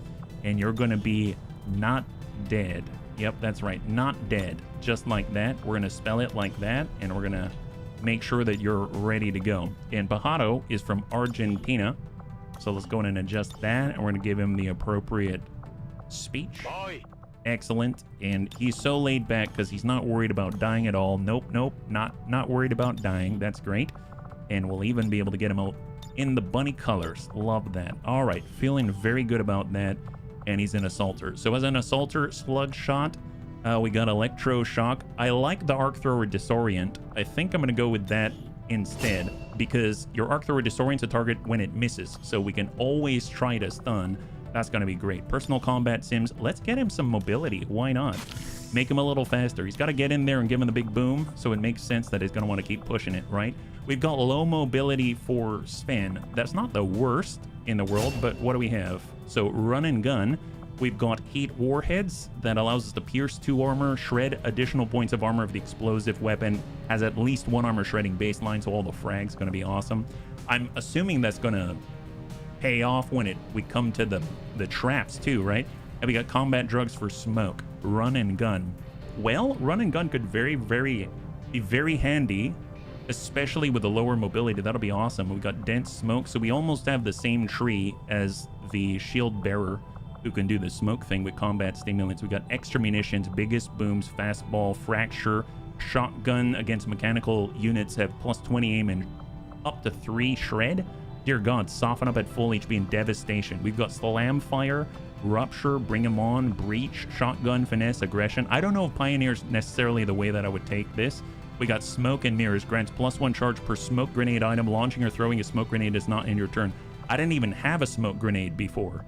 And you're going to be not dead. Yep, that's right. Not dead. Just like that. We're going to spell it like that. And we're going to make sure that you're ready to go. And Pajado is from Argentina. So let's go in and adjust that. And we're going to give him the appropriate speech. Boy. Excellent. And he's so laid back because he's not worried about dying at all. Nope. Not worried about dying. That's great. And we'll even be able to get him out in the bunny colors. Love that. All right, feeling very good about that. And he's an assaulter. So as an assaulter, slug shot, we got electroshock. I like the arc thrower disorient. I think I'm gonna go with that instead, because your arc thrower disorients a target when it misses, so we can always try to stun. That's gonna be great. Personal combat sims, let's get him some mobility. Why not? Make him a little faster. He's got to get in there and give him the big boom, so it makes sense that he's going to want to keep pushing it, right? We've got low mobility for Sven. That's not the worst in the world, but what do we have? So run and gun. We've got heat warheads that allows us to pierce 2 armor, shred additional points of armor if the explosive weapon has at least 1 armor shredding baseline, so all the frags going to be awesome. I'm assuming that's going to pay off when we come to the traps too, right? And we got combat drugs for smoke, run and gun. Well, run and gun could be very handy, especially with the lower mobility. That'll be awesome. We got dense smoke, so we almost have the same tree as the shield bearer, who can do the smoke thing with combat stimulants. We got extra munitions, biggest booms, fastball, fracture, shotgun against mechanical units have plus 20 aim and up to 3 shred. Dear God, soften up at full HP and devastation. We've got slam fire, rupture, bring him on, breach, shotgun, finesse, aggression. I don't know if Pioneer's necessarily the way that I would take this. We got smoke and mirrors, grants plus 1 charge per smoke grenade item. Launching or throwing a smoke grenade is not in your turn. I didn't even have a smoke grenade before.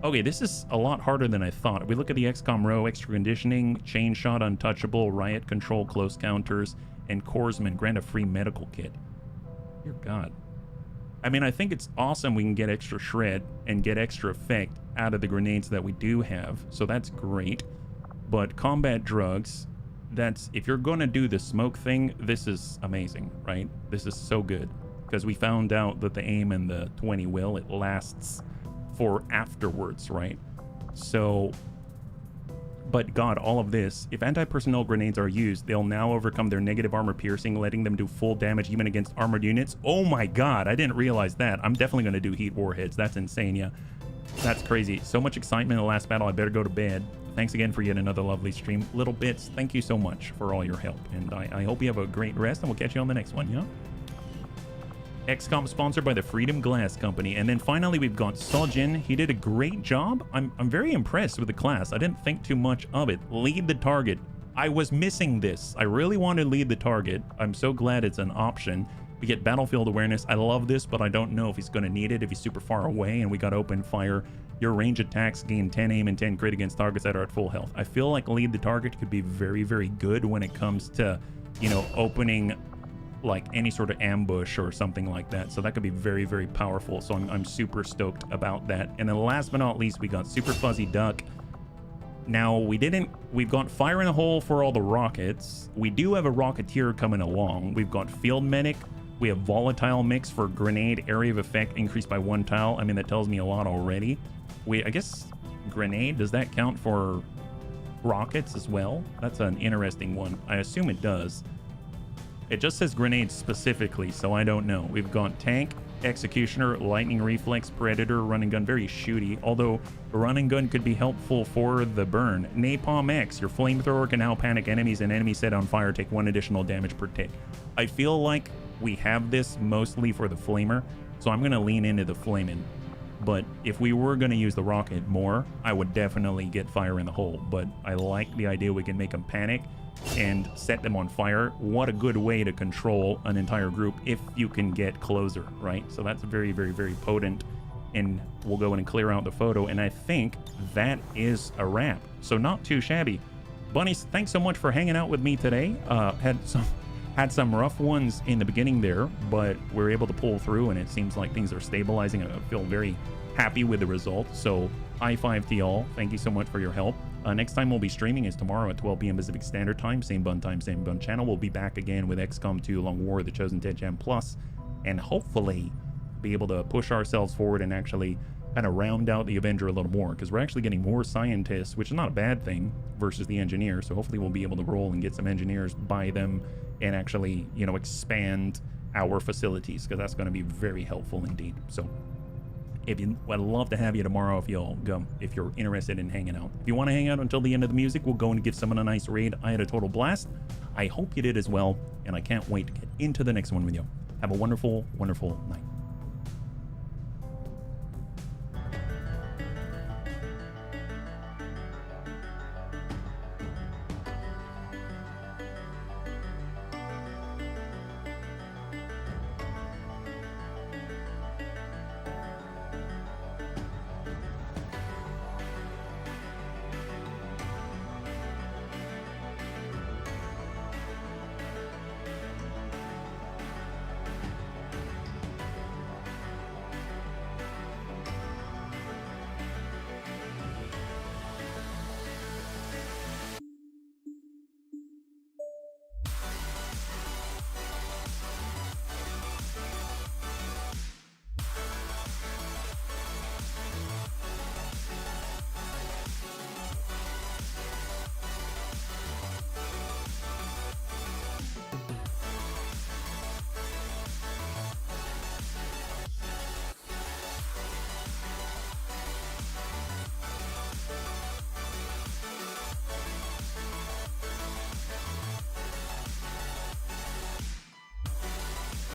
Okay, this is a lot harder than I thought. If we look at the XCOM row, extra conditioning, chain shot, untouchable, riot control, close counters, and Corpsman grant a free medical kit. Dear God. I mean, I think it's awesome we can get extra shred and get extra effect out of the grenades that we do have, so that's great. But combat drugs, that's, if you're going to do the smoke thing, this is amazing, right? This is so good, because we found out that the aim and the 20 will, it lasts for afterwards, right? So, but God, all of this, if anti-personnel grenades are used, they'll now overcome their negative armor piercing, letting them do full damage even against armored units. Oh my God, I didn't realize that. I'm definitely going to do heat warheads. That's insane, yeah. That's crazy. So much excitement in the last battle, I better go to bed. Thanks again for yet another lovely stream. Little Bits, thank you so much for all your help, and I hope you have a great rest, and we'll catch you on the next one, yeah? XCOM sponsored by the Freedom Glass Company. And then finally we've got Sojin. He did a great job. I'm very impressed with the class. I didn't think too much of it. Lead the target. I was missing this. I really wanted to lead the target. I'm so glad it's an option. We get battlefield awareness. I love this, but I don't know if he's going to need it if he's super far away. And we got open fire. Your range attacks gain 10 aim and 10 crit against targets that are at full health. I feel like lead the target could be very, very good when it comes to, you know, opening like any sort of ambush or something like that. So that could be very, very powerful. So I'm super stoked about that. And then last but not least, we got Super Fuzzy Duck. Now we've got Fire in the Hole for all the rockets. We do have a Rocketeer coming along. We've got Field Medic. We have Volatile Mix for grenade area of effect increased by 1 tile. I mean, that tells me a lot already. I guess grenade, does that count for rockets as well? That's an interesting one. I assume it does. It just says grenades specifically, so I don't know. We've got Tank, Executioner, Lightning Reflex, Predator, Run and Gun, very shooty, although Run and Gun could be helpful for the burn. Napalm X, your flamethrower can now panic enemies, and enemies set on fire take 1 additional damage per tick. I feel like we have this mostly for the flamer, so I'm going to lean into the flaming. But if we were going to use the rocket more, I would definitely get Fire in the Hole. But I like the idea we can make them panic and set them on fire. What a good way to control an entire group if you can get closer, right? So that's very, very, very potent. And we'll go in and clear out the photo. And I think that is a wrap. So not too shabby. Bunnies, thanks so much for hanging out with me today. Had some rough ones in the beginning there, but we're able to pull through, and it seems like things are stabilizing. I feel very happy with the result. So I5 to y'all. Thank you so much for your help. Next time we'll be streaming is tomorrow at 12 p.m. Pacific Standard Time. Same bun time, same bun channel. We'll be back again with XCOM 2 Long War, The Chosen Ted Jam Plus, and hopefully be able to push ourselves forward and actually kind of round out the Avenger a little more, because we're actually getting more scientists, which is not a bad thing, versus the engineers. So hopefully we'll be able to roll and get some engineers by them and actually, you know, expand our facilities, because that's going to be very helpful indeed. So I'd love to have you tomorrow if you're interested in hanging out. If you want to hang out until the end of the music, we'll go and give someone a nice raid. I had a total blast. I hope you did as well, and I can't wait to get into the next one with you. Have a wonderful, wonderful night.